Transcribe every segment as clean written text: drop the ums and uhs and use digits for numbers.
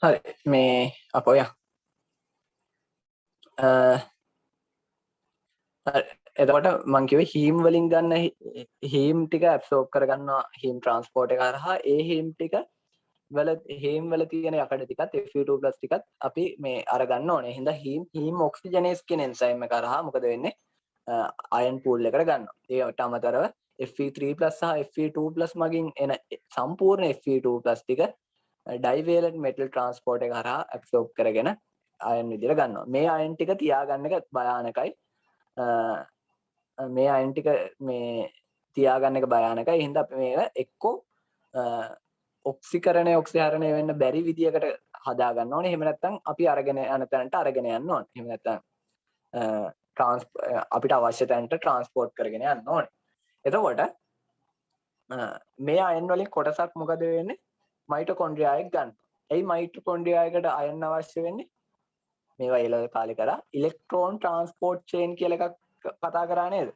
හරි මේ අපෝ යා එතකොට මං කිව්වේ හීම් වලින් ගන්න හීම් ටික ඇබ්සෝබ් කරගන්නවා හීම් ට්‍රාන්ස්පෝර්ට් එක හරහා ඒ හීම් ටික වල හීම් වල තියෙන යකඩ ටිකත් Fe2+ ටිකත් අපි මේ අරගන්න ඕනේ. හින්දා හීම් ඔක්සිජනේස් කියන එන්සයිම් එක හරහා මොකද වෙන්නේ? අයන් පූල් එකට ගන්නවා. ඒකට අමතරව Fe3+ සහ Fe2+ මගින් එන සම්පූර්ණ Fe2+ ටික ඩයිවේලන්ට් මෙටල් ට්‍රාන්ස්පෝර්ට් එක හරහා ඇබ්සෝබ් කරගෙන අයන් විදිහට ගන්නවා. මේ අයන් ටික තියාගන්න එක භයානකයි. මේ අයන් ටික මේ තියාගන්න එක භයානකයි. ඒ හින්දා අපි මේක එක්කෝ ඔක්සිහරණය වෙන්න බැරි විදියකට හදා ගන්න ඕනේ. එහෙම නැත්නම් අපි අරගෙන යන තැනට අරගෙන යන්න ඕනේ. එහෙම නැත්නම් අපිට අවශ්‍ය තැනට ට්‍රාන්ස්පෝර්ට් කරගෙන යන්න ඕනේ. එතකොට මේ අයන් වලින් කොටසක් මොකද වෙන්නේ? මයිටොකොන්ඩ්‍රියා එක ගන්න. එයි මයිටොකොන්ඩ්‍රියා එකට අයන් අවශ්‍ය වෙන්නේ මේවා ඊළඟ කාලේ කරා ඉලෙක්ට්‍රෝන ට්‍රාන්ස්පෝර්ට් චේන් කියලා එකක් කතා කරා නේද?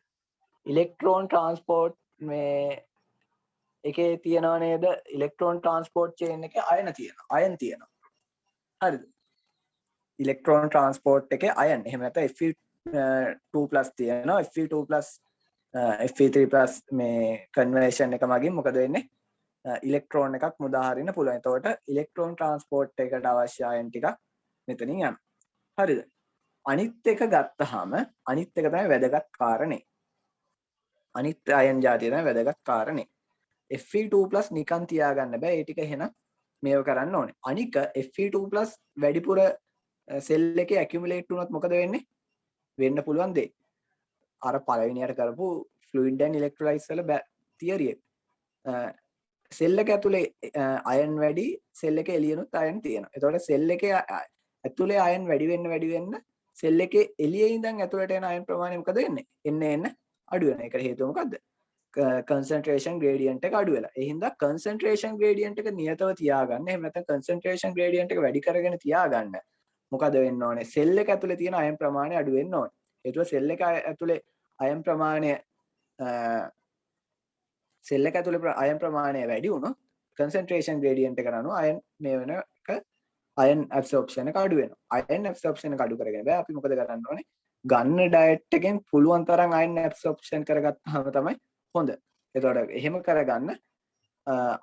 ඉලෙක්ට්‍රෝන ට්‍රාන්ස්පෝර්ට් මේ එකේ තියෙනවා නේද? ඉලෙක්ට්‍රෝන ට්‍රාන්ස්පෝර්ට් චේන් එකේ අයන තියෙනවා. හරිද? ඉලෙක්ට්‍රෝන ට්‍රාන්ස්පෝර්ට් එකේ අයන්. එහෙම නැත්නම් Fe2+ තියෙනවා. Fe3+ මේ කන්වර්ෂන් එක මගින් මොකද වෙන්නේ? ඉලෙක්ට්‍රෝන එකක් මුදා හරින්න පුළුවන්. එතකොට ඉලෙක්ට්‍රෝන ට්‍රාන්ස්පෝර්ට් එකට අවශ්‍ය අයන් ටිකක් මෙතනින් යනවා. හරිද? අනිත් එක ගත්තාම අනිත් එක තමයි වැදගත් කාරණේ. අනිත් අයන් જાතිය තමයි වැදගත් කාරණේ. Fe2+ නිකන් තියාගන්න බෑ. ඒ ටික එහෙනම් මේව කරන්න ඕනේ. අනික Fe2+ වැඩිපුර සෙල් එකේ ඇකියුමුලේට් වුණොත් මොකද වෙන්නේ? වෙන්න පුළුවන් දේ. අර පළවෙනියට කරපු ෆ්ලුයිඩ් ඇන්ඩ් ඉලෙක්ට්‍රොලයිට්ස් වල තියරි එක. සෙල් එක ඇතුලේ අයන් වැඩි, සෙල් එකේ එළියනොත් අයන් තියෙනවා. එතකොට සෙල් එකේ ඇතුලේ අයන් වැඩි වෙන්න සෙල් එකේ එළියේ ඉඳන් ඇතුලට එන අයන් ප්‍රමාණය මොකද වෙන්නේ? එන්න අඩු වෙනවා. ඒකට හේතුව මොකද්ද? concentration gradient එක අඩු වෙලා. ඒ හින්දා concentration gradient එක නියතව තියාගන්න. එහෙම නැත්නම් concentration gradient එක වැඩි කරගෙන තියාගන්න. මොකද වෙන්න ඕනේ? සෙල් එක ඇතුලේ තියෙන අයන් ප්‍රමාණය අඩු වෙන්න ඕනේ. ඒතුව සෙල් එක ඇතුලේ අයන් ප්‍රමාණය අයන් ප්‍රමාණය වැඩි වුණොත් concentration gradient එක අනුව අයන් මේ වෙන එක අයන් absorption එක අඩු වෙනවා. අයන් absorption එක අඩු කරගෙන බෑ අපි මොකද කරන්න ඕනේ? ගන්න ඩයට් එකෙන් පුළුවන් තරම් අයන් absorption කරගත්තාම තමයි හොඳ. එතකොට එහෙම කරගන්න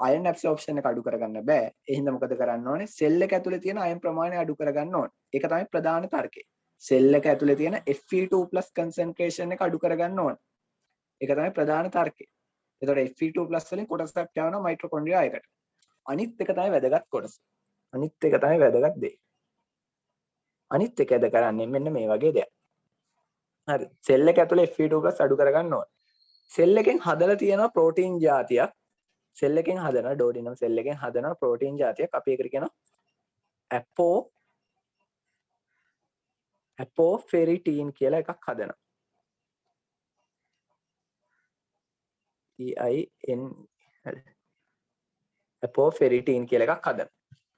අයන් absorption එක අඩු කරගන්න බෑ. ඒ හින්දා මොකද කරන්න ඕනේ? සෙල් එක ඇතුලේ තියෙන අයන් ප්‍රමාණය අඩු කරගන්න ඕනේ. ඒක තමයි ප්‍රධාන තර්කය. සෙල් එක ඇතුලේ තියෙන Fe2+ concentration එක අඩු කරගන්න ඕනේ. ඒක තමයි ප්‍රධාන තර්කය. එතකොට Fe2+ වලින් කොටසක් යනවා මයිටොකොන්ඩ්‍රියා එකට. අනිත් එක තමයි වැදගත් කොටස. අනිත් එක තමයි වැදගත් දේ. අනිත් එක ඇද කරන්නේ මෙන්න මේ වගේ දෙයක්. හරි. සෙල් එක ඇතුලේ Fe2+ අඩු කරගන්න ඕනේ. සෙල් එකෙන් හදලා තියෙනවා ප්‍රෝටීන් జాතියක්. සෙල් එකෙන් හදන ඩෝඩිනම් සෙල් එකෙන් හදන ප්‍රෝටීන් జాතියක් අපි ඒකට කියනවා අපෝෆෙරිටීන් කියලා එකක් හදනවා. EIN අපෝෆෙරිටීන් කියලා එකක් හදනවා.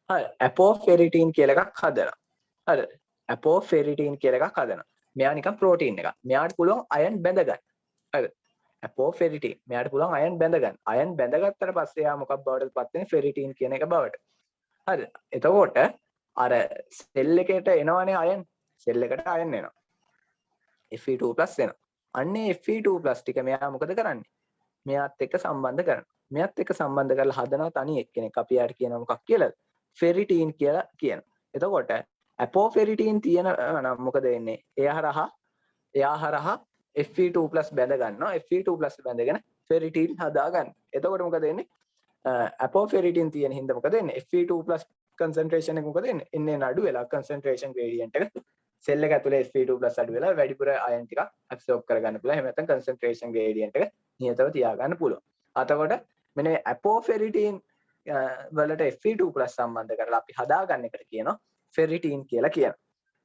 හරි. අපෝෆෙරිටීන් කියලා එකක් හදනවා. හරි. අපෝෆෙරිටීන් කියලා එකක් හදනවා. මෙයා නිකන් ප්‍රෝටීන් එකක්. මෙයාට පුළුවන් අයන් බැඳ ගන්න. හරි. අපෝෆෙරිටීන් මෙයාට පුළුවන් අයන් බැඳ ගන්න. අයන් බැඳගත්තට පස්සේ යා මොකක් බවටද පත් වෙන්නේ? ෆෙරිටීන් කියන එක බවට. හරි. එතකොට අර සෙල් එකට එනවනේ අයන්. සෙල් එකට අයන් එනවා. Fe2+ එනවා. අන්නේ Fe2+ ටික මෙයා මොකද කරන්නේ? මෙයාත් එක්ක සම්බන්ධ කරනවා. මෙයාත් එක්ක සම්බන්ධ කරලා හදනවා තනි එක්කෙනෙක්. අපි යාට කියනවා මොකක් කියලාද? ෆෙරිටීන් කියලා කියනවා. එතකොට අපෝෆෙරිටීන් තියෙනවා නම් මොකද වෙන්නේ? එයා හරහා Fe2+ බැඳ ගන්නවා. Fe2+ බැඳගෙන ෆෙරිටීන් හදා ගන්න. එතකොට මොකද වෙන්නේ? අපෝෆෙරිටීන් තියෙන හින්දා මොකද වෙන්නේ? Fe2+ concentration එක මොකද වෙන්නේ? එන්නේ අඩු වෙලා concentration gradient එක සෙල් එක ඇතුලේ Fe2+ අඩු වෙලා වැඩිපුර අයන් ටිකක් absorb කරගන්න පුළුවන්. එහෙම නැත්නම් concentration gradient එක නියතව තියාගන්න පුළුවන්. එතකොට මෙන්න මේ අපෝෆෙරිටීන් වලට Fe2+ සම්බන්ධ කරලා අපි හදාගන්න එකට කියනවා ෆෙරිටීන් කියලා කියනවා.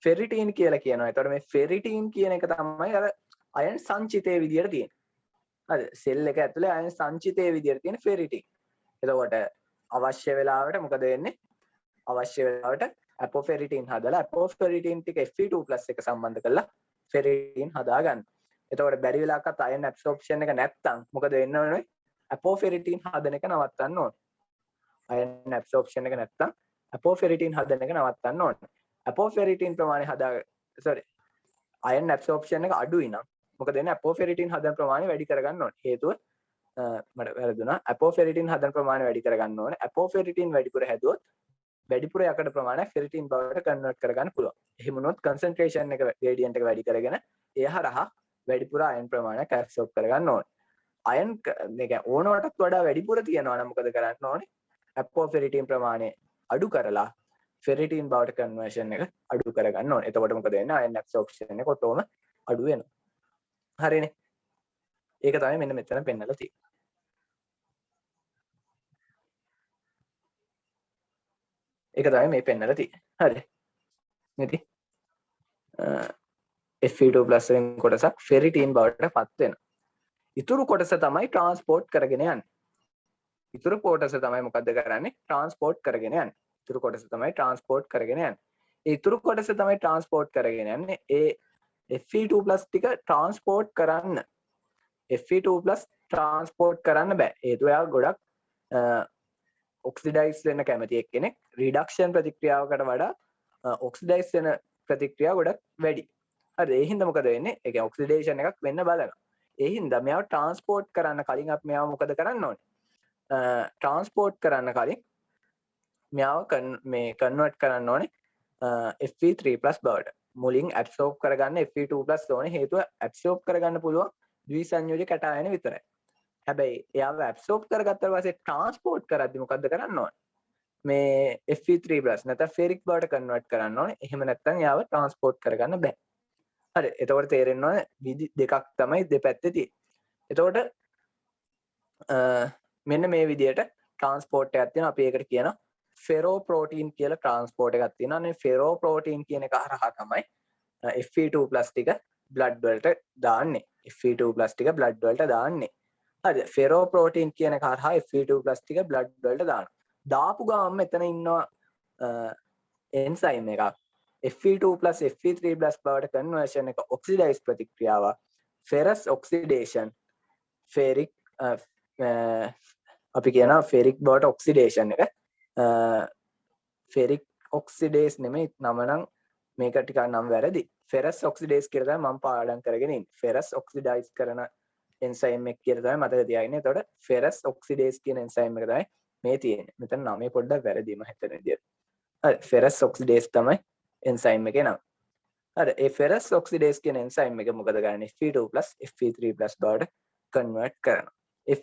ෆෙරිටීන් කියලා කියනවා. එතකොට මේ ෆෙරිටීන් කියන එක තමයි අර අයන් සංචිතයේ විදියට තියෙන්නේ. හරි. සෙල් එක ඇතුලේ අයන් සංචිතයේ විදියට තියෙන ෆෙරිටීන්. එතකොට අවශ්‍ය වෙලාවට මොකද වෙන්නේ? අවශ්‍ය වෙලාවට අපෝෆෙරිටීන් හදලා අපෝෆෙරිටීන් ටික Fe2+ එක සම්බන්ධ කරලා ෆෙරිටීන් හදාගන්න. එතකොට බැරි වෙලාවකත් අයන් ඇබ්සෝප්ෂන් එක නැත්තම් මොකද වෙන්න ඕනේ? අපෝෆෙරිටීන් හදන එක නවත්තන්න ඕනේ. අයන් ඇබ්සෝප්ෂන් එක නැත්තම් අපෝෆෙරිටින් හදන එක නවත්තන්න ඕනේ. අපෝෆෙරිටින් ප්‍රමාණය අයන් ඇබ්සෝප්ෂන් එක අඩුයි නම් මොකද වෙන්නේ? අපෝෆෙරිටින් හදන ප්‍රමාණය වැඩි කරගන්න ඕනේ. හේතුව මට වැරදුනා. අපෝෆෙරිටින් හදන ප්‍රමාණය වැඩි කරගන්න ඕනේ. අපෝෆෙරිටින් වැඩිපුර හැදුවොත් වැඩිපුර යකඩ ප්‍රමාණයක් ෆෙරිටින් බවට කන්වර්ට් කරගන්න පුළුවන්. එහෙම වුණොත් කන්සන්ට්‍රේෂන් එක ග්‍රේඩියන්ට් එක වැඩි කරගෙන ඒ හරහා වැඩිපුර අයන් ප්‍රමාණයක් ඇබ්සෝබ් කරගන්න ඕනේ. අයන් මේක ඕනවටත් වඩා වැඩිපුර තියනවා නම් මොකද කරන්න ඕනේ? අපෝෆෙරිටින් ප්‍රමාණය අඩු කරලා ෆෙරිටින් බවට කන්වර්ෂන් එක අඩු කරගන්න ඕනේ. එතකොට මොකද වෙන්නේ? අයන් ඇබ්සෝප්ෂන් එක කොටම අඩු වෙනවා. හරිනේ. ඒක තමයි මෙන්න මෙතන පෙන්නලා තියෙන්නේ. ඒක තමයි මේ පෙන්නලා තියෙන්නේ. හරි. ඉතින් Fe2+ වලින් කොටසක් ෆෙරිටින් බවට පත් වෙනවා. ඉතුරු කොටස තමයි ට්‍රාන්ස්පෝර්ට් කරගෙන යන්නේ. ඉතුරු කොටස තමයි මොකද්ද කරන්නේ? ට්‍රාන්ස්පෝර්ට් කරගෙන යන්නේ. ඉතුරු කොටස තමයි ට්‍රාන්ස්පෝර්ට් කරගෙන යන්නේ. ඒ ඉතුරු කොටස තමයි ට්‍රාන්ස්පෝර්ට් කරගෙන යන්නේ. ඒ Fe2+ ටික ට්‍රාන්ස්පෝර්ට් කරන්න Fe2+ ට්‍රාන්ස්පෝර්ට් කරන්න බෑ. හේතුව එයා ගොඩක් ඔක්සිඩයිස් වෙන්න කැමති එක්කෙනෙක්. රිඩක්ෂන් ප්‍රතික්‍රියාවකට වඩා ඔක්සිඩයිස් වෙන ප්‍රතික්‍රියාව ගොඩක් වැඩි. හරි ඒ හින්දා මොකද වෙන්නේ? ඒ කියන්නේ ඔක්සිඩේෂන් එකක් වෙන්න බලනවා. ඒ හින්දා මෙයාව ට්‍රාන්ස්පෝර්ට් කරන්න කලින් අපි මෙයාව මොකද කරන්න ඕනේ? ට්‍රාන්ස්පෝර්ට් කරන්න කලින් මෙයාව කන්වර්ට් කරන්න ඕනේ Fe3+ බවට. මුලින් ඇබ්සෝබ් කරගන්න Fe2+ ඕනේ. හේතුව ඇබ්සෝබ් කරගන්න පුළුවන් ද්විසංයෝජක කැටායන විතරයි. හැබැයි එයාව ඇබ්සෝබ් කරගත්තට පස්සේ ට්‍රාන්ස්පෝර්ට් කරද්දි මොකද්ද කරන්න ඕනේ? මේ Fe3+ නැත්නම් ෆෙරික් බවට කන්වර්ට් කරන්න ඕනේ. එහෙම නැත්නම් එයාව ට්‍රාන්ස්පෝර්ට් කරගන්න බෑ. හරි. එතකොට තේරෙන්න ඕනේ විදි දෙකක් තමයි දෙපැත්තේ තියෙන්නේ. එතකොට මෙන්න මේ විදිහට ට්‍රාන්ස්පෝර්ට් එකක් තියෙනවා. අපි ඒකට කියනවා ෆෙරෝ ප්‍රෝටීන් කියලා ට්‍රාන්ස්පෝර්ට් එකක් තියෙනවා. මේ ෆෙරෝ ප්‍රෝටීන් කියන එක හරහා තමයි Fe2+ ටික බ්ලඩ් වලට දාන්නේ. Fe2+ ටික බ්ලඩ් වලට දාන්නේ. හරි. ෆෙරෝ ප්‍රෝටීන් කියන එක හරහා Fe2+ ටික බ්ලඩ් වලට දානවා. දාපු ගාම මෙතන ඉන්නවා එන්සයිම් එකක්. Fe2+ Fe3+ බවට කන්වර්ෂන් එක ඔක්සිඩයිස් ප්‍රතික්‍රියාවක්. ෆෙරස් ඔක්සිඩේෂන් ෆෙරික් අපි කියනවා ෆෙරික් බවට ඔක්සිඩේෂන් එක ෆෙරික් ඔක්සිඩේස් නෙමෙයි නම නම් මේක ටිකක් නම් වැරදි. ෆෙරස් ඔක්සිඩේස් කියලා තමයි මම පාඩම් කරගෙන ඉන්නේ. ෆෙරස් ඔක්සිඩයිස් කරන එන්සයිම් එක කියලා තමයි මතක තියාගන්න. එතකොට ෆෙරස් ඔක්සිඩේස් කියන එන්සයිම් එක තමයි මේ තියෙන්නේ. මෙතන නමේ පොඩ්ඩක් වැරදි මම හිතන විදියට. හරි ෆෙරස් ඔක්සිඩේස් තමයි එන්සයිම් එකේ නම. හරි ඒ ෆෙරස් ඔක්සිඩේස් කියන එන්සයිම් එක මොකද කරන්නේ? Fe2+ Fe3+ බවට කන්වර්ට් කරනවා.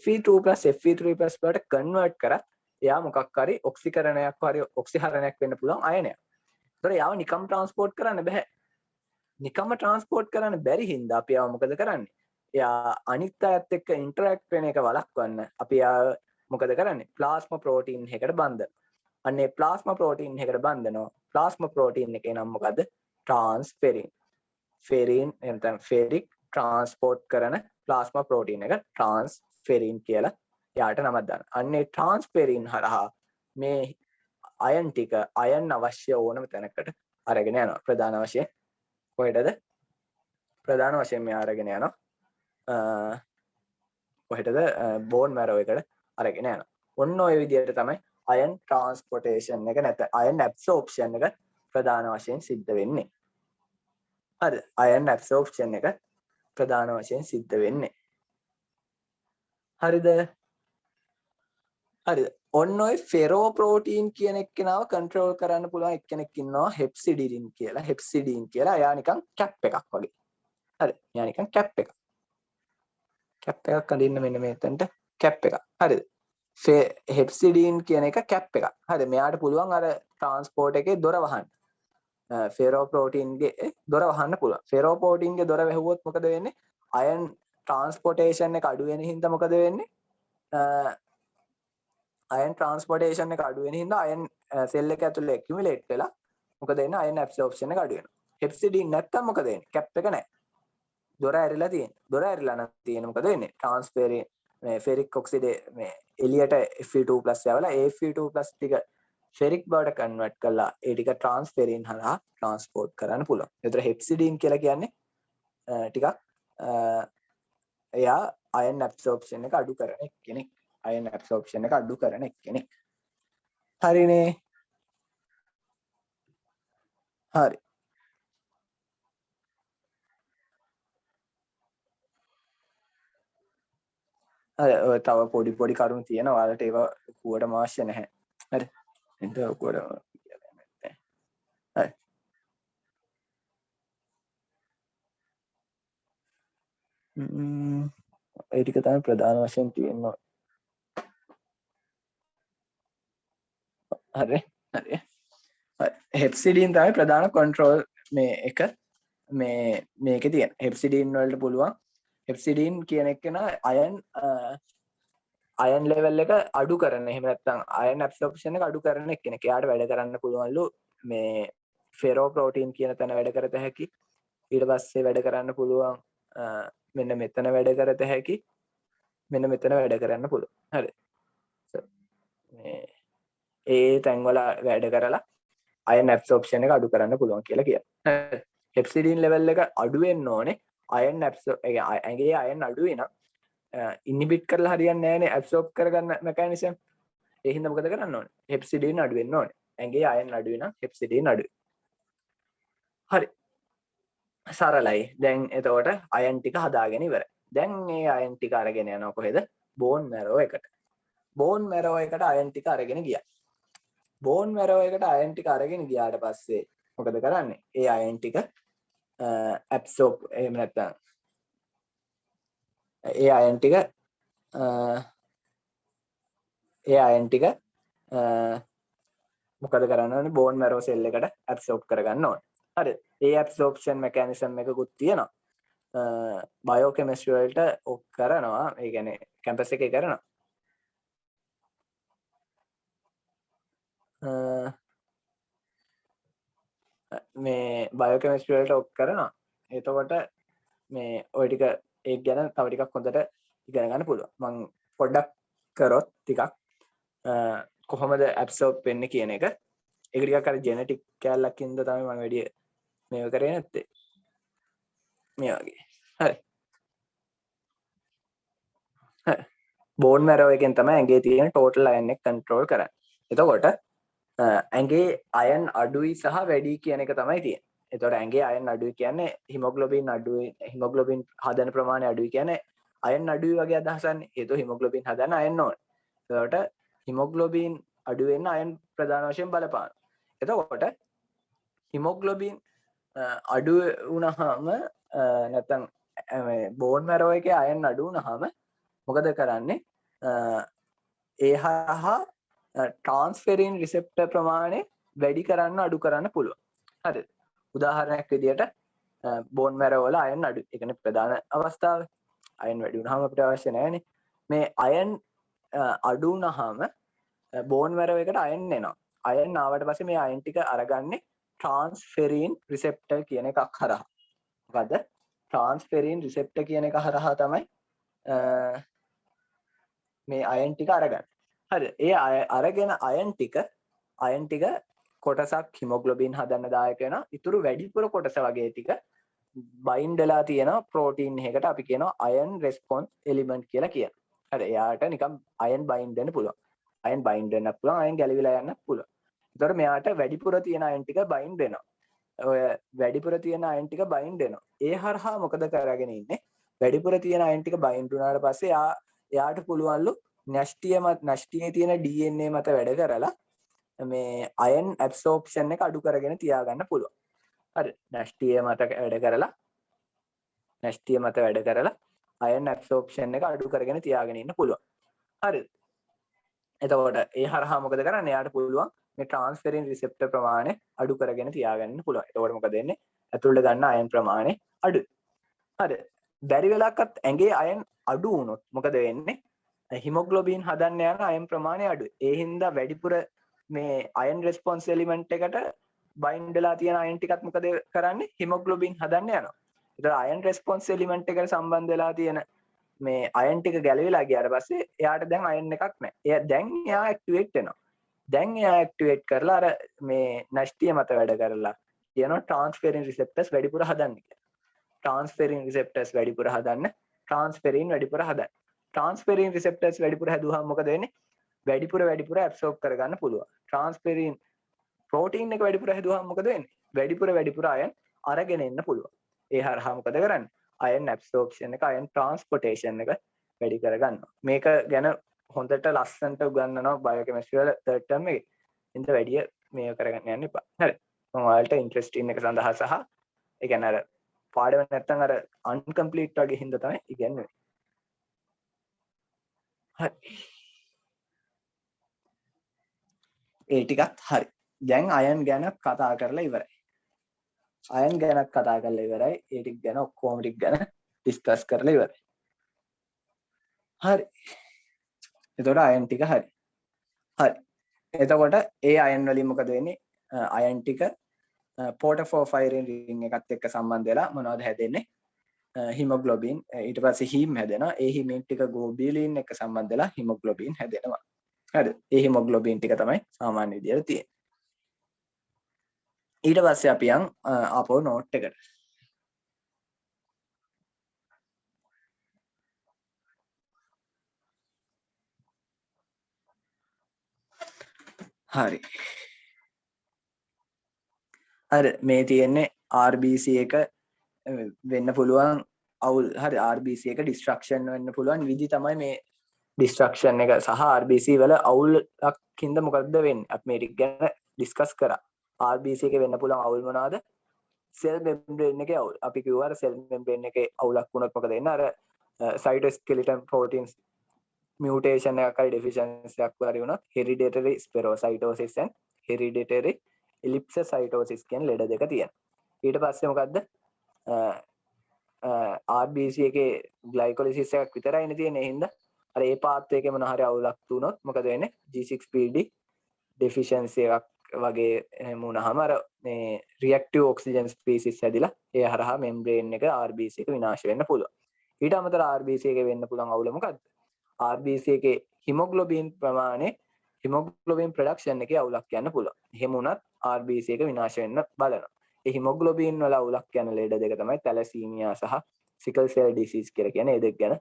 Fe2+ Fe3+ බවට කන්වර්ට් කරත් එයා මොකක් හරි ඔක්සිකරණයක් හරි ඔක්සිහරණයක් වෙන්න පුළුවන් අයනයක්. ඒතර යාව නිකම් ට්‍රාන්ස්පෝර්ට් කරන්න බෑ. නිකම්ම ට්‍රාන්ස්පෝර්ට් කරන්න බැරි හින්දා අපි යාව මොකද කරන්නේ? එයා අනිත් අයත් එක්ක ඉන්ටරැක්ට් වෙන එක වළක්වන්න අපි යාව මොකද කරන්නේ? ප්ලාස්මා ප්‍රෝටීන් එකකට බඳිනවා. අන්නේ ප්ලාස්මා ප්‍රෝටීන් එකකට බඳිනවා. ප්ලාස්මා ප්‍රෝටීන් එකේ නම මොකද්ද? ට්‍රාන්ස්ෆෙරින්. ෆෙරින් නැත්නම් ෆෙරික් ට්‍රාන්ස්පෝර්ට් කරන ප්ලාස්මා ප්‍රෝටීන් එක ට්‍රාන්ස්ෆෙරින් කියලා යාට නමක් දානවා. අන්නේ ට්‍රාන්ස්ෆෙරින් හරහා මේ අයන් ටික අයන් අවශ්‍ය ඕනම තැනකට අරගෙන යනවා. ප්‍රධාන වශයෙන් කොහෙටද? ප්‍රධාන වශයෙන් මේ අරගෙන යනවා. කොහෙටද? බෝන් මැරෝ එකට අරගෙන යනවා. ඔන්න ඔය විදිහට තමයි අයන් ට්‍රාන්ස්පෝර්ටේෂන් එක නැත්නම් අයන් ඇබ්සෝප්ෂන් එක ප්‍රධාන වශයෙන් සිද්ධ වෙන්නේ. හරි. අයන් ඇබ්සෝප්ෂන් එක ප්‍රධාන වශයෙන් සිද්ධ වෙන්නේ. හරිද? හරිද? ඔන්න ඔය ෆෙරෝ ප්‍රෝටීන් කියන එක්කෙනාව කන්ට්‍රෝල් කරන්න පුළුවන් එක්කෙනෙක් ඉන්නවා හෙප්සිඩින් කියලා. හෙප්සිඩින් කියලා එයා නිකන් කැප් එකක් වගේ. හරි. එයා නිකන් කැප් එකක්. කැප් එකක් අඳින්න මෙන්න මෙතනට කැප් එකක්. හරිද? හෙප්සිඩින් කියන එක කැප් එකක්. හරි. මෙයාට පුළුවන් අර ට්‍රාන්ස්පෝර්ට් එකේ දොර වහන්න. ෆෙරෝ ප්‍රෝටීන්ගේ දොර වහන්න පුළුවන්. ෆෙරෝ ප්‍රෝටීන්ගේ දොර වැහුවොත් මොකද වෙන්නේ? අයන් ට්‍රාන්ස්පෝර්ටේෂන් එක අඩු වෙන හින්දා මොකද වෙන්නේ? අයන් ට්‍රාන්ස්පෝර්ටේෂන් එක අඩු වෙන හින්දා අයන් සෙල් එක ඇතුලේ ඇකියුමුලේට් වෙලා මොකද වෙන්නේ? අයන් ඇබ්සෝප්ෂන් එක අඩු වෙනවා. හෙප්සිඩින් නැත්තම් මොකද වෙන්නේ? කැප් එක නැහැ. දොර ඇරිලා තියෙන්නේ. දොර ඇරිලා නම් තියෙන්නේ මොකද වෙන්නේ? ට්‍රාන්ස්ෆෙරින් මේ ෆෙරික් ඔක්සිඩේ මේ එළියට Fe2+ යවලා ඒ Fe2+ ටික ෆෙරික් බවට කන්වර්ට් කරලා ඒ ටික ට්‍රාන්ස්ෆෙරින් හරහා ට්‍රාන්ස්පෝර්ට් කරන්න පුළුවන්. ඒතර හෙප්සිඩින් කියලා කියන්නේ ටිකක් එයා අයන් ඇබ්සෝප්ෂන් එක අඩු කරන කෙනෙක්. අයන් ඇබ්සෝප්ෂන් එක අඩු කරන කෙනෙක්. හරිනේ. හරි. ඔය තව පොඩි පොඩි කරුණු තියෙනවා. ඔයාලට ඒවා පුවටම අවශ්‍ය නැහැ. හරි. එතකොට ඔක්කොම කියලා නැහැ. හරි. ඒ ටික තමයි ප්‍රධාන වශයෙන් තියෙනවා. හරි. හරි. හෙප්සිඩීන් තමයි ප්‍රධාන කන්ට්‍රෝල් මේ එක මේකේ තියෙන. හෙප්සිඩීන් වලට පුළුවන් හෙප්සිඩීන් කියන එක නා අයන් ලෙවල් එක අඩු කරන. එහෙම නැත්නම් අයන් ඇබ්සෝප්ෂන් එක අඩු කරන කෙනෙක්. එයාට වැඩ කරන්න පුළුවන්ලු මේ ෆෙරෝ ප්‍රෝටීන් කියන තැන වැඩ කරත හැකි. ඊට පස්සේ වැඩ කරන්න පුළුවන් මෙන්න මෙතන වැඩ කරත හැකි. මෙන්න මෙතන වැඩ කරන්න පුළුවන්. හරි. මේ ඒ තැන්වල වැඩ කරලා අයන් ඇබ්සෝප්ෂන් එක අඩු කරන්න පුළුවන් කියලා කියනවා. හෙප්සිඩීන් ලෙවල් එක අඩු වෙන්න ඕනේ. අයන් ඇගේ අයන් අඩු වෙනවා. ඉනිබිට් කරලා හරියන්නේ නැහැනේ ඇබ්සෝබ් කරගන්න මෙකැනිසම්. ඒ හින්දා මොකද කරන්න ඕනේ? හෙප්සිඩීන් අඩු වෙන්න ඕනේ. ඇගේ අයන් අඩු වෙනවා හෙප්සිඩීන් අඩු. හරි. සරලයි. දැන් එතකොට අයන් ටික හදාගෙන ඉවරයි. දැන් මේ අයන් ටික අරගෙන යනවා කොහෙද? බෝන් මැරෝ එකට. බෝන් මැරෝ එකට අයන් ටික අරගෙන ගියා. බෝන් මැරෝ එකට අයන් ටික අරගෙන ගියාට පස්සේ මොකද කරන්නේ? ඒ අයන් ටික ඇබ්සෝබ් එහෙම නැත්නම් ඒ අයන් ටික මොකද කරන්න ඕනේ? බෝන් මැරෝ සෙල් එකට ඇබ්සෝබ් කරගන්න ඕනේ. හරි. ඒ ඇබ්සෝප්ෂන් මෙකැනිසම් එකකුත් තියෙනවා. බයෝ කෙමිස්ට්‍රි වලට ඔක් කරනවා. ඒ කියන්නේ කැම්පස් එකේ කරනවා. මේ බයෝ කෙමිස්ට්‍රි වලට ඔක් කරනවා. එතකොට මේ ওই ටික ඒක ගැන තව ටිකක් හොඳට ඉගෙන ගන්න පුළුවන්. මම පොඩ්ඩක් කරොත් ටිකක් කොහොමද ඇබ්සෝබ් වෙන්නේ කියන එක. ඒක ටිකක් අර ජෙනටික් කැලලකින්ද තමයි මම වැඩි මේව කරේ නැත්තේ. මේ වගේ. හරි. හරි. බෝන් මැරෝ එකෙන් තමයි ඇඟේ තියෙන ටෝටල් අයන් එක කන්ට්‍රෝල් කරන්නේ. එතකොට ඇඟේ අයන් අඩුයි සහ වැඩි කියන එක තමයි තියෙන්නේ. එතකොට ඇඟේ අයන් අඩුයි කියන්නේ හිමොග්ලොබින් අඩුයි, හිමොග්ලොබින් හදන ප්‍රමාණය අඩුයි කියන්නේ අයන් අඩුයි වගේ අදහසන්නේ. ඒතෝ හිමොග්ලොබින් හදන්න අයන් ඕනේ. එතකොට හිමොග්ලොබින් අඩු වෙන්න අයන් ප්‍රධාන වශයෙන් බලපාන. එතකොට හිමොග්ලොබින් අඩු වුණාම නැත්නම් බෝන් මැරෝ එකේ අයන් අඩු වුණාම මොකද කරන්නේ? ඒ හරහා ට්‍රාන්ස්ෆෙරින් රිසෙප්ටර් ප්‍රමාණය වැඩි කරන්න අඩු කරන්න පුළුවන්. හරිද? උදාහරණයක් විදියට බෝන් මැරෝ වල අයන් අඩු. ඒ කියන්නේ ප්‍රධාන අවස්ථාව. අයන් වැඩි වුණාම අපිට අවශ්‍ය නැහැනේ. මේ අයන් අඩු වුණාම බෝන් මැරෝ එකට අයන් එනවා. අයන් ආවට පස්සේ මේ අයන් ටික අරගන්නේ ට්‍රාන්ස්ෆෙරින් රිසෙප්ටර් කියන එකක් හරහා. මොකද ට්‍රාන්ස්ෆෙරින් රිසෙප්ටර් කියන එක හරහා තමයි මේ අයන් ටික අරගන්නේ. හරි. ඒ අරගෙන අයන් ටික කොටසක් හිමොග්ලොබින් හදන්න දායක වෙනවා. ඊටු වැඩිපුර කොටස වගේ ටික බයින්ඩ් වෙලා තියෙන ප්‍රෝටීන් එකකට අපි කියනවා අයන් රෙස්පොන්ස් එලිමන්ට් කියලා කියනවා. හරි. එයාට නිකන් අයන් බයින්ඩ් වෙන්න පුළුවන්. අයන් බයින්ඩ් වෙන්න පුළුවන්. අයන් ගැලවිලා යන්න පුළුවන්. ඒතකොට මෙයාට වැඩිපුර තියෙන අයන් ටික බයින්ඩ් වෙනවා. ඔය වැඩිපුර තියෙන අයන් ටික බයින්ඩ් වෙනවා. ඒ හරහා මොකද කරගෙන ඉන්නේ? වැඩිපුර තියෙන අයන් ටික බයින්ඩ් වුණාට පස්සේ එයාට පුළුවන්ලු නෂ්ටියේ තියෙන DNA මත වැඩ කරලා මේ අයන් ඇබ්සෝප්ෂන් එක අඩු කරගෙන තියාගන්න පුළුවන්. හරි. නෂ්ටියේ මත වැඩ කරලා අයන් ඇබ්සෝප්ෂන් එක අඩු කරගෙන තියාගෙන ඉන්න පුළුවන්. හරි. එතකොට ඒ හරහා මොකද කරන්නේ? එයාට පුළුවන් මේ ට්‍රාන්ස්ෆෙරින් රිසෙප්ටර් ප්‍රමාණය අඩු කරගෙන තියාගන්න පුළුවන්. එතකොට මොකද වෙන්නේ? ඇතුළට ගන්න අයන් ප්‍රමාණය අඩුයි. හරි. බැරි වෙලාවකත් ඇඟේ අයන් අඩු වුණොත් මොකද වෙන්නේ? හිමොග්ලොබින් හදන්න යන අයන් ප්‍රමාණය අඩුයි. ඒ හින්දා වැඩිපුර මේ අයන් රෙස්පොන්ස් එලිමන්ට් එකට බයින්ඩ් වෙලා තියෙන අයන් ටිකත් මොකද කරන්නේ? හිමොග්ලොබින් හදන්න යනවා. ඒතර අයන් රෙස්පොන්ස් එලිමන්ට් එකට සම්බන්ධ වෙලා තියෙන මේ අයන් ටික ගැලවිලා ගියාට පස්සේ එයාට දැන් අයන් එකක් නැහැ. එයා ඇක්ටිවේට් වෙනවා. දැන් එයා ඇක්ටිවේට් කරලා අර මේ නෂ්ටිය මත වැඩ කරලා කියනවා ට්‍රාන්ස්ෆෙරින් රිසෙප්ටර්ස් වැඩිපුර හදන්න කියලා. ට්‍රාන්ස්ෆෙරින් රිසෙප්ටර්ස් වැඩිපුර හදන්න, ට්‍රාන්ස්ෆෙරින් වැඩිපුර හදන්න. ට්‍රාන්ස්ෆෙරින් රිසෙප්ටර්ස් වැඩිපුර හැදුවාම මොකද වෙන්නේ? වැඩිපුර ඇබ්සෝබ් කරගන්න පුළුවන්. ට්‍රාන්ස්ෆෙරින් ප්‍රෝටීන් එක වැඩිපුර හැදුවාම මොකද වෙන්නේ? වැඩිපුර අයන් අරගෙන එන්න පුළුවන්. ඒ හරහා මොකද කරන්නේ? අයන් ඇබ්සෝප්ෂන් එක, අයන් ට්‍රාන්ස්පෝර්ටේෂන් එක වැඩි කරගන්නවා. මේක ගැන හොඳට ලස්සනට උගන්වනවා බයෝකෙමිස්ට්‍රි වල third term එකේ. ඉතින් වැඩි මේක කරගන්න යන්න එපා. හරි. මම ඔයාලට ඉන්ට්‍රෙස්ටින් එක සඳහා සහ ඒ කියන්නේ අර පාඩම නැත්තම් අර අන්කම්ප්ලීට් වගේ හින්දා තමයි ඉගෙනුනේ. හරි. ඒ ටිකත් හරි. දැන් අයන් ගැන කතා කරලා ඉවරයි. අයන් ගැන කතා කරලා ඉවරයි. ඒ ටික ගැන ඔක්කොම ටික ගැන ඩිස්කස් කරලා ඉවරයි. හරි. එතකොට අයන් ටික හරි. හරි. එතකොට ඒ අයන් වලින් මොකද වෙන්නේ? අයන් ටික පෝටෝෆෝෆයිරින් රින් එකත් එක්ක සම්බන්ධ වෙලා මොනවද හැදෙන්නේ? හිමොග්ලොබින්. ඊට පස්සේ හීම් හැදෙනවා. ඒ හීමින් ටික ග්ලෝබියලින් එක්ක සම්බන්ධ වෙලා හිමොග්ලොබින් හැදෙනවා. හරිද? ඒ හිමොග්ලොබින් ටික තමයි සාමාන්‍ය විදියට තියෙන්නේ. ඊට පස්සේ අපි යන් ආපහු නෝට් එකට. හරි. හරි මේ තියෙන්නේ RBC එක වෙන්න පුළුවන් අවුල්. හරි RBC එක ඩිස්ට්‍රක්ෂන් වෙන්න පුළුවන් විදි තමයි මේ ඩිස්ට්‍රක්ෂන් එක සහ RBC වල අවුලක් හින්දා මොකද්ද වෙන්නේ? අපි මේ ටික ගැන ඩිස්කස් කරා. RBC එකේ වෙන්න පුළුවන් අවුල් මොනවාද? සෙල් මෙම්බ්‍රේන් එකේ අවුල්. අපි කිව්වා සෙල් මෙම්බ්‍රේන් එකේ අවුලක් වුණොත් මොකද වෙන්නේ? අර සයිටෝස්කෙලිටන් ප්‍රෝටීන්ස් මියුටේෂන් එකක් හරි ඩෙෆිෂියන්සි එකක් හරි වුණොත් හෙරිඩිටරි ස්පෙරෝසයිටෝසිස් and හෙරිඩිටරි එලිප්සෝසයිටෝසිස් කියන ලෙඩ දෙක තියෙනවා. ඊට පස්සේ මොකද්ද? RBC එකේ ග්ලයිකොලිසිස් එකක් විතරයිනේ තියෙන්නේ. ඒ හින්දා අර ඒ පාත් එකේ මොන හරි අවුලක් වුණොත් මොකද වෙන්නේ? G6PD ඩෙෆිෂියන්සි එකක් වගේ එහෙම වුණාම අර මේ රියැක්ටිව් ඔක්සිජන් ස්පීසිස් හැදිලා ඒ හරහා මෙම්බ්‍රේන් එක RBC එක විනාශ වෙන්න පුළුවන්. ඊට අමතරව RBC එකේ වෙන්න පුළුවන් අවුල මොකද්ද? RBC එකේ හිමොග්ලොබින් ප්‍රමාණය හිමොග්ලොබින් ප්‍රොඩක්ෂන් එකේ අවුලක් යන්න පුළුවන්. එහෙම වුණත් RBC එක විනාශ වෙන්න බලනවා. ඒ හිමොග්ලොබින් වල අවුලක් යන ලෙඩ දෙක තමයි තැලසීමියා සහ සිකල් සෙල් ඩිසීස් කියලා කියන්නේ. ඒ දෙක ගැන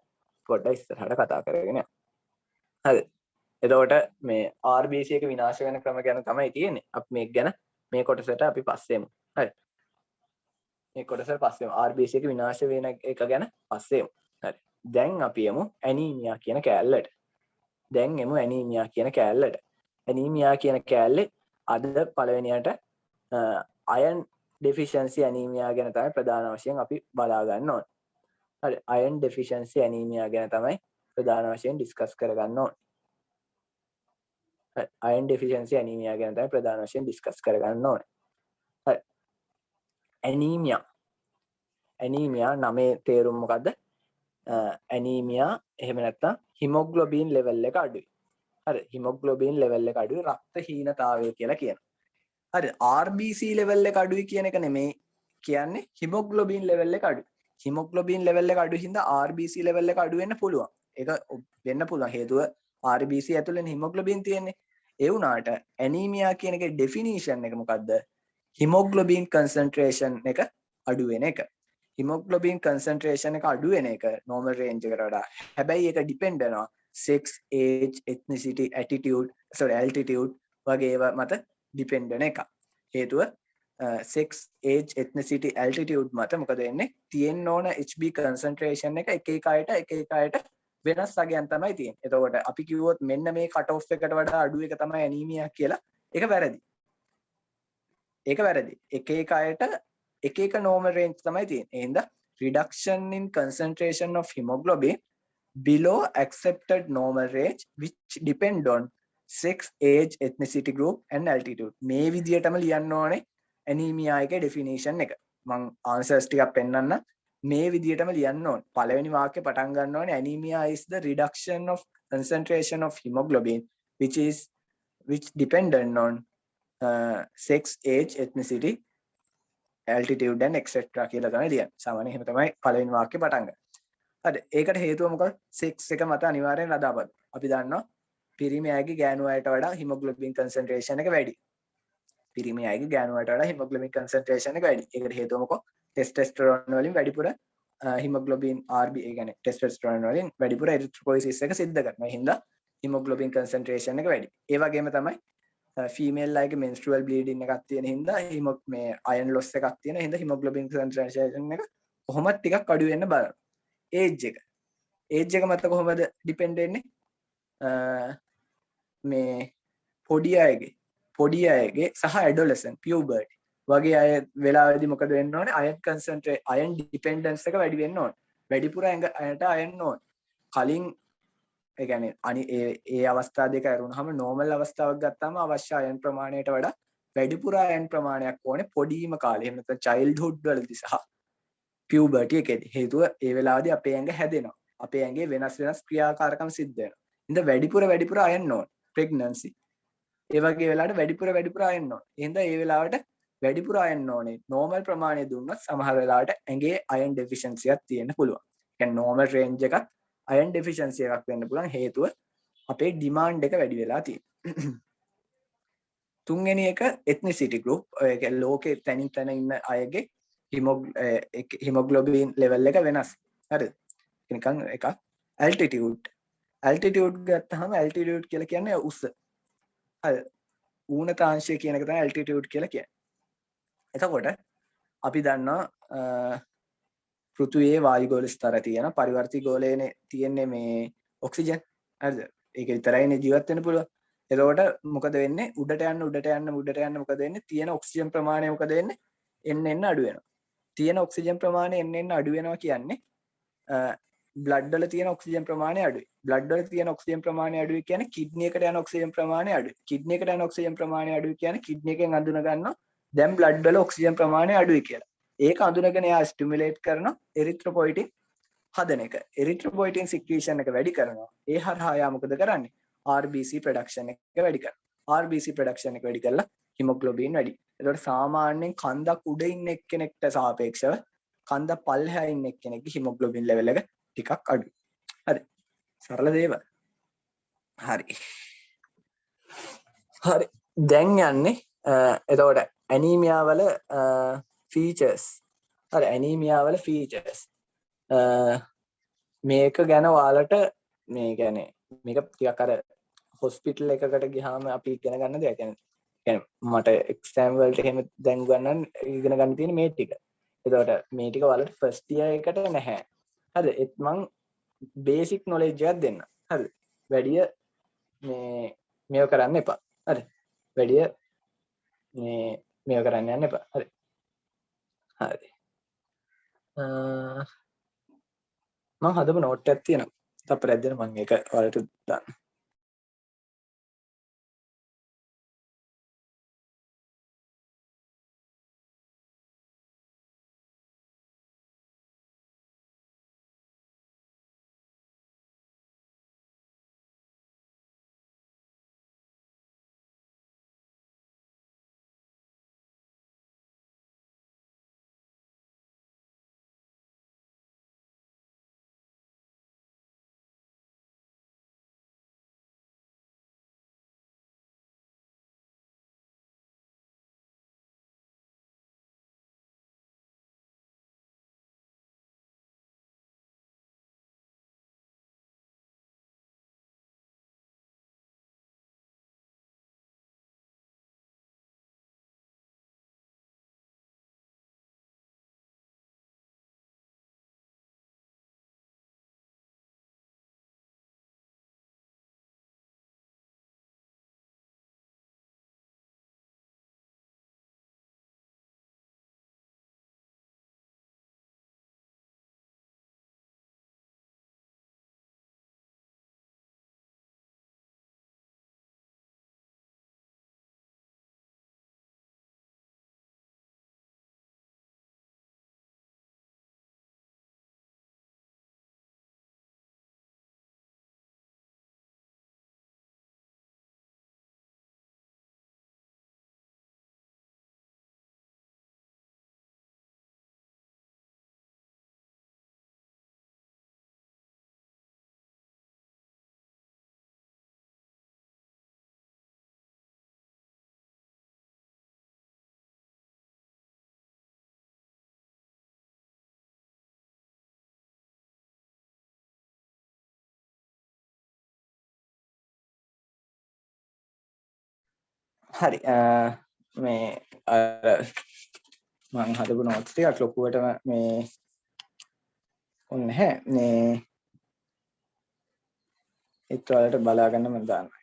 පොඩ්ඩක් ඉස්සරහට කතා කරගෙන යමු. හරි. එතකොට මේ RBC එක විනාශ වෙන ක්‍රම ගැන තමයි තියෙන්නේ. අපි මේක ගැන මේ කොටසට අපි පස්සේ එමු. හරි. මේ කොටසට පස්සේ RBC එක විනාශ වෙන එක ගැන පස්සේ එමු. හරි. දැන් අපි යමු ඇනීමියා කියන කෑල්ලට. ඇනීමියා කියන කෑල්ලේ අද පළවෙනියට අයන් ඩෙෆිෂියන්සි ඇනීමියා ගැන තමයි ප්‍රධාන වශයෙන් අපි බලා ගන්න ඕනේ. හරි. අයන් ඩෙෆිෂියන්සි ඇනීමියා ගැන තමයි ප්‍රධාන වශයෙන් ඩිස්කස් කරගන්න ඕනේ. හරි. අයන් ඩෙෆිෂියන්සි ඇනීමියා ගැන තමයි ප්‍රධාන වශයෙන් ඩිස්කස් කරගන්න ඕනේ. හරි. ඇනීමියා නමේ තේරුම මොකද්ද? ඇනීමියා එහෙම නැත්නම් හිමොග්ලොබින් ලෙවල් එක අඩුයි. හරි. හිමොග්ලොබින් ලෙවල් එක අඩුයි රක්ත හීනතාවය කියලා කියනවා. හරි. RBC ලෙවල් එක අඩුයි කියන එක නෙමෙයි කියන්නේ හිමොග්ලොබින් ලෙවල් එක අඩුයි. හිමොග්ලොබින් ලෙවල් එක අඩුයි හින්දා RBC ලෙවල් එක අඩු වෙන්න පුළුවන්. ඒක වෙන්න පුළුවන් හේතුව RBC ඇතුළේ හිමොග්ලොබින් තියෙන්නේ. ඒ වුණාට ඇනීමියා කියන එකේ ඩෙෆිනිෂන් එක මොකද්ද? හිමොග්ලොබින් කන්සන්ට්‍රේෂන් එක අඩු වෙන එක. හිමොග්ලොබින් කන්සන්ට්‍රේෂන් එක අඩු වෙන එක normal range එකට වඩා. හැබැයි ඒක depend වෙනවා sex, age, ethnicity, altitude වගේ ඒවා මත depend වෙන එක. හේතුව sex, age, ethnicity, altitude මත මොකද වෙන්නේ? තියෙන්න ඕන HB concentration එක එක එක අයට වෙනස් වගයන් තමයි තියෙන්නේ. එතකොට අපි කිව්වොත් මෙන්න මේ cut off එකට වඩා අඩු එක තමයි ඇනීමියා කියලා. ඒක වැරදි. එක අයට එක normal range තමයි තියෙන්නේ. එහෙනම් reduction in concentration of hemoglobin below accepted normal range which depend on sex, age, ethnicity group and altitude. මේ විදියටම ලියන්න ඕනේ ඇනීමියා එකේ definition එක. මම answers ටිකක් පෙන්නන්න. මේ විදියටම ලියන්න ඕනේ. පළවෙනි වාක්‍යය පටන් ගන්න ඕනේ anemia is the reduction of concentration of hemoglobin which dependent on sex, age, ethnicity, altitude and etc කියලා තමයි ලියන්නේ. සාමාන්‍යයෙන් එහෙම තමයි පළවෙනි වාක්‍යය පටන් ගන්න. හරි. ඒකට හේතුව මොකද? sex එක මත අනිවාර්යෙන් අදාපත්. අපි දන්නවා පිරිමි අයගේ ගෑනු අයට වඩා hemoglobin concentration එක වැඩි. පිරිමි අයගේ ගෑනු අයට වඩා hemoglobin concentration එක වැඩි. ඒකට හේතුව මොකද? testosterone වලින් වැඩිපුර hemoglobin RB ඒ කියන්නේ testosterone වලින් වැඩිපුර erythropoiesis එක සිද්ධ කරනවා. ඒ හින්දා hemoglobin concentration එක වැඩි. ඒ වගේම තමයි ෆීමේල් අයගේ menstrual bleeding එකක් තියෙන හින්දා මේ iron loss එකක් තියෙන හින්දා hemoglobin concentration එක කොහොමද ටිකක් අඩු වෙන්න බලනවා. age එක මත කොහොමද depend වෙන්නේ? මේ පොඩි අයගේ සහ adolescent puberty වගේ අය වෙලාවෙදි මොකද වෙන්න ඕනේ? iron dependence එක වැඩි වෙන්න ඕනේ. වැඩිපුර ඇයට iron ඕනේ. කලින් ඒ කියන්නේ ඒ අවස්ථා දෙක ඇරුණාම normal අවස්ථාවක් ගත්තාම අවශ්‍ය iron ප්‍රමාණයට වඩා වැඩිපුර iron ප්‍රමාණයක් ඕනේ පොඩිම කාලේ. එහෙම නැත්නම් childhood වලදී සහ puberty එකේදී. හේතුව ඒ වෙලාවේදී අපේ ඇඟ හැදෙනවා. අපේ ඇඟේ වෙනස් ක්‍රියාකාරකම් සිද්ධ වෙනවා. ඉතින් වැඩිපුර iron ඕනේ. pregnancy ඒ වගේ වෙලාවට වැඩිපුර iron ඕනේ. එහෙනම් ඒ වෙලාවට වැඩිපුර iron ඕනේ. normal ප්‍රමාණය දුන්නොත් සමහර වෙලාවට ඇඟේ iron deficiency එකක් තියෙන්න පුළුවන්. කියන්නේ normal range එකක් iron deficiency එකක් වෙන්න පුළුවන් හේතුව අපේ demand එක වැඩි වෙලා තියෙනවා. තුන්වෙනි එක ethnicity group. ඒ කියන්නේ ලෝකේ තැනින් තැන ඉන්න අයගේ hemoglobin level එක වෙනස්. හරිද? නිකන් එකක් altitude ගත්තාම altitude කියලා කියන්නේ උස. හරි. ඌනතාංශය කියන එක තමයි altitude කියලා කියන්නේ. එතකොට අපි දන්නවා පෘථුවියේ වායුගෝල ස්තර තියෙන පරිවර්තී ගෝලයේනේ තියෙන්නේ මේ ඔක්සිජන්. හරිද? ඒක විතරයිනේ ජීවත් වෙන්න පුළුවන්. එතකොට මොකද වෙන්නේ? උඩට යන්න මොකද වෙන්නේ? තියෙන ඔක්සිජන් ප්‍රමාණය මොකද වෙන්නේ? එන්න අඩු වෙනවා. තියෙන ඔක්සිජන් ප්‍රමාණය එන්න අඩු වෙනවා කියන්නේ බ්ලඩ් වල තියෙන ඔක්සිජන් ප්‍රමාණය අඩුයි. බ්ලඩ් වල තියෙන ඔක්සිජන් ප්‍රමාණය අඩුයි කියන්නේ කිඩ්නි එකට යන ඔක්සිජන් ප්‍රමාණය අඩුයි. කිඩ්නි එකට යන ඔක්සිජන් ප්‍රමාණය අඩුයි කියන්නේ කිඩ්නි එකෙන් අඳුන ගන්නවා දැන් බ්ලඩ් වල ඔක්සිජන් ප්‍රමාණය අඩුයි කියලා. ඒක අඳුනගෙන එයා ස්ටිමුලේට් කරනවා එරිත්‍රොපොයිටින් හදන එක. එරිත්‍රොපොයිටින් සික්‍රීෂන් එක වැඩි කරනවා. ඒ හරහා එයා මොකද කරන්නේ? RBC ප්‍රොඩක්ෂන් එක වැඩි කරනවා. RBC ප්‍රොඩක්ෂන් එක වැඩි කරලා හිමොග්ලොබින් වැඩි. ඒකට සාමාන්‍යයෙන් කන්දක් උඩ ඉන්න එක්කෙනෙක්ට සාපේක්ෂව කන්ද පල්ලෙහා ඉන්න එක්කෙනෙක්ගේ හිමොග්ලොබින් ලෙවල් එක ටිකක් අඩුයි. හරි. සරල දේවල්. හරි. දැන් යන්නේ එතකොට ඇනීමියා වල ෆීචර්ස්. හරි ඇනීමියා වල ෆීචර්ස්. මේක ගැන ඔයාලට මේ කියන්නේ මේක ටිකක් අර හොස්පිටල් එකකට ගියාම අපි ඉගෙන ගන්න දෙයක්. කියන්නේ මට එක්සෑම් වලට එහෙම දැන් ඉගෙන ගන්න තියෙන මේ ටික. එතකොට මේ ටික ඔයාලට ෆස්ට් ඉයර් එකට නැහැ. හරි ඒත් මං බේසික් නොලෙජ් එකක් දෙන්න. හරි. වැඩිය මේව කරන්න එපා. හරි. වැඩිය මේව කරන්න යන්න එපා. හරි. හරි. මම හදපු නෝට් එකක් තියෙනවා. තප්පරයක් දෙන්න මම ඒක ඔයාලට දාන්න. හරි මේ අර මම හදපු notes ටිකක් ලොකුවටම මේ ඔන්න හැ මේ ඒත් වලට බලා ගන්න මම දානවා.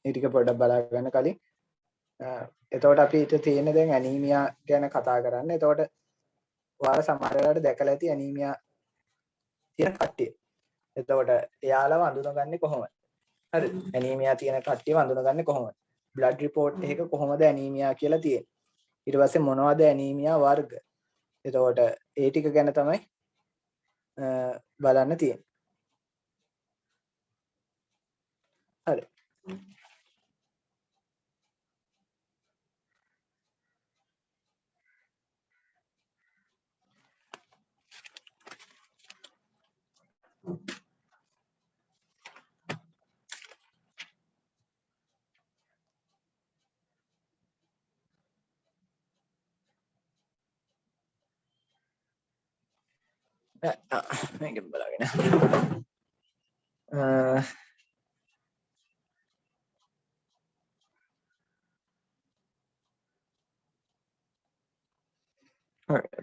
ඒ ටික පොඩ්ඩක් බලා ගන්න කලින් එතකොට අපි හිත තියෙන දැන් ඇනීමියා ගැන කතා කරන්න. එතකොට ඔයාලා සමහර වෙලාවට දැකලා ඇති ඇනීමියා තියෙන කට්ටිය. එතකොට එයාලව අඳුනගන්නේ කොහොමද? හරි. ඇනීමියා තියෙන කට්ටියව අඳුනගන්නේ කොහොමද? බ්ලඩ් රිපෝට් එකක කොහොමද ඇනීමියා කියලා තියෙන්නේ. ඊට පස්සේ මොනවද ඇනීමියා වර්ග? එතකොට ඒ ටික ගැන තමයි බලන්න තියෙන්නේ. හරි. මේක බලාගෙන.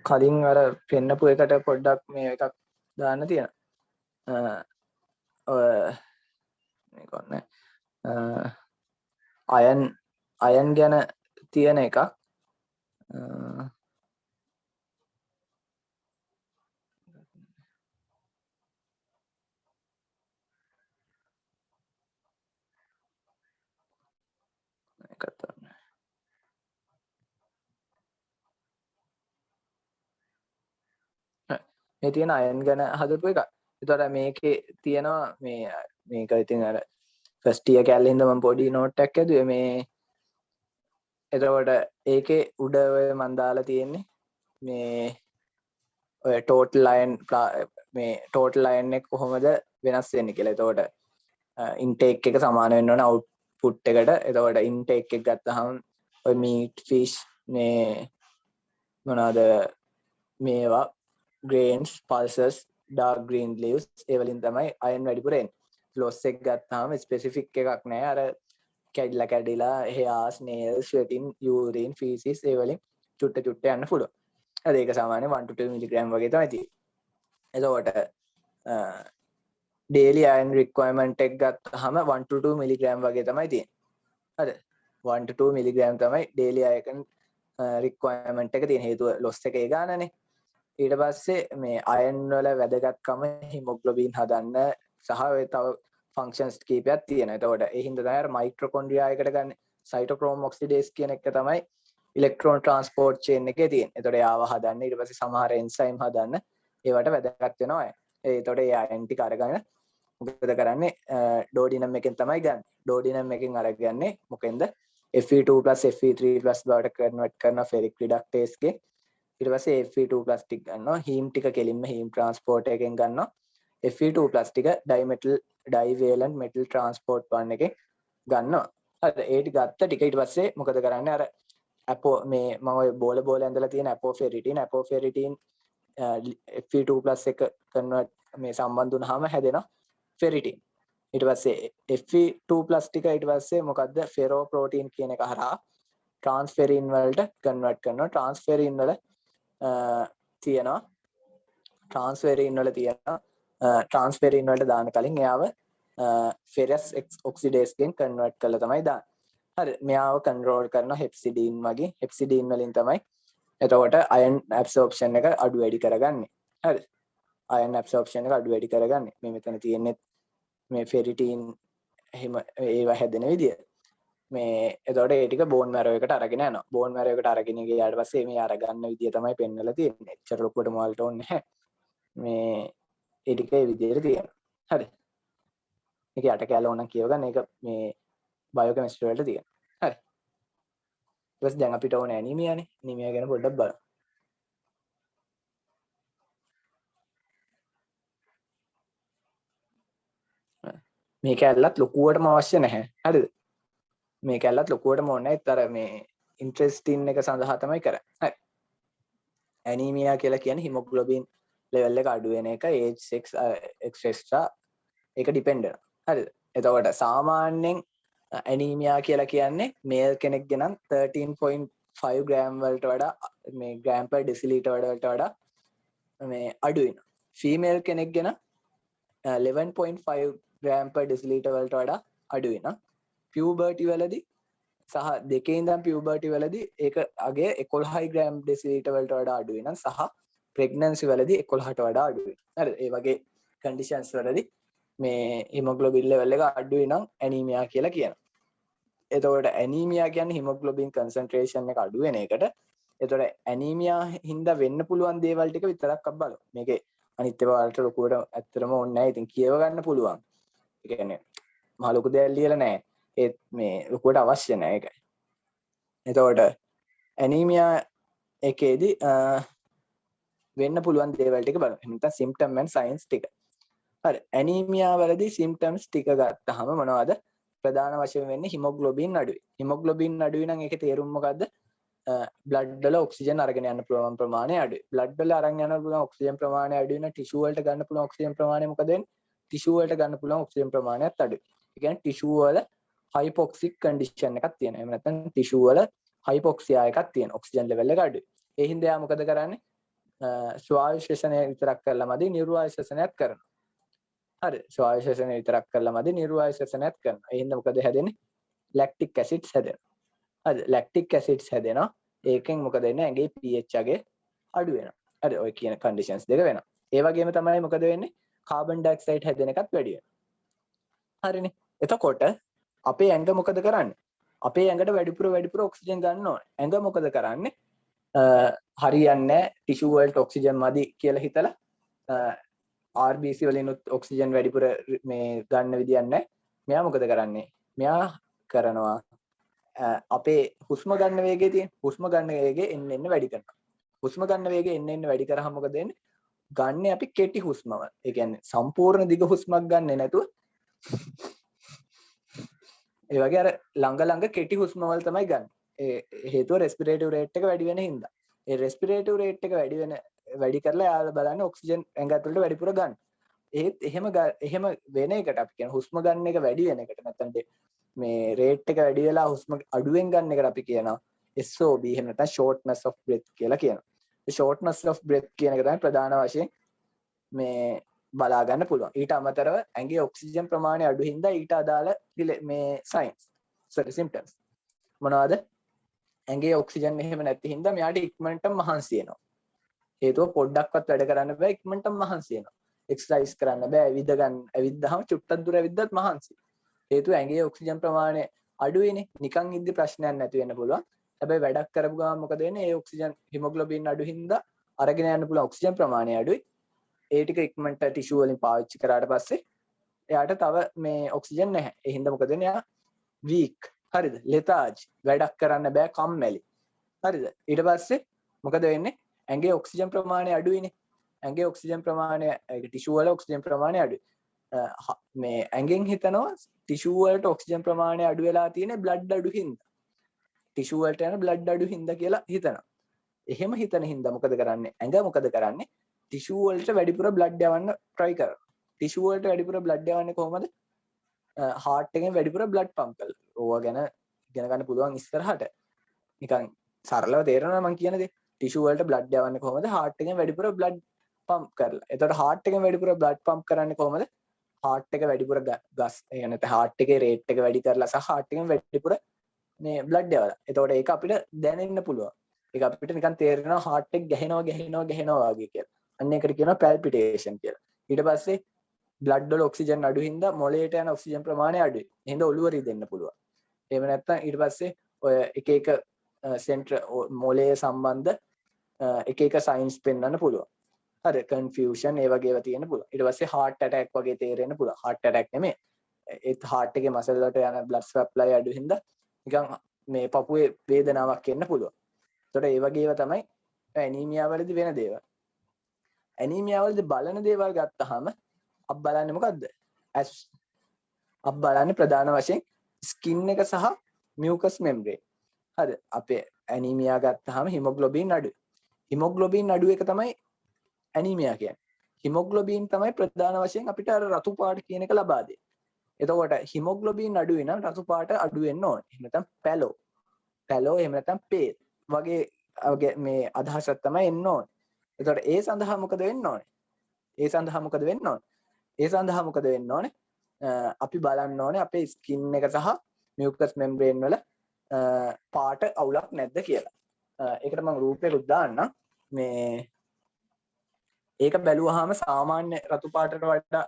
කලින් අර පෙන්නපු එකට පොඩ්ඩක් මේ එකක් දාන්න තියෙනවා. මේක ඔන්න අයන් ගැන තියෙන එකක්. මේ තියෙන අයන් ගැන හදපු එක. ඒතකොට මේකේ තියෙනවා මේක ඉතින් අර ෆස්ට් ඉයර් කැලේ ඉඳන් මම පොඩි නෝට් එකක් ඇදුවේ මේ. එතකොට ඒකේ උඩ ඔය මන් දාලා තියෙන්නේ මේ ඔය ටෝටල් අයන් මේ ටෝටල් අයන් එක කොහොමද වෙනස් වෙන්නේ කියලා. එතකොට ඉන්ටේක් එක සමාන වෙන්න ඕන අවුට්පුට් එකට. එතකොට ඉන්ටේක් එක ගත්තාම ඔය මීට් ෆිෂ් මේ මොනවාද මේවා grains pulses dark green leaves ඒ වලින් තමයි අයන් වැඩිපුර එන්නේ. loss එක ගත්තාම ස්පෙસિෆික් එකක් නෑ. අර කැඩිලා hairs nails sweating urine feces ඒ වලින් චුට්ට චුට්ට යන්න පුළුවන්. හරි ඒක සාමාන්‍ය 1 to 2 මිලිග්‍රෑම් වගේ තමයි තියෙන්නේ. එතකොට daily iron requirement එක ගත්තාම 1 to 2 මිලිග්‍රෑම් වගේ තමයි තියෙන්නේ. හරි 1 to 2 මිලිග්‍රෑම් තමයි daily iron requirement එක තියෙන. හේතුව loss එකේ ගානනේ. ඊට පස්සේ මේ අයන් වල වැදගත්කම හිමොග්ලොබින් හදන්න සහ ඔය තව ෆන්ක්ෂන්ස් කීපයක් තියෙනවා. එතකොට ඒ හින්දා තමයි අර මයිටොකොන්ඩ්‍රියා එකට ගන්න සයිටෝක්‍රෝම් ඔක්සිඩේස් කියන එක තමයි ඉලෙක්ට්‍රෝන ට්‍රාන්ස්පෝර්ට් චේන් එකේ තියෙන්නේ. එතකොට යාව හදන්න ඊට පස්සේ සමහර එන්සයිම් හදන්න ඒවට වැදගත් වෙනවා. එතකොට ඒ අයන් ටික අරගෙන මොකද කරන්නේ ඩෝඩිනම් එකෙන් තමයි ගන්න. ඩෝඩිනම් එකෙන් අරගන්නේ මොකෙන්ද Fe2+ Fe3+ බවට කන්වර්ට් කරන ෆෙරික් රිඩක්ටේස් එකේ. ඊට පස්සේ Fe2+ ටික ගන්නවා. හීම් ටික කෙලින්ම හීම් ට්‍රාන්ස්පෝර්ට් එකෙන් ගන්නවා. Fe2+ ටික ඩයිමෙටල් ඩයිවේලන්ට් මෙටල් ට්‍රාන්ස්පෝර්ට් 1 එකෙන් ගන්නවා. හරි ඒ ටික ගත්ත ටික ඊට පස්සේ මොකද කරන්නේ අර අපෝ මේ මම ඔය බෝල ඇඳලා තියෙන අපෝෆෙරිටින් Fe2+ එක කන්වර්ට් මේ සම්බන්ධ වුණාම හැදෙනවා ෆෙරිටින්. ඊට පස්සේ Fe2+ ටික ඊට පස්සේ මොකද්ද ෆෙරෝ ප්‍රෝටීන් කියන එක හරහා ට්‍රාන්ස්ෆෙරින් වලට කන්වර්ට් කරනවා. ට්‍රාන්ස්ෆෙරින් වල තියෙනවා ට්‍රාන්ස්ෆෙරින් වලට දාන්න කලින් එයාව ෆෙරස් ඔක්සිඩේස් එකෙන් කන්වර්ට් කරලා තමයි දාන්නේ. හරි මෙයාව කන්ට්‍රෝල් කරන හෙප්සිඩීන් වගේ හෙප්සිඩීන් වලින් තමයි එතකොට අයන් ඇබ්සෝප්ෂන් එක අඩු වැඩි කරගන්නේ. හරි අයන් ඇබ්සෝප්ෂන් එක අඩු වැඩි කරගන්නේ. මේ මෙතන තියෙන්නේ මේ ෆෙරිටින් එහෙම ඒවා හැදෙන විදිය. මේ එතකොට ඒ ටික බෝන් මැරෝ එකට අරගෙන යනවා. බෝන් මැරෝ එකට අරගෙන ගියාට පස්සේ මේ අරගන්න විදිය තමයි පෙන්නලා තියෙන්නේ. එච්චර ලොකුවට මොවල්ට ඕනේ නැහැ. මේ ඒ ටික ඒ විදියට තියෙනවා. හරි. මේක යට කැල ඕන කියව ගන්න. ඒක මේ බයෝකෙමිස්ට්‍රි වලට තියෙනවා. හරි. ඊට පස්සේ දැන් අපිට ඕනේ ඇනීමියානේ. ඇනීමියා ගැන පොඩ්ඩක් බලමු. මේක ඇල්ලත් ලොකුවටම අවශ්‍ය නැහැ. හරිද? මේක ඇල්ලත් ලොකුවටම ඕනේ නැහැ. අර මේ ඉන්ට්‍රෙස්ටින් එක සඳහා තමයි කරන්නේ. හරි. ඇනීමියා කියලා කියන්නේ හිමොග්ලොබින් ලෙවල් එක අඩු වෙන එක ඒජ් සෙක්ස් එක්ස්ට්‍රා ඒක ඩිපෙන්ඩ් වෙනවා. හරිද? එතකොට සාමාන්‍යයෙන් ඇනීමියා කියලා කියන්නේ මේල් කෙනෙක්ගේ නම් 13.5 ග්‍රෑම් වලට වඩා මේ ග්‍රෑම් per ඩෙසිලීටර් වලට වඩා මේ අඩු වෙනවා. ෆීමේල් කෙනෙක්ගේ නම් 11.5 ග්‍රෑම් per ඩෙසිලීටර් වලට වඩා අඩු වෙනවා. පියුබර්ටි වලදී සහ දෙකේ ඉඳන් පියුබර්ටි වලදී ඒක අගේ 11 ග්‍රෑම් ඩෙසිලීටර් වලට වඩා අඩු වෙනවා සහ ප්‍රෙග්නන්සි වලදී 11ට වඩා අඩු වෙනවා. හරිද? ඒ වගේ කන්ඩිෂන්ස් වලදී මේ හිමොග්ලොබින් ලෙවල් එක අඩු වෙනම් ඇනීමියා කියලා කියනවා. එතකොට ඇනීමියා කියන්නේ හිමොග්ලොබින් කන්සන්ට්‍රේෂන් එක අඩු වෙන එකට. එතකොට ඇනීමියා හින්දා වෙන්න පුළුවන් දේවල් ටික විතරක් අපි බලමු. මේකේ අනිත් ඒවා වලට ලොකුවට ඇත්තටම ඕනේ නැහැ. ඉතින් කියව ගන්න පුළුවන්. ඒ කියන්නේ මහ ලොකු දෙයක් ලියලා නැහැ. ඒත් මේ ලොකුවට අවශ්‍ය නැහැ ඒකයි. එතකොට ඇනීමියා එකේදී වෙන්න පුළුවන් දේවල් ටික බලමු. එහෙනම් නැත්නම් symptom and signs ටික. හරි. ඇනීමියා වලදී symptoms ටික ගත්තාම මොනවද? ප්‍රධාන වශයෙන් වෙන්නේ හිමොග්ලොබින් අඩුයි. හිමොග්ලොබින් අඩුයි නම් ඒකේ තේරුම මොකද්ද? බ්ලඩ් වල ඔක්සිජන් අරගෙන යන්න පුළුවන් ප්‍රමාණය අඩුයි. බ්ලඩ් වල අරන් යන්න පුළුවන් ඔක්සිජන් ප්‍රමාණය අඩු වෙන ටිෂු වලට ගන්න පුළුවන් ඔක්සිජන් ප්‍රමාණය මොකද වෙන්නේ? ටිෂු වලට ගන්න පුළුවන් ඔක්සිජන් ප්‍රමාණයත් අඩුයි. ඒ කියන්නේ ටිෂු වල හයිපොක්සික් කන්ඩිෂන් එකක් තියෙනවා. එහෙම නැත්නම් ටිෂු වල හයිපොක්සියා එකක් තියෙනවා. ඔක්සිජන් ලෙවල් එක අඩුයි. ඒ හින්දා යා මොකද කරන්නේ? ස්වායු ශ්වසනය විතරක් කළා මදි නිර්වායු ශ්වසනයත් කරනවා. හරි. ස්වායු ශ්වසනය විතරක් කළා මදි නිර්වායු ශ්වසනයත් කරනවා. ඒ හින්දා මොකද හැදෙන්නේ? ලැක්ටික් ඇසිඩ්ස් හැදෙනවා. හරි. ලැක්ටික් ඇසිඩ්ස් හැදෙනවා. ඒකෙන් මොකද වෙන්නේ? ඇඟේ pH අගේ අඩු වෙනවා. හරි. ඔය කියන කන්ඩිෂන්ස් දෙක වෙනවා. ඒ වගේම තමයි මොකද වෙන්නේ? කාබන් ඩයොක්සයිඩ් හැදෙන එකත් වැඩි වෙනවා. හරිනේ. එතකොට අපේ ඇඟ මොකද කරන්නේ? අපේ ඇඟට වැඩිපුර ඔක්සිජන් ගන්න ඕනේ. ඇඟ මොකද කරන්නේ? හරියන්නේ ටිෂු වලට ඔක්සිජන් මදි කියලා හිතලා RBC වලින් ඔක්සිජන් වැඩිපුර මේ ගන්න විදියක් නැහැ. මෙයා මොකද කරන්නේ? මෙයා කරනවා අපේ හුස්ම ගන්න වේගය තියෙන හුස්ම ගන්න වේගය එන්න වැඩි කරනවා. හුස්ම ගන්න වේගය එන්න වැඩි කරාම මොකද වෙන්නේ? ගන්න අපි කෙටි හුස්මවල. ඒ කියන්නේ සම්පූර්ණ දිග හුස්මක් ගන්නෙ නැතුව ඒ වගේ අර ළඟ කෙටි හුස්මවල තමයි ගන්න. ඒ හේතුව රෙස්පිරේටිව් රේට් එක වැඩි වෙන හින්දා. ඒ රෙස්පිරේටිව් රේට් එක වැඩි කරලා යාළ බලන්න ඔක්සිජන් ඇඟ ඇතුළට වැඩිපුර ගන්න. ඒත් එහෙම වෙන එකට අපි කියන හුස්ම ගන්න එක වැඩි වෙන එකට නැත්නම් මේ රේට් එක වැඩි වෙලා හුස්ම අඩුවෙන් ගන්න එකට අපි කියනවා SOB එහෙම නැත්නම් shortness of breath කියලා කියනවා. ඒ shortness of breath කියන එක තමයි ප්‍රධාන වශයෙන් මේ බලා ගන්න පුළුවන්. ඊට අමතරව ඇඟේ ඔක්සිජන් ප්‍රමාණය අඩු හින්දා ඊට අදාළ මේ symptoms මොනවද? ඇඟේ ඔක්සිජන් එහෙම නැති හින්දා මෙයාට ඉක්මනට මහන්සි වෙනවා. හේතුව පොඩ්ඩක්වත් වැඩ කරන්න බෑ ඉක්මනට මහන්සි වෙනවා. එක්සර්සයිස් කරන්න බෑ ඇවිද්දාම චුට්ටක් දුර ඇවිද්දත් මහන්සි. හේතුව ඇඟේ ඔක්සිජන් ප්‍රමාණය අඩුයිනේ. නිකන් ඉද්දි ප්‍රශ්නයක් නැති වෙන්න පුළුවන්. හැබැයි වැඩක් කරපු ගමන් මොකද වෙන්නේ? ඒ ඔක්සිජන් හිමොග්ලොබින් අඩු හින්දා අරගෙන යන්න පුළුවන් ඔක්සිජන් ප්‍රමාණය අඩුයි. ඒ ටික ඉක්මනට ටිෂු වලින් පාවිච්චි කරාට පස්සේ එයාට තව මේ ඔක්සිජන් නැහැ. ඒ හින්දා මොකද වෙන්නේ? එයා වීක්. හරිද? ලෙතාජ්. වැඩක් කරන්න බෑ කම්මැලි. හරිද? ඊට පස්සේ මොකද වෙන්නේ? ඇඟේ ඔක්සිජන් ප්‍රමාණය අඩුයිනේ. ඇඟේ ඔක්සිජන් ප්‍රමාණය ටිෂු වල ඔක්සිජන් ප්‍රමාණය අඩුයි. මේ ඇඟෙන් හිතනවා ටිෂු වලට ඔක්සිජන් ප්‍රමාණය අඩු වෙලා තියෙන්නේ බ්ලඩ් අඩු හින්දා. ටිෂු වලට යන බ්ලඩ් අඩු හින්දා කියලා හිතනවා. එහෙම හිතන හින්දා මොකද කරන්නේ? ඇඟ මොකද කරන්නේ? ටිෂු වලට වැඩිපුර බ්ලඩ් යවන්න try කරනවා. ටිෂු වලට වැඩිපුර බ්ලඩ් යවන්නේ කොහොමද? heart එකෙන් වැඩිපුර බ්ලඩ් පම්ප් කරලා. ඕවා ගැන ඉගෙන ගන්න පුළුවන් ඉස්සරහට. නිකන් සරලව තේරෙනවා මම කියන දේ. ටිෂු වලට බ්ලඩ් යවන්නේ කොහොමද? heart එකෙන් වැඩිපුර බ්ලඩ් පම්ප් කරලා. එතකොට heart එකෙන් වැඩිපුර බ්ලඩ් පම්ප් කරන්නේ කොහොමද? heart එක වැඩිපුර ගස් ඒ නැත්නම් heart එකේ rate එක වැඩි කරලා සහ heart එකෙන් වැඩිපුර මේ බ්ලඩ් යවලා. එතකොට ඒක අපිට දැනෙන්න පුළුවන්. ඒක අපිට නිකන් තේරෙනවා heart එක ගැහෙනවා වගේ කියලා. අන්න ඒකට කියනවා palpitation කියලා. ඊට පස්සේ බ්ලඩ් වල ඔක්සිජන් අඩු හින්දා මොළයට යන ඔක්සිජන් ප්‍රමාණය අඩුයි. එහෙනම් ඔළුව රිදෙන්න පුළුවන්. එහෙම නැත්නම් ඊට පස්සේ ඔය එක සෙන්ටර් මොළයේ සම්බන්ධ එක සයින්ස් පෙන්වන්න පුළුවන්. හරි කන්ෆියුෂන් ඒ වගේ ඒවා තියෙන්න පුළුවන්. ඊට පස්සේ heart attack වගේ තේරෙන්න පුළුවන්. heart attack නෙමෙයි. ඒත් heart එකේ muscle වලට යන blood supply අඩු හින්දා නිකන් මේ පපුවේ වේදනාවක් එන්න පුළුවන්. ඒතකොට ඒ වගේ ඒවා තමයි ඇනීමියා වලදී වෙන දේවල්. ඇනීමියා වලදී බලන දේවල් ගත්තාම අප බලන්නේ මොකද්ද? අප බලන්නේ ප්‍රධාන වශයෙන් ස්කින් එක සහ මියුකස් මෙම්බ්‍රේන්. හරි අපේ ඇනීමියා ගත්තාම හිමොග්ලොබින් අඩුයි. හිමොග්ලොබින් අඩු එක තමයි ඇනීමියා කියන්නේ. හිමොග්ලොබින් තමයි ප්‍රධාන වශයෙන් අපිට අර රතු පාට කියන එක ලබා දෙන්නේ. එතකොට හිමොග්ලොබින් අඩු වෙනම් රතු පාට අඩු වෙන්න ඕනේ. එහෙම නැත්නම් පැලෝ එහෙම නැත්නම් පේල් වගේ මේ අදහසක් තමයි එන්න ඕනේ. එතකොට ඒ සඳහා මොකද වෙන්න ඕනේ? ඒ සඳහා මොකද වෙන්න ඕනේ? අපි බලන්න ඕනේ අපේ ස්කින් එක සහ මියුකස් මෙම්බ්‍රේන් වල පාට අවුලක් නැද්ද කියලා. ඒකට මම රූපයක් දාන්නම්. මේ ඒක බැලුවාම සාමාන්‍ය රතු පාටට වඩා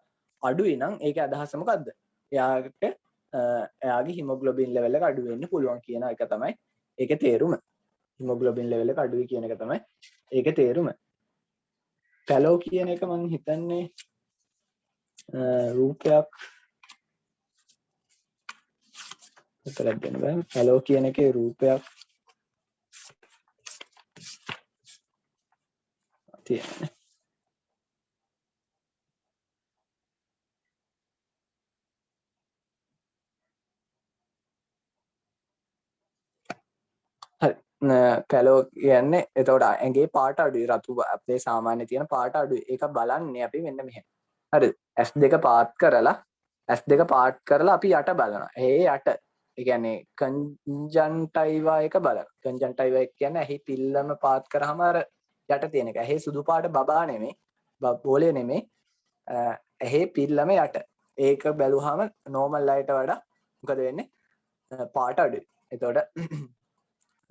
අඩුයි නම් ඒකේ අදහස මොකද්ද? එයාගේ හිමොග්ලොබින් ලෙවල් එක අඩු වෙන්න පුළුවන් කියන එක තමයි ඒකේ තේරුම. හිමොග්ලොබින් ලෙවල් එක අඩුයි කියන එක තමයි ඒකේ තේරුම. පැලෝ කියන එක මම හිතන්නේ රූපයක් විතරක් දෙන්න බෑ. පැලෝ කියන එකේ රූපයක් තියෙනවා. පැලෝ කියන්නේ එතකොට ඇඟේ පාට අඩුයි. රතු අපේ සාමාන්‍ය තියෙන පාට අඩුයි. ඒක බලන්නේ අපි මෙන්න මෙහෙම. හරිද? S2 පාත් කරලා අපි යට බලනවා. යට ඒ කියන්නේ කන්ජන්ටයිවා එක බලනවා. කන්ජන්ටයිවා එක කියන්නේ ඇහි පිල්ලම පාත් කරාම අර යට තියෙන එක. ඇහි සුදු පාට බබා නෙමෙයි. බෝලේ නෙමෙයි. ඇහි පිල්ලම යට. ඒක බැලුවාම නෝමල් ලයිට වඩා මොකද වෙන්නේ? පාට අඩුයි. එතකොට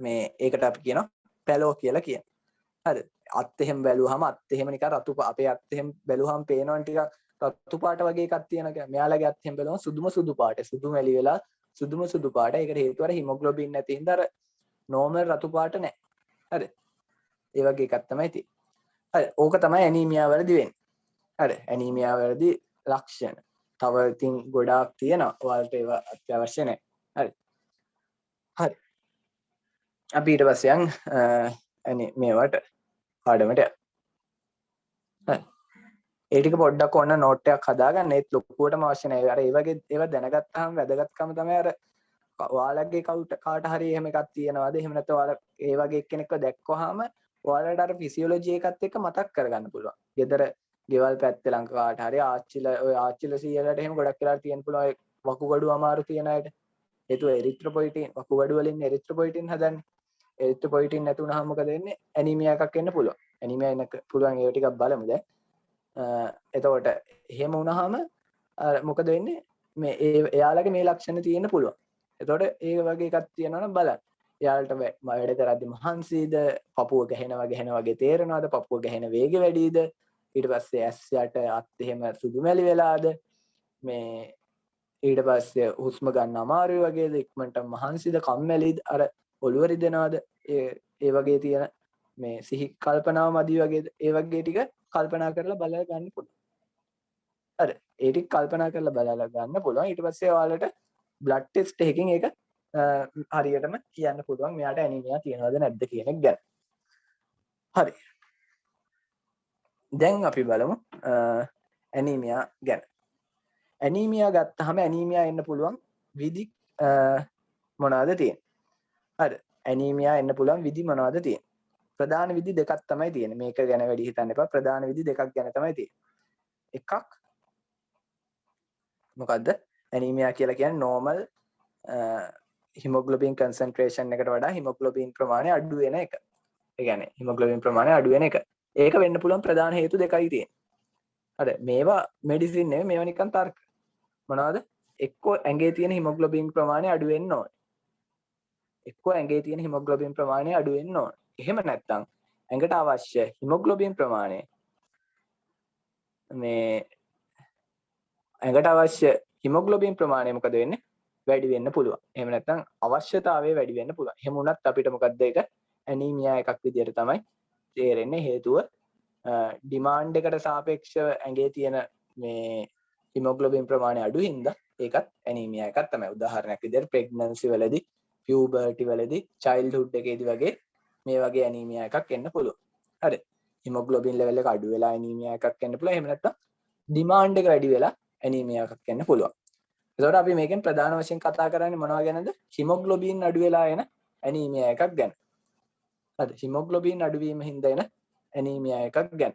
මේ ඒකට අපි කියනවා පැලෝ කියලා කියනවා. හරිද? අත් එහෙම බැලුවාම අත් එහෙම නිකන් රතු අපේ අත් එහෙම බැලුවාම පේනවා ටිකක් රතු පාට වගේ එකක් තියෙනවා. මෙයාලගේ අත් එහෙම බැලුවම සුදු පාට. සුදු මැලි වෙලා සුදු පාට. ඒකට හේතුව අර හිමොග්ලොබින් නැති හින්දා අර නෝමල් රතු පාට නැහැ. හරිද? ඒ වගේ එකක් තමයි තියෙන්නේ. හරි. ඕක තමයි ඇනීමියා වලදී වෙන්නේ. හරි. ඇනීමියා වලදී ලක්ෂණ. තව ඉතින් ගොඩාක් තියෙනවා. ඔයාලට ඒවා අත්‍යවශ්‍ය නැහැ. හරි. හරි. අපි ඊට පස්සේ යන් මේවට පාඩමට යන්න. ඒ ටික පොඩ්ඩක් ඔන්න නෝට් එකක් හදාගන්න. ඒත් ලොකුවටම අවශ්‍ය නැහැ. අර ඒ වගේ ඒවා දැනගත්තාම වැදගත්කම තමයි අර ඔයාලගේ කාට හරි එහෙම එකක් තියෙනවාද? එහෙම නැත්නම් ඔයාලා ඒ වගේ එක්කෙනෙක්ව දැක්කවහම ඔයාලට අර ෆිසියොලොජි එකත් එක්ක මතක් කරගන්න පුළුවන්. ගෙදර ගෙවල් පැත්තේ ළඟ කාට හරි ආච්චිලා සීයලට එහෙම ගොඩක් වෙලා තියෙන පුළුවන් වකුගඩු අමාරු තියෙන අයට. හේතුව එරිත්‍රොපොයිටින් වකුගඩු වලින් එරිත්‍රොපොයිටින් හදන්නේ. එරිත්‍රොපොයිටින් නැති වුනහම මොකද වෙන්නේ? ඇනීමියා එකක් එන්න පුළුවන්. ඇනීමියා එන්න පුළුවන් ඒව ටිකක් බලමු දැන්. එතකොට එහෙම වුණාම මොකද වෙන්නේ? මේ එයාලගේ මේ ලක්ෂණ තියෙන්න පුළුවන්. එතකොට ඒ වගේ එකක් තියෙනවා නම් බලන්න. එයාලට වැඩ කරද්දි මහන්සියද, පපුව ගැහෙනවා වගේ තේරෙනවද, පපුව ගැහෙන වේගය වැඩිද, ඊට පස්සේ ඇස් යට අත් එහෙම සුදු මැලි වෙලාද, මේ ඊට පස්සේ හුස්ම ගන්න අමාරුයි වගේද, ඉක්මනට මහන්සියද, කම්මැලිද, අර ඔළුව රිදෙනවද, ඒ වගේ තියෙන මේ සිහි කල්පනාව මදි වගේද, ඒ වගේ ටික කල්පනා කරලා බලලා ගන්න පුළුවන්. හරි. ඒ ටික කල්පනා කරලා බලලා ගන්න පුළුවන්. ඊට පස්සේ ඔයාලට බ්ලඩ් ටෙස්ට් එකකින් ඒක හරියටම කියන්න පුළුවන් මෙයාට ඇනීමියා තියෙනවද නැද්ද කියන එක ගැන. හරි. දැන් අපි බලමු ඇනීමියා ගැන. ඇනීමියා ගත්තාම ඇනීමියා එන්න පුළුවන් විදි මොනවද තියෙන්නේ? හරි. ඇනීමියා එන්න පුළුවන් විදි මොනවද තියෙන්නේ? ප්‍රධාන විදි දෙකක් තමයි තියෙන්නේ. මේක ගැන වැඩි හිතන්න එපා. ප්‍රධාන විදි දෙකක් ගැන තමයි තියෙන්නේ. එකක් මොකද්ද? ඇනීමියා කියලා කියන්නේ normal හිමොග්ලොබින් කන්සන්ට්‍රේෂන් එකට වඩා හිමොග්ලොබින් ප්‍රමාණය අඩු වෙන එක. ඒ කියන්නේ හිමොග්ලොබින් ප්‍රමාණය අඩු වෙන එක. ඒක වෙන්න පුළුවන් ප්‍රධාන හේතු දෙකයි තියෙන්නේ. හරි. මේවා මෙඩිසින් නෙවෙයි, මේවා නිකන් තර්ක. මොනවද? එක්කෝ ඇඟේ තියෙන හිමොග්ලොබින් ප්‍රමාණය අඩු වෙන්න ඕනේ. එහෙම නැත්නම් ඇඟට අවශ්‍ය හිමොග්ලොබින් ප්‍රමාණය මොකද වෙන්නේ? වැඩි වෙන්න පුළුවන්. එහෙම නැත්නම් අවශ්‍යතාවය වැඩි වෙන්න පුළුවන්. එහෙම වුණත් අපිට මොකද්ද ඒක? ඇනීමියා එකක් විදියට තමයි තේරෙන්නේ. හේතුව ඩිමාන්ඩ් එකට සාපේක්ෂව ඇඟේ තියෙන මේ හිමොග්ලොබින් ප්‍රමාණය අඩු හින්දා ඒකත් ඇනීමියා එකක් තමයි. උදාහරණයක් විදියට ප්‍රෙග්නන්සි වලදී, පියුබර්ටි වලදී, චයිල්ඩ්හුඩ් එකේදී වගේ මේ වගේ ඇනීමියා එකක් එන්න පුළුවන්. හරි. හිමොග්ලොබින් ලෙවල් එක අඩු වෙලා ඇනීමියා එකක් එන්න පුළුවන්. එහෙම නැත්නම් ඩිමාන්ඩ් එක වැඩි වෙලා ඇනීමියා එකක් එන්න පුළුවන්. එතකොට අපි මේකෙන් ප්‍රධාන වශයෙන් කතා කරන්නේ මොනවා ගැනද? හිමොග්ලොබින් අඩු වෙලා එන ඇනීමියා එකක් ගැන. හරි හිමොග්ලොබින් අඩුවීම හින්දා එන ඇනීමියා එකක් ගැන.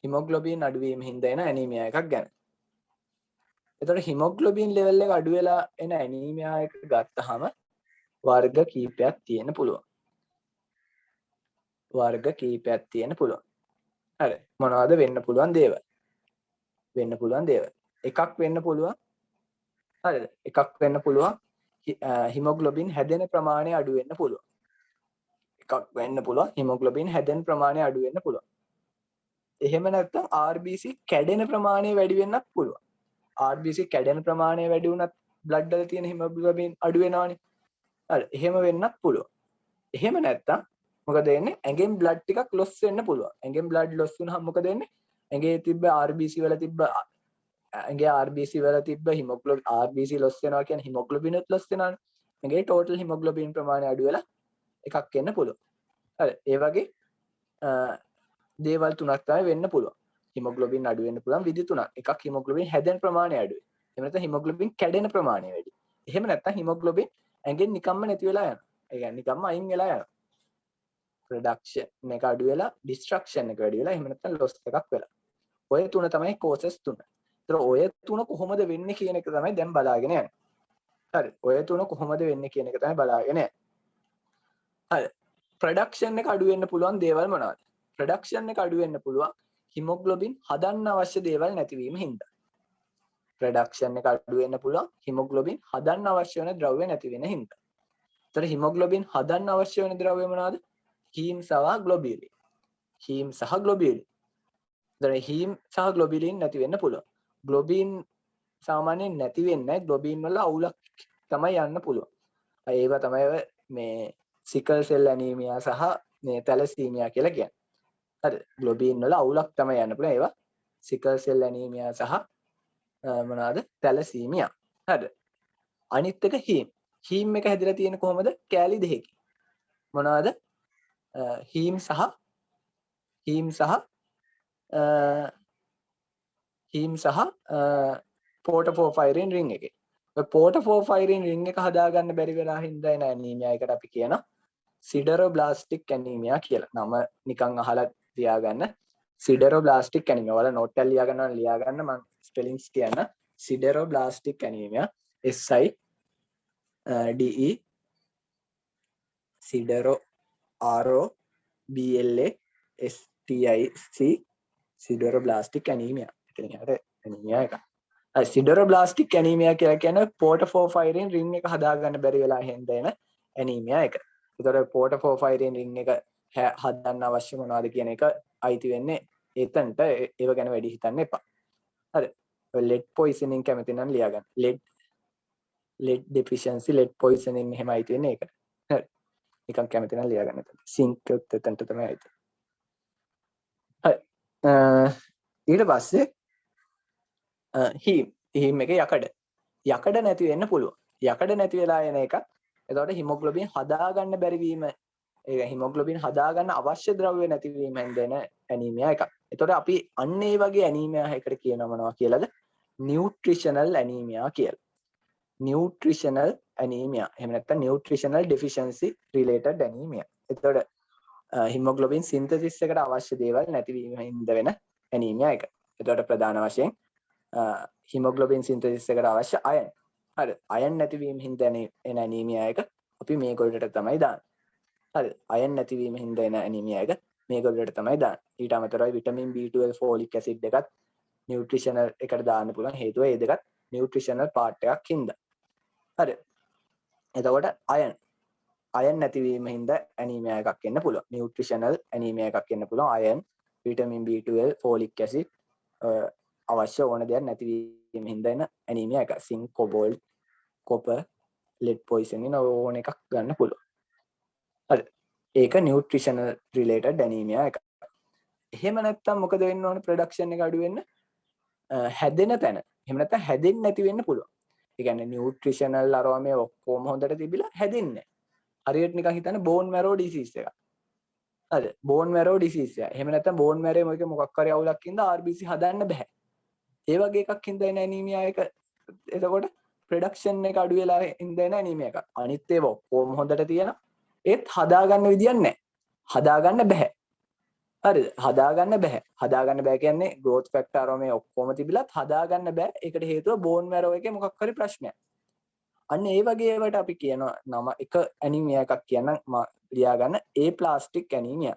හිමොග්ලොබින් අඩුවීම හින්දා එන ඇනීමියා එකක් ගැන. එතකොට හිමොග්ලොබින් ලෙවල් එක අඩු වෙලා එන ඇනීමියා එක ගත්තාම වර්ග කීපයක් තියෙන්න පුළුවන්. වර්ග කීපයක් තියෙන්න පුළුවන්. හරි මොනවද වෙන්න පුළුවන් දේවල්? වෙන්න පුළුවන් දේවල්. එකක් වෙන්න පුළුවන්. හරිද? එකක් වෙන්න පුළුවන් හිමොග්ලොබින් හැදෙන ප්‍රමාණය අඩු වෙන්න පුළුවන්. එකක් වෙන්න පුළුවන් හිමොග්ලොබින් හැදෙන ප්‍රමාණය අඩු වෙන්න පුළුවන්. එහෙම නැත්නම් RBC කැඩෙන ප්‍රමාණය වැඩි වෙන්නත් පුළුවන්. RBC කැඩෙන ප්‍රමාණය වැඩි වුණත් බ්ලඩ් වල තියෙන හිමොග්ලොබින් අඩු වෙනවනේ. හරි එහෙම වෙන්නත් පුළුවන්. එහෙම නැත්නම් මොකද වෙන්නේ? ඇඟෙන් බ්ලඩ් ටිකක් ලොස් වෙන්න පුළුවන්. ඇඟෙන් බ්ලඩ් ලොස් වුණාම මොකද වෙන්නේ? ඇඟේ තිබ්බ RBC වල තිබ්බ ඇඟේ RBC වල තිබ්බ හිමොග්ලොබින් RBC ලොස් වෙනවා කියන්නේ හිමොග්ලොබිනුත් ලොස් වෙනවානේ. ඇඟේ ටෝටල් හිමොග්ලොබින් ප්‍රමාණය අඩු වෙලා එකක් එන්න පුළුවන්. හරි ඒ වගේ දේවල් තුනක් තමයි වෙන්න පුළුවන්. හිමොග්ලොබින් අඩු වෙන්න පුළුවන් විදි තුනක්. එකක් හිමොග්ලොබින් හැදෙන ප්‍රමාණය අඩු වෙයි. එහෙම නැත්නම් හිමොග්ලොබින් කැඩෙන ප්‍රමාණය වැඩි. එහෙම නැත්නම් හිමොග්ලොබින් ඇඟෙන් නිකම්ම නැති වෙලා යනවා. ඒ කියන්නේ නිකම්ම අයින් වෙලා යනවා. ප්‍රොඩක්ෂන් එක අඩු වෙලා ඩිස්ට්‍රක්ෂන් එක වැඩි වෙලා එහෙම නැත්නම් ලොස් එකක් වෙලා. ඔය තුන තමයි කෝසස් තුන. ඒතර ඔය තුන කොහොමද වෙන්නේ කියන එක තමයි දැන් බලාගෙන යන්නේ. හරි. ඔය තුන කොහොමද වෙන්නේ කියන එක තමයි බලාගෙන යන්නේ. හරි. ප්‍රොඩක්ෂන් එක අඩු වෙන්න පුළුවන් දේවල් මොනවද? ප්‍රොඩක්ෂන් එක අඩු වෙන්න පුළුවන් හිමොග්ලොබින් හදන්න අවශ්‍ය දේවල් නැතිවීම හින්දා. ප්‍රොඩක්ෂන් එක අඩු වෙන්න පුළුවන් හිමොග්ලොබින් හදන්න අවශ්‍ය වෙන ද්‍රව්‍ය නැති වෙන හින්දා. ඒතර හිමොග්ලොබින් හදන්න අවශ්‍ය වෙන ද්‍රව්‍ය මොනවද? හීම් සහ ග්ලොබියුලින්. හීම් සහ ග්ලොබියුලින්. ඒතර හීම් සහ ග්ලොබියුලින් නැති වෙන්න පුළුවන්. ග්ලොබින් සාමාන්‍යයෙන් නැති වෙන්නේ ග්ලොබින් වල අවුලක් තමයි යන්න පුළුවන්. ඒවා තමයි මේ සිකල් සෙල් ඇනීමියා සහ මේ තැලසීමියා කියලා කියන්නේ. හරි. ග්ලොබින් වල අවුලක් තමයි යන්න පුළුවන්. ඒවා සිකල් සෙල් ඇනීමියා සහ මොනවාද? තැලසීමියා. හරි. අනිත් එක හීම්. හීම් එක හැදිලා තියෙන්නේ කොහොමද? කෑලි දෙකකින්. මොනවාද? හීම් සහ පෝටෝෆෝෆයිරින් රින් එකේ. ඔය පෝටෝෆෝෆයිරින් රින් එක හදාගන්න බැරි වෙලා හින්දා එන ඇනීමියා එකට අපි කියනවා සිඩරෝබ්ලාස්ටික් ඇනීමියා කියලා. නම නිකන් අහලා තියාගන්න. සිඩරෝබ්ලාස්ටික් ඇනීමියා. ඔයාලා නෝට් එක ලියා ගන්න මම ස්පෙලිංස් කියන්න. සිඩරෝබ්ලාස්ටික් ඇනීමියා SIDE සිඩරෝ ROBLASTIC සිඩරෝබ්ලාස්ටික් ඇනීමියා. එතනින් හරියට ඇනීමියා එක. සිඩරෝබ්ලාස්ටික් ඇනීමියා කියලා කියන්නේ පෝටෝෆෝෆයිරින් රින් එක හදාගන්න බැරි වෙලා හින්දා එන ඇනීමියා එක. ඒතකොට පෝටෝෆෝෆයිරින් රින් එක හදන්න අවශ්‍ය මොනවද කියන එක අයිති වෙන්නේ එතනට. ඒව ගැන වැඩි හිතන්න එපා. හරි. ලෙඩ් පොයිසනින් කැමති නම් ලියා ගන්න. ලෙඩ් ඩෙෆිෂියන්සි ලෙඩ් පොයිසනින් එහෙම අයිති වෙන්නේ ඒකට. හරි. නිකන් කැමති නම් ලියා ගන්න. සින්ක් එතනට තමයි අයිති. හරි. ඊට පස්සේ හීම් එක යකඩ නැති වෙන්න පුළුවන්. යකඩ නැති වෙලා එන එක. එතකොට හිමොග්ලොබින් හදාගන්න බැරි වීම ඒ හිමොග්ලොබින් හදාගන්න අවශ්‍ය ද්‍රව්‍ය නැතිවීම හින්දා එන ඇනීමියා එකක්. එතකොට අපි අන්න ඒ වගේ ඇනීමියා එකකට කියනවා මොනවා කියලාද? නියුට්‍රිෂනල් ඇනීමියා කියලා. නියුට්‍රිෂනල් ඇනීමියා. එහෙම නැත්නම් නියුට්‍රිෂනල් ඩෙෆිෂියන්සි රිලේටඩ් ඇනීමියා. එතකොට හිමොග්ලොබින් සින්තසිස් එකට අවශ්‍ය දේවල් නැතිවීම හින්දා වෙන ඇනීමියා එක. එතකොට ප්‍රධාන වශයෙන් හිමොග්ලොබින් සින්තසිස් එකට අවශ්‍ය අයන්. හරි. අයන් නැතිවීම හින්දා එන ඇනීමියා එක අපි මේ කොටට තමයි දාන්නේ. හරි. අයන් නැතිවීම හින්දා එන ඇනීමියා එක මේ කොටට තමයි දාන්නේ. ඊට අමතරව විටමින් B12 ෆෝලික් ඇසිඩ් එකත් නියුට්‍රිෂනල් එකට දාන්න පුළුවන් හේතුව ඒ දෙකත් නියුට්‍රිෂනල් පාර්ට් එකක් හින්දා. හරි. එතකොට අයන් නැතිවීම හින්දා ඇනීමියා එකක් එන්න පුළුවන්. නියුට්‍රිෂනල් ඇනීමියා එකක් එන්න පුළුවන්. අයන්, විටමින් B12, ෆෝලික් ඇසිඩ් අවශ්‍ය ඕන දෙයක් නැතිවීම හින්දා එන ඇනීමියා එක. සින්ක්, කොබෝල්ට්, කොපර්, ලෙඩ් පොයිසනින් ඕන එකක් ගන්න පුළුවන්. හරි. ඒක නියුට්‍රිෂනල් රිලේටඩ් ඇනීමියා එක. එහෙම නැත්නම් මොකද වෙන්න ඕනේ ප්‍රොඩක්ෂන් එක අඩු වෙන්න? හැදෙන තැන. එහෙම නැත්නම් හැදෙන්නේ නැති වෙන්න පුළුවන්. ඒ කියන්නේ නියුට්‍රිෂනල් අරවා මේ ඔක්කොම හොඳට තිබිලා හැදෙන්නේ නැහැ. හරියට නිකන් හිතන්න බෝන් මැරෝ ඩිසීස් එකක්. හරි. බෝන් මැරෝ ඩිසීස් එක. එහෙම නැත්නම් බෝන් මැරේ මොකක් හරි අවුලක් හින්දා RBC හදන්න බෑ. ඒ වගේ එකක් හින්දා එන ඇනීමියා එක. එතකොට ප්‍රොඩක්ෂන් එක අඩු වෙලා හින්දා එන ඇනීමියා එකක්. අනිත් ඒවා ඔක්කොම හොඳට තියෙනවා. ඒත් හදාගන්න විදියක් නැහැ. හදාගන්න බෑ. හරිද? හදාගන්න බෑ. හදාගන්න බෑ කියන්නේ growth factor අරම මේ ඔක්කොම තිබිලත් හදාගන්න බෑ. ඒකට හේතුව bone marrow එකේ මොකක් හරි ප්‍රශ්නයක්. අන්න ඒ වගේ ඒවට අපි කියනවා නම එක ඇනීමියා එකක් කියන්න ලියා ගන්න aplastic anemia.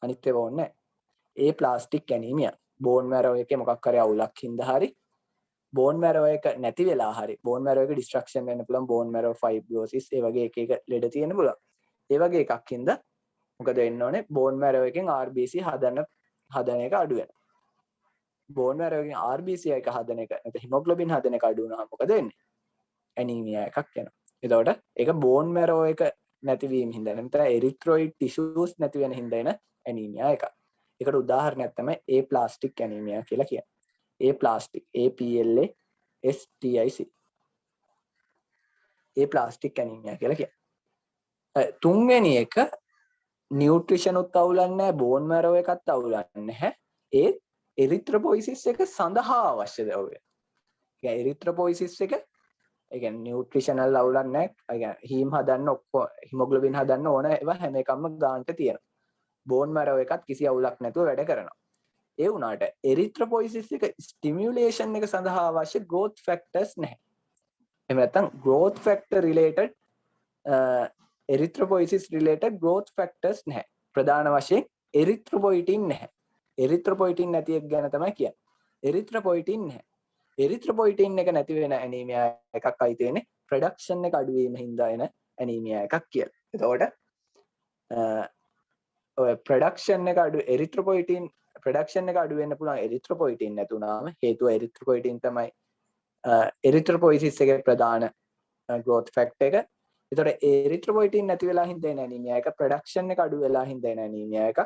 අනිත් ඒවා ඕනේ නැහැ. aplastic anemia. bone marrow එකේ මොකක් හරි අවුලක් හින්දා හරි bone marrow එක නැති වෙලා හරි bone marrow එක destruction වෙන්න පුළුවන් bone marrow fibrosis ඒ වගේ එක ලෙඩ තියෙන්න පුළුවන්. ඒ වගේ එකක් හින්දා මොකද වෙන්න ඕනේ bone marrow එකෙන් RBC හදන එක අඩු වෙනවා. bone marrow එකෙන් RBC එක හදන එක නැත්නම් hemoglobin හදන එක අඩු වුණාම මොකද වෙන්නේ? anemia එකක් එනවා. එතකොට ඒක bone marrow එක නැතිවීම හින්දා නැත්නම් erythroid tissues නැති වෙන හින්දා එන anemia එකක්. ඒකට උදාහරණයක් තමයි aplastic anemia කියලා කියන්නේ. aplastic APLASTIC aplastic anemia කියලා කියන්නේ. තුන්වෙනි එක නියුට්‍රිෂන් උත් අවුලක් නැහැ බෝන් මැරෝ එකත් අවුලක් නැහැ ඒ එරිත්‍රොපොයිසිස් එක සඳහා අවශ්‍ය දවය. ඒ එරිත්‍රොපොයිසිස් එක ඒ කියන්නේ නියුට්‍රිෂනල් අවුලක් නැහැ. ඒ කියන්නේ හීම් හදන්න ඔක්කොම හිමොග්ලොබින් හදන්න ඕන ඒවා හැම එකක්ම ගානට තියෙනවා. බෝන් මැරෝ එකත් කිසි අවුලක් නැතුව වැඩ කරනවා. ඒ වුණාට එරිත්‍රොපොයිසිස් එක ස්ටිමියුලේෂන් එක සඳහා අවශ්‍ය growth factors නැහැ. එහෙම නැත්නම් growth factor related erythropoiesis related growth factors නැහැ. ප්‍රධාන වශයෙන් erythropoietin නැහැ. erythropoietin නැති එක ගැන තමයි කියන්නේ. erythropoietin නැහැ. erythropoietin එක නැති වෙන anemia එකක් අයිති වෙන්නේ production එක අඩු වීම හින්දා එන anemia එකක් කියලා. එතකොට ඔය production එක අඩු erythropoietin production එක අඩු වෙන්න පුළුවන් erythropoietin නැතුණාම හේතුව erythropoietin තමයි erythropoiesis එකේ ප්‍රධාන growth factor එක. එතකොට erythropoietin නැති වෙලා හින්දා එන anemia එක production එක අඩු වෙලා හින්දා එන anemia එක.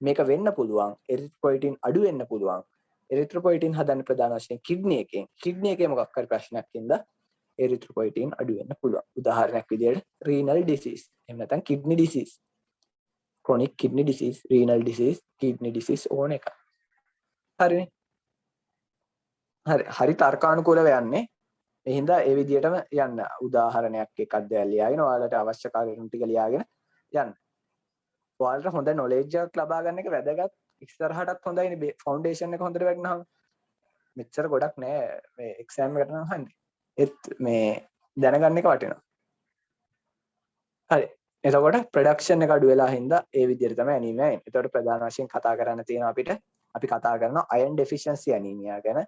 මේක වෙන්න පුළුවන් erythropoietin අඩු වෙන්න පුළුවන්. erythropoietin හදන්න ප්‍රධාන වශයෙන් kidney එකේ මොකක් හරි ප්‍රශ්නයක් හින්දා erythropoietin අඩු වෙන්න පුළුවන්. උදාහරණයක් විදිහට renal disease එහෙම නැත්නම් kidney disease. chronic kidney disease, renal disease, kidney disease ඕන එක. හරිනේ. හරි තර්කානුකූලව යන්නේ. ඒ හින්දා ඒ විදිහටම යන්න. උදාහරණයක් එකක් දැන් ලියාගෙන ඔයාලට අවශ්‍ය කාරණා ටික ලියාගෙන යන්න. ඔයාලට හොඳ knowledge එකක් ලබා ගන්න එක වැදගත්. ඉස්සරහටත් හොඳයිනේ ෆවුන්ඩේෂන් එක හොඳට වැටෙනවම. මෙච්චර ගොඩක් නෑ මේ එක්සෑම් එකට නම් හන්නේ. ඒත් මේ දැනගන්න එක වටිනවා. හරි. එතකොට ප්‍රොඩක්ෂන් එක අඩු වෙලා හින්දා ඒ විදිහට තමයි ඇනීමියා එන්නේ. එතකොට ප්‍රධාන වශයෙන් කතා කරන්න තියෙන අපි කතා කරනවා අයර්න් ඩෙෆිෂියන්සි ඇනීමියා ගැන.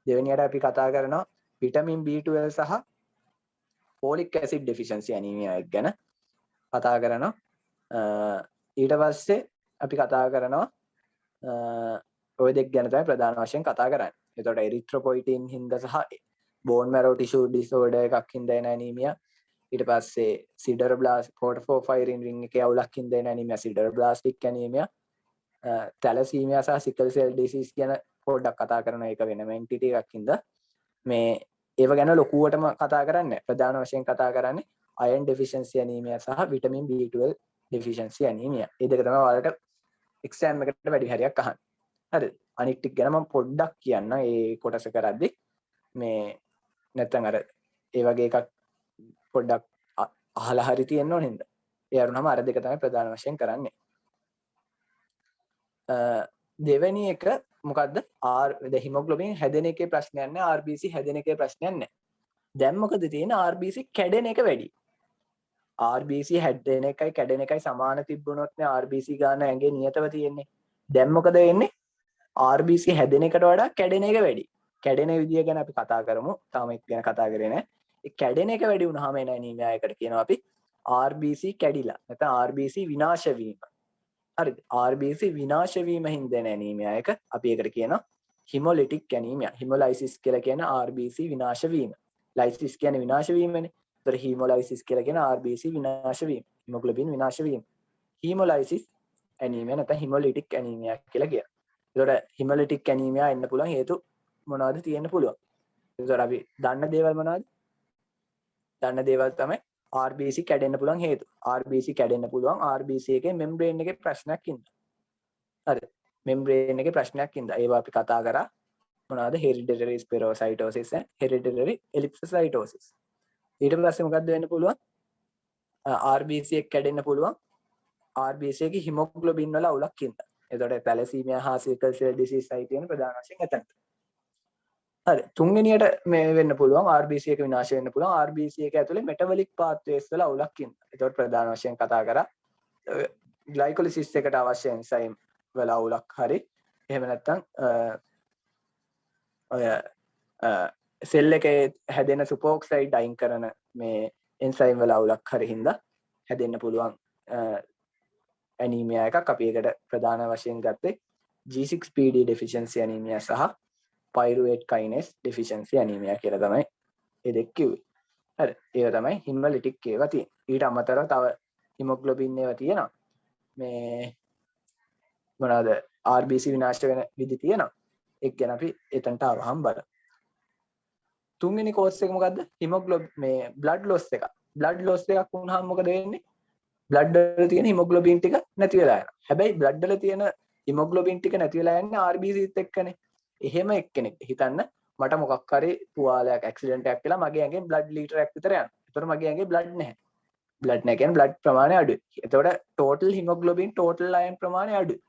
දෙවෙනියට අපි කතා කරනවා විටමින් B12 සහ ෆෝලික් ඇසිඩ් ඩෙෆිෂියන්සි ඇනීමියා එක ගැන කතා කරනවා. ඊට පස්සේ අපි කතා කරනවා ඔය දෙක ගැන තමයි ප්‍රධාන වශයෙන් කතා කරන්නේ. එතකොට එරිත්‍රොපොයිටින් හින්දා සහ බෝන් මැරෝ ටිෂු ඩිසෝඩර් එකක් හින්දා එන ඇනීමියා. ඊට පස්සේ සිඩර්බ්ලාස්ට් පොටෆෝෆයිරින් රින් එකේ අවුලක් හින්දා එන ඇනීමියා සිඩර්බ්ලාස්ටික් ඇනීමියා. තැලසීමියා සහ සිකල් සෙල් ඩිසීස් ගැන පොඩ්ඩක් කතා කරන එක වෙනම එන්ටිටි එකක් හින්දා මේ ඒව ගැන ලොකුවටම කතා කරන්නේ. ප්‍රධාන වශයෙන් කතා කරන්නේ අයර්න් ඩෙෆිෂියන්සි ඇනීමියා සහ විටමින් B12 ඩෙෆිෂියන්සි ඇනීමියා. මේ දෙක තමයි ඔයාලට එක්සෑම් එකට වැඩි හරියක් අහන්නේ. හරිද? අනිත් ටික ගැන මම පොඩ්ඩක් කියන්න ඒ කොටස කරද්දි මේ නැත්තම් අර ඒ වගේ එකක් පොඩ්ඩක් අහලා හරි තියෙන්න ඕන හින්දා. ඒ අරුණම අර දෙක තමයි ප්‍රධාන වශයෙන් කරන්නේ. දෙවෙනි එක මොකද්ද? හිමොග්ලොබින් හැදෙන එකේ ප්‍රශ්නයක් නැහැ. RBC හැදෙන එකේ ප්‍රශ්නයක් නැහැ. දැන් මොකද තියෙන්නේ? RBC කැඩෙන එක වැඩි. RBC හැදෙන එකයි කැඩෙන එකයි සමාන තිබ්බොත් නේ RBC ගන්න ඇඟේ නියතව තියෙන්නේ. දැන් මොකද වෙන්නේ? RBC හැදෙන එකට වඩා කැඩෙන එක වැඩි. කැඩෙන විදිය ගැන අපි කතා කරමු. තාම ඒක ගැන කතා කරේ නැහැ. ඒ කැඩෙන එක වැඩි වුණාම එන ඇනීමියා එකට කියනවා අපි RBC කැඩිලා. නැත්නම් RBC විනාශ වීම. හරිද? RBC විනාශ වීම හින්දා එන ඇනීමියා එක අපි ඒකට කියනවා hemolytic anemia. hemolysis කියලා කියන RBC විනාශ වීම. lysis කියන්නේ විනාශ වීමනේ. ඒතර hemolysis කියලා කියන RBC විනාශ වීම. hemoglobin විනාශ වීම. hemolysis anemia නැත්නම් hemolytic anemia කියලා කියනවා. ඒතර hemolytic anemia එන්න පුළුවන් හේතු මොනවද තියෙන්න පුළුවන්? ඒතර අපි දන්න දේවල් මොනවද? දන්න දේවල් තමයි RBC කැඩෙන්න පුළුවන් හේතු. RBC කැඩෙන්න පුළුවන් RBC එකේ membrane එකේ ප්‍රශ්නයක් ඉඳලා. හරි. membrane එකේ ප්‍රශ්නයක් ඉඳලා. ඒවා අපි කතා කරා මොනවද? hereditary spherocytosis and hereditary ellipsocytosis. ඊට පස්සේ මොකක්ද වෙන්න පුළුවන්? RBC එක කැඩෙන්න පුළුවන් RBC එකේ හිමොග්ලොබින් වල අවුලක් ඉඳලා. එතකොට තැලසීමියා හා සිකල් සෙල් ඩිසීස් අයි තියෙන ප්‍රධාන වශයෙන් එතන. හරි. තුන්වෙනියට මේ වෙන්න පුළුවන් RBC එක විනාශ වෙන්න පුළුවන් RBC එක ඇතුලේ මෙටබොලික් පාත්වේස් වල අවුලක් ඉඳලා. එතකොට ප්‍රධාන වශයෙන් කතා කරා ග්ලයිකොලිසිස් එකට අවශ්‍ය එන්සයිම් වල අවුලක් හරි. එහෙම නැත්නම් ඔය සෙල් එකේ හැදෙන සුපර්օක්සයිඩ් අයින් කරන මේ එන්සයිම් වල අවුලක් හරි හින්දා හැදෙන්න පුළුවන් ඇනීමියා එකක්. අපි ඒකට ප්‍රධාන වශයෙන් ගත්තේ G6PD deficiency anemia සහ pyruvate kinase deficiency anemia කියලා තමයි මේ දෙක කිව්වේ. හරි. ඒක තමයි hemolytic ඒවා තියෙන්නේ. ඊට අමතරව තව hemoglobin ඒවා තියෙනවා. මේ මොනවාද RBC විනාශ වෙන විදි තියෙනවා. ඒක ගැන අපි එතනට ආවහම බලමු. තුන්වෙනි කෝස් එක මොකද්ද? hemoglobin මේ blood loss එක. blood loss එකක් වුණාම මොකද වෙන්නේ? blood වල තියෙන hemoglobin ටික නැති වෙලා යනවා. හැබැයි blood වල තියෙන hemoglobin ටික නැති වෙලා යන්නේ RBCත් එක්කනේ. එහෙම එක්කෙනෙක් හිතන්න මට මොකක් හරි තුවාලයක් ඇක්සිඩන්ට් එකක් වෙලා මගේ ඇඟෙන් blood ලීටරයක් විතර යනවා. ඒතර මගේ ඇඟේ blood නැහැ. blood නැහැ කියන්නේ blood ප්‍රමාණය අඩුයි. එතකොට total hemoglobin total iron ප්‍රමාණය අඩුයි.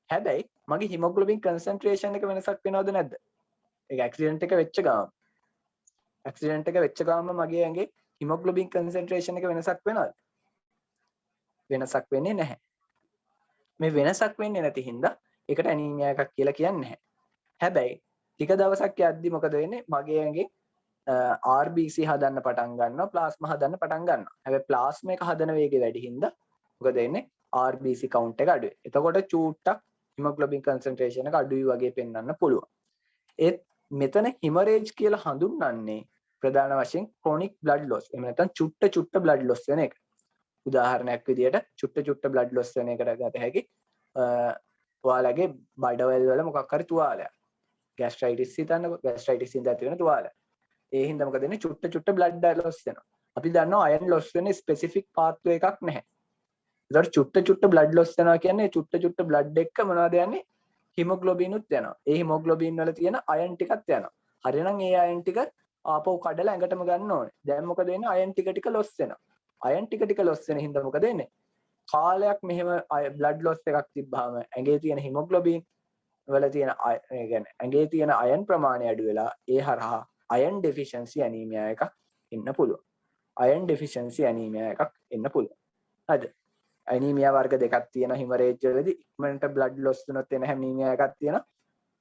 හැබැයි මගේ hemoglobin concentration එක වෙනසක් වෙනවද නැද්ද? ඒක ඇක්සිඩන්ට් එක වෙච්ච ගාම. ඇක්සිඩන්ට් එක වෙච්ච ගාම මගේ ඇඟේ hemoglobin concentration එක වෙනසක් වෙනවද? වෙනසක් වෙන්නේ නැහැ. මේ වෙනසක් වෙන්නේ නැති හින්දා ඒකට ඇනීමියා එකක් කියලා කියන්නේ නැහැ. හැබැයි ටික දවසක් යද්දි මොකද වෙන්නේ? මගේ ඇඟේ RBC හදන්න පටන් ගන්නවා, ප්ලාස්මා හදන්න පටන් ගන්නවා. හැබැයි ප්ලාස්මා එක හදන වේගය වැඩි හින්දා මොකද වෙන්නේ? RBC count එක අඩුයි. එතකොට චූට්ටක් hemoglobin concentration එක අඩුයි වගේ පෙන්වන්න පුළුවන්. ඒත් මෙතන hemorrhage කියලා හඳුන්වන්නේ ප්‍රධාන වශයෙන් chronic blood loss. එහෙම නැත්නම් චුට්ට blood loss වෙන එක. උදාහරණයක් විදියට චුට්ට blood loss වෙන එකට ගත හැකි ඔයාලගේ බඩවැල් වල මොකක් හරි තුවාලයක්. gastritis හිතන්නකො gastritis හින්දා ඇති වෙන තුවාලයක්. ඒ හින්දා මොකද වෙන්නේ? චුට්ට blood loss වෙනවා. අපි දන්නවා iron loss වෙන specific pathway එකක් නැහැ. ඒතකොට චුට්ට blood loss වෙනවා කියන්නේ චුට්ට blood එක්ක මොනවද යන්නේ? hemoglobin උත් යනවා. ඒ hemoglobin වල තියෙන iron ටිකත් යනවා. හරිනම් ඒ iron ටික ආපහු කඩලා ඇඟටම ගන්න ඕනේ. දැන් මොකද වෙන්නේ? iron ටික loss වෙනවා. iron ටික loss වෙන හින්දා මොකද වෙන්නේ? කාලයක් මෙහෙම blood loss එකක් තිබ්බාම ඇඟේ තියෙන hemoglobin වල තියෙන ඒ කියන්නේ ඇඟේ තියෙන iron ප්‍රමාණය අඩු වෙලා ඒ හරහා iron deficiency anemia එකක් එන්න පුළුවන්. iron deficiency anemia එකක් එන්න පුළුවන්. හරිද? anemia වර්ග දෙකක් තියෙනවා hemorrhage වලදී. ඉක්මනට blood loss වුණොත් එන anemia එකක් තියෙනවා.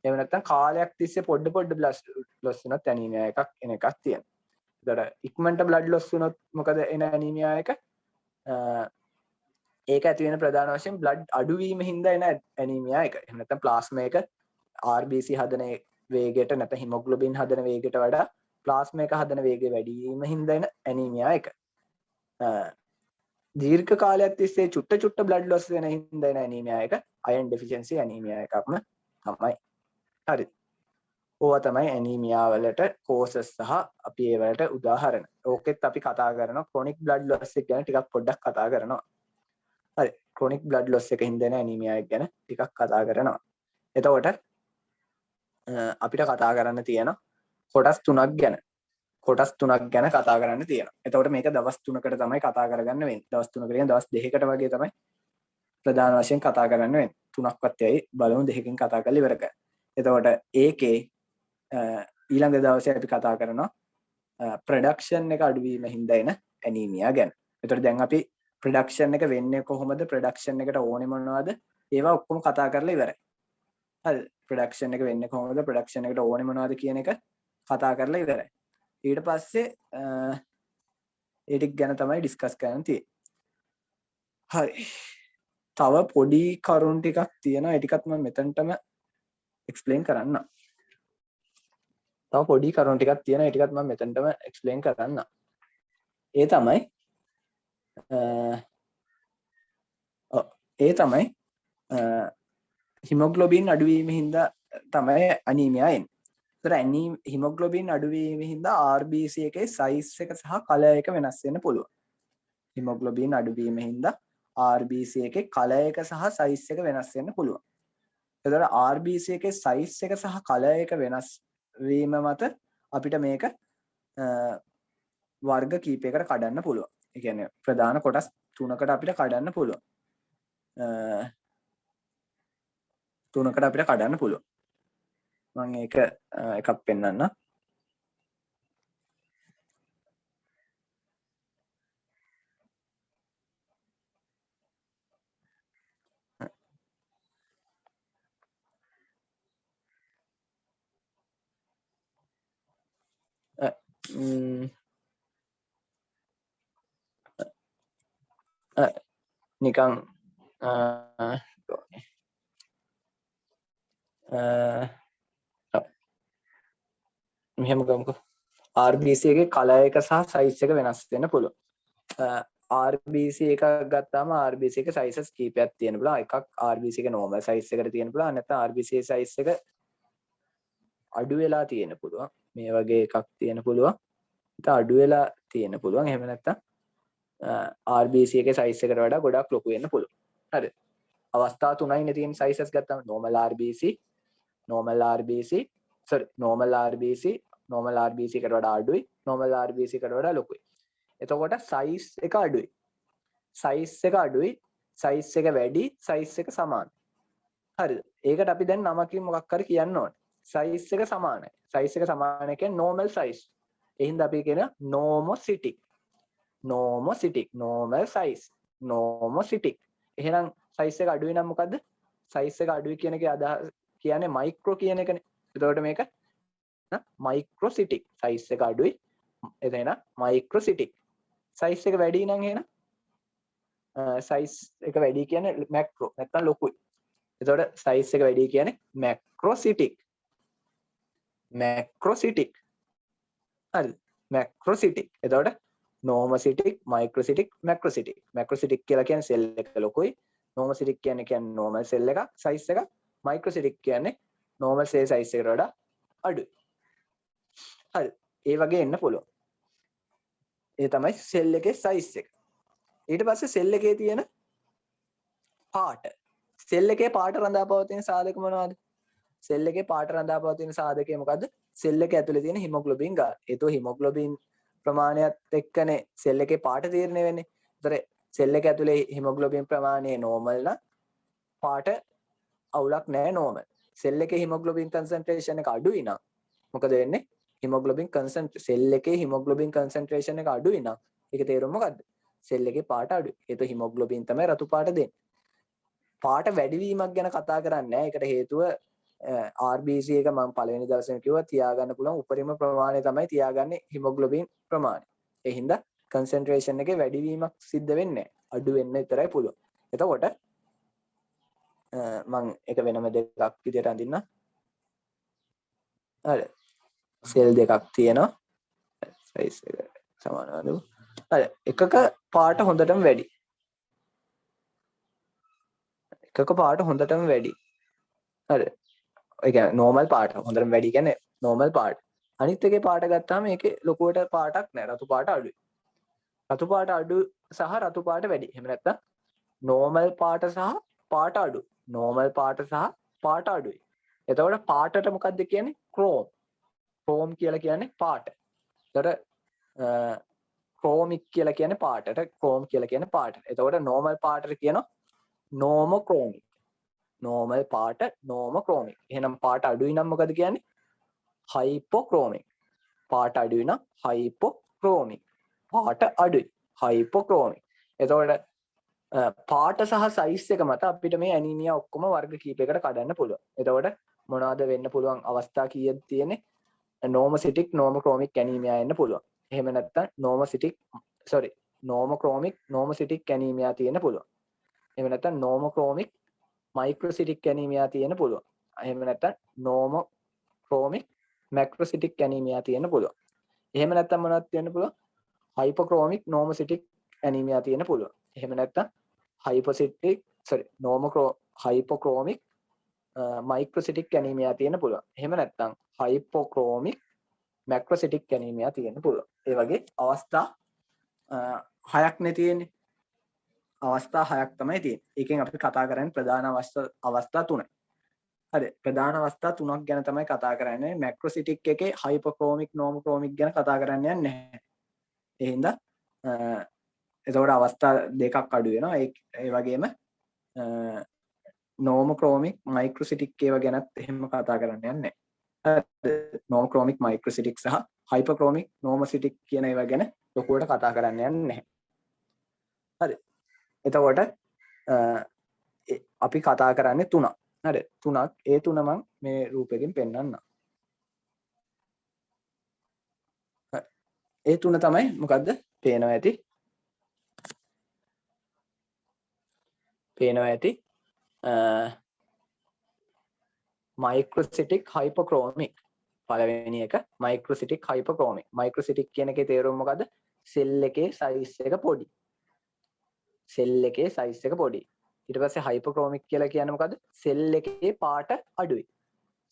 එහෙම නැත්නම් කාලයක් තිස්සේ පොඩ blood loss වුණොත් anemia එකක් එන එකක් තියෙනවා. ඒතර ඉක්මනට blood loss වුණොත් මොකද එන anemia එක? ඒක ඇති වෙන ප්‍රධාන වශයෙන් blood අඩුවීම හින්දා එන anemia එක. එහෙම නැත්නම් plasma එක RBC හදන වේගයට නැත්නම් hemoglobin හදන වේගයට වඩා plasma එක හදන වේගය වැඩි වීම හින්දා එන anemia එක. දීර්ඝ කාලයක් තිස්සේ චුට්ට blood loss වෙන හින්දා එන anemia එක iron deficiency anemia එකක්ම තමයි. හරිද? ඕවා තමයි anemia වලට causes සහ අපි ඒ වලට උදාහරණ. ඕකෙත් අපි කතා කරනවා chronic blood loss එක ගැන ටිකක් පොඩ්ඩක් කතා කරනවා. හරි chronic blood loss එක හින්දා එන anemia එක ගැන ටිකක් කතා කරනවා. එතකොට අපිට කතා කරන්න තියෙන කොටස් තුනක් ගැන කතා කරන්න තියෙනවා. එතකොට මේක දවස් 3කට තමයි කතා කරගන්න වෙන්නේ. දවස් 3කට කියන්නේ දවස් 2කට වගේ තමයි ප්‍රධාන වශයෙන් කතා කරන්න වෙන්නේ. 3ක්වත් යයි බලමු 2කින් කතා කරලා ඉවර කරන්න. එතකොට ඒකේ ඊළඟ දවසේ අපි කතා කරනවා ප්‍රොඩක්ෂන් එක අඩුවීම හින්දා එන anemia ගැන. එතකොට දැන් අපි ප්‍රොඩක්ෂන් එක වෙන්නේ කොහොමද? ප්‍රොඩක්ෂන් එකට ඕනේ මොනවද? ඒවා ඔක්කොම කතා කරලා ඉවරයි. හරි. ප්‍රොඩක්ෂන් එක වෙන්නේ කොහොමද? ප්‍රොඩක්ෂන් එකට ඕනේ මොනවද කියන එක කතා කරලා ඉවරයි. ඊට පස්සේ ඒ ටික ගැන තමයි ඩිස්කස් කරන්න තියෙන්නේ. හරි. තව පොඩි කරුණු ටිකක් තියෙනවා. ඒ ටිකත් මම මෙතනටම එක්ස්ප්ලেইন කරන්නම්. ඒ තමයි hemoglobin අඩුවීම හින්දා තමයි anemia එන්නේ. ඒතර hemoglobin අඩුවීම හින්දා RBC එකේ size එක සහ color එක වෙනස් වෙන්න පුළුවන්. hemoglobin අඩුවීම හින්දා RBC එකේ color එක සහ size එක වෙනස් වෙන්න පුළුවන්. එතකොට RBC එකේ size එක සහ color එක වෙනස් වීම මත අපිට මේක වර්ග කීපයකට කඩන්න පුළුවන්. ඒ කියන්නේ ප්‍රධාන කොටස් තුනකට අපිට කඩන්න පුළුවන්. තුනකට අපිට කඩන්න පුළුවන්. මම ඒක එකක් පෙන්නන්න. නිකන් මෙහෙම ගමුකෝ. RBC එකේ කලර් එක සහ සයිස් එක වෙනස් වෙන්න පුළුවන්. RBC එකක් ගත්තාම RBC එක සයිසස් කීපයක් තියෙන පුළුවන්. එකක් RBC එක normal size එකට තියෙන පුළුවන්. නැත්නම් RBC size එක අඩු වෙලා තියෙන පුළුවන්. මේ වගේ එකක් තියෙන පුළුවන්. ඒක අඩු වෙලා තියෙන පුළුවන්. එහෙම නැත්නම් RBC එකේ size එකට වඩා ගොඩක් ලොකු වෙන්න පුළුවන්. හරි. අවස්ථා තුනයිනේ තියෙන sizes ගත්තාම normal RBC normal RBC එකට වඩා අඩුයි, normal RBC එකට වඩා ලොකුයි. එතකොට size එක අඩුයි. size එක වැඩි, size එක සමානයි. හරිද? ඒකට අපි දැන් නමකින් මොකක් හරි කියන්න ඕනේ. size එක සමානයි. size එක සමානයි කියන්නේ normal size. ඒ හින්දා අපි කියන normocytic. normal size. normocytic. එහෙනම් size එක අඩුයි නම් මොකද්ද? size එක අඩුයි කියන එකේ අදහස කියන්නේ micro කියන එකනේ. එතකොට මේක microcytic. size එක අඩුයි. එතන microcytic. size එක වැඩි නම් එහෙනම් size එක වැඩි කියන්නේ macro නැත්නම් ලොකුයි. එතකොට size එක වැඩි කියන්නේ macrocytic. හරිද? macrocytic. එතකොට normocytic, microcytic, macrocytic. macrocytic කියලා කියන්නේ cell එක ලොකුයි. normocytic කියන්නේ normal cell එක size එක. microcytic කියන්නේ normal cell size එකට වඩා අඩුයි. හරි. ඒ වගේ එන්න පුළුවන්. ඒ තමයි cell එකේ size එක. ඊට පස්සේ cell එකේ තියෙන පාට. cell එකේ පාට රඳාපවතින සාධක මොනවද? cell එකේ පාට රඳාපවතින සාධකය මොකද්ද? cell එක ඇතුලේ තියෙන hemoglobin ගාන. ඒතෝ hemoglobin ප්‍රමාණයත් එක්කනේ cell එකේ පාට තීරණය වෙන්නේ. ඒතර cell එක ඇතුලේ hemoglobin ප්‍රමාණය normal නම් පාට අවුලක් නැහැ normal. cell එකේ hemoglobin concentration එක අඩුයි නම් මොකද වෙන්නේ? cell එකේ hemoglobin concentration එක අඩුයි නම් ඒක තේරුම මොකද්ද? cell එකේ පාට අඩුයි. ඒතෝ hemoglobin තමයි රතු පාට දෙන්නේ. පාට වැඩිවීමක් ගැන කතා කරන්නේ නැහැ. ඒකට හේතුව RBC එක මම පළවෙනි දවසේම කිව්වා තියාගන්න පුළුවන් උපරිම ප්‍රමාණය තමයි තියාගන්නේ hemoglobin ප්‍රමාණය. ඒ හින්දා concentration එකේ වැඩිවීමක් සිද්ධ වෙන්නේ නැහැ. අඩු වෙන්න විතරයි පුළුවන්. එතකොට මම එක වෙනම දෙකක් විදියට අඳින්න. හරි. සෙල් දෙකක් තියෙනවා. සයිස් එක සමානවලු. හරි. එකක පාට හොඳටම වැඩි. හරි. ඒ කියන්නේ normal පාට හොඳටම වැඩි කියන්නේ normal පාට. අනිත් එකේ පාට ගත්තාම ඒකේ ලොකුවට පාටක් නැහැ. රතු පාට අඩුයි. රතු පාට අඩු සහ රතු පාට වැඩි. එහෙම නැත්නම් normal පාට සහ පාට අඩු. එතකොට පාටට මොකක්ද කියන්නේ? chrome. chrome කියලා කියන්නේ පාට. එතකොට chromic කියලා කියන්නේ පාටට. chrome කියලා කියන්නේ පාට. එතකොට normal පාටට කියනවා normochromic. normal පාට normochromic. එහෙනම් පාට අඩුයි නම් මොකද කියන්නේ? hypochromic. පාට අඩුයි නම් hypochromic. පාට අඩුයි hypochromic. එතකොට පාට සහ සයිස් එක මත අපිට මේ ඇනීමියා ඔක්කොම වර්ග කීපයකට කඩන්න පුළුවන්. එතකොට මොනවද වෙන්න පුළුවන් අවස්ථා කීයක් තියෙන්නේ? normocytic normochromic anemia එන්න පුළුවන්. එහෙම නැත්නම් normochromic anemia තියෙන්න පුළුවන්. එහෙම නැත්නම් normochromic microcytic anemia තියෙන්න පුළුවන්. එහෙම නැත්නම් normochromic macrocytic anemia තියෙන්න පුළුවන්. එහෙම නැත්නම් මොනවද තියෙන්න පුළුවන්? hypochromic normocytic anemia තියෙන්න පුළුවන්. එහෙම නැත්නම් hypochromic microcytic anemia තියෙන්න පුළුවන්. එහෙම නැත්නම් hypochromic macrocytic anemia තියෙන්න පුළුවන්. ඒ වගේ අවස්ථා හයක් නේ තියෙන්නේ. අවස්ථා හයක් තමයි තියෙන්නේ. ඒකෙන් අපි කතා කරන්නේ ප්‍රධාන අවස්ථා තුනයි. හරි. ප්‍රධාන අවස්ථා තුනක් ගැන තමයි කතා කරන්නේ. macrocytic එකේ hypochromic normochromic ගැන කතා කරන්නේ නැහැ. ඒ හින්දා එතකොට අවස්ථා දෙකක් අඩු වෙනවා. ඒ වගේම නෝමෝක්‍රොමික් මයික්‍රොසිටික් ඒවා ගැනත් එහෙම කතා කරන්න යන්නේ නැහැ. නෝමෝක්‍රොමික් මයික්‍රොසිටික් සහ හයිපර්ක්‍රොමික් නෝමෝසිටික් කියන ඒවා ගැන ලොකුවට කතා කරන්න යන්නේ නැහැ. හරි. එතකොට අපි කතා කරන්නේ තුනක්. හරි. තුනක්. ඒ තුන මම මේ රූපයෙන් පෙන්වන්නම්. ඒ තුන තමයි මොකද්ද? පේනවා ඇති. මයික්‍රොසිටික් හයිපර්ක්‍රොමික්. පළවෙනි එක මයික්‍රොසිටික් හයිපර්ක්‍රොමික්. මයික්‍රොසිටික් කියන එකේ තේරුම මොකද්ද? සෙල් එකේ සයිස් එක පොඩි. සෙල් එකේ සයිස් එක පොඩි. ඊට පස්සේ හයිපර්ක්‍රොමික් කියලා කියන්නේ මොකද්ද? සෙල් එකේ පාට අඩුයි.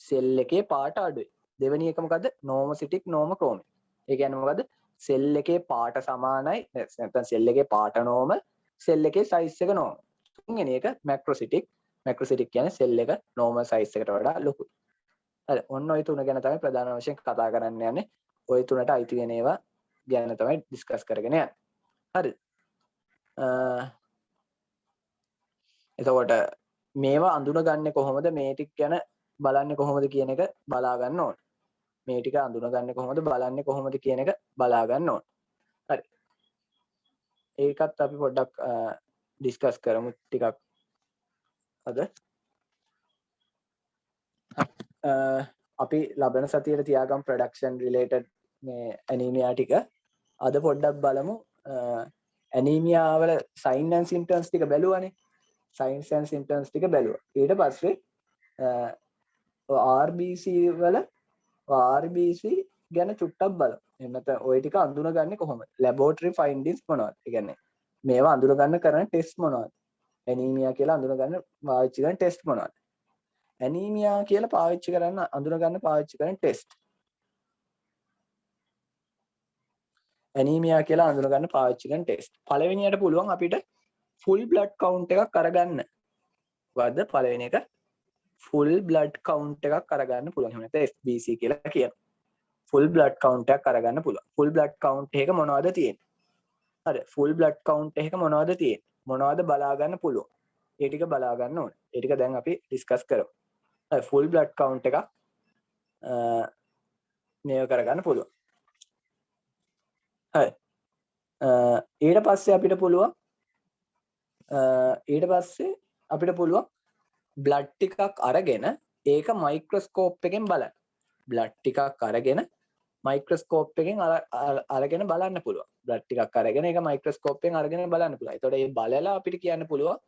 සෙල් එකේ පාට අඩුයි. දෙවෙනි එක මොකද්ද? නෝමෝසිටික් නෝමෝක්‍රොමික්. ඒ කියන්නේ මොකද්ද? සෙල් එකේ පාට සමානයි නැත්නම් සෙල් එකේ පාට නෝමල්, සෙල් එකේ සයිස් එක නෝමල්. තුන්වෙනි එක මැක්‍රොසිටික්. මැක්‍රොසිටික් කියන්නේ සෙල් එක නෝමල් සයිස් එකට වඩා ලොකුයි. හරි. ඔන්න ඔය තුන ගැන තමයි ප්‍රධාන වශයෙන් කතා කරන්න යන්නේ. ඔය තුනට අයිති වෙන ඒවා ගැන තමයි ඩිස්කස් කරගෙන යන්නේ. හරි. එතකොට මේවා අඳුනගන්නේ කොහොමද? මේ ටික ගැන බලන්නේ කොහොමද කියන එක බලා ගන්න ඕනේ. මේ ටික අඳුනගන්නේ කොහොමද? බලන්නේ කොහොමද කියන එක බලා ගන්න ඕනේ. හරි. ඒකත් අපි පොඩ්ඩක් ඩිස්කස් කරමු ටිකක් අද. අපි ලබන සතියේ තියාගම් ප්‍රොඩක්ෂන් රිලේටඩ් මේ ඇනීමියා ටික අද පොඩ්ඩක් බලමු. ඇනීමියා වල සයින් ඇන්ඩ් සිම්ප්ටම්ස් ටික බැලුවානේ. සයින්ස් ඇන්ඩ් සිම්ප්ටම්ස් ටික බැලුවා. ඊට පස්සේ RBC වල RBC ගැන චුට්ටක් බලමු. එහෙම නැත්නම් ওই ටික අඳුනගන්නේ කොහොමද? ලැබොරටරි ෆයින්ඩින්ග්ස් මොනවද? ඒ කියන්නේ මේවා අඳුනගන්න කරන ටෙස්ට් මොනවද? ඇනීමියා කියලා අඳුනගන්න පාවිච්චි කරන ටෙස්ට් මොනවද? ඇනීමියා කියලා පාවිච්චි කරන්න අඳුනගන්න පාවිච්චි කරන ටෙස්ට්. ඇනීමියා කියලා අඳුනගන්න පාවිච්චි කරන ටෙස්ට්. පළවෙනියට පුළුවන් අපිට ෆුල් බ්ලඩ් කවුන්ට් එකක් අරගන්න. වද පළවෙනි එක ෆුල් බ්ලඩ් කවුන්ට් එකක් අරගන්න පුළුවන්. එහෙම නැත්නම් FBC කියලා කියනවා. ෆුල් බ්ලඩ් කවුන්ට් එකක් අරගන්න පුළුවන්. ෆුල් බ්ලඩ් කවුන්ට් එක මොනවද තියෙන්නේ? හරි. ෆුල් බ්ලඩ් කවුන්ට් එක මොනවද තියෙන්නේ? මොනවද බලා ගන්න පුළුවන්? ඒ ටික බලා ගන්න ඕනේ. ඒ ටික දැන් අපි ඩිස්කස් කරමු. හරි. ෆුල් බ්ලඩ් කවුන්ට් එකක් මේව කරගන්න පුළුවන්. හරි. ඊට පස්සේ අපිට පුළුවන් බ්ලඩ් ටිකක් අරගෙන ඒක මයික්‍රොස්කෝප් එකෙන් බලන්න. බ්ලඩ් ටිකක් අරගෙන මයික්‍රොස්කෝප් එකෙන් අරගෙන බලන්න පුළුවන්. බ්ලඩ් ටිකක් අරගෙන ඒක මයික්‍රොස්කෝප් එකෙන් අරගෙන බලන්න පුළුවන්. එතකොට මේ බලලා අපිට කියන්න පුළුවන්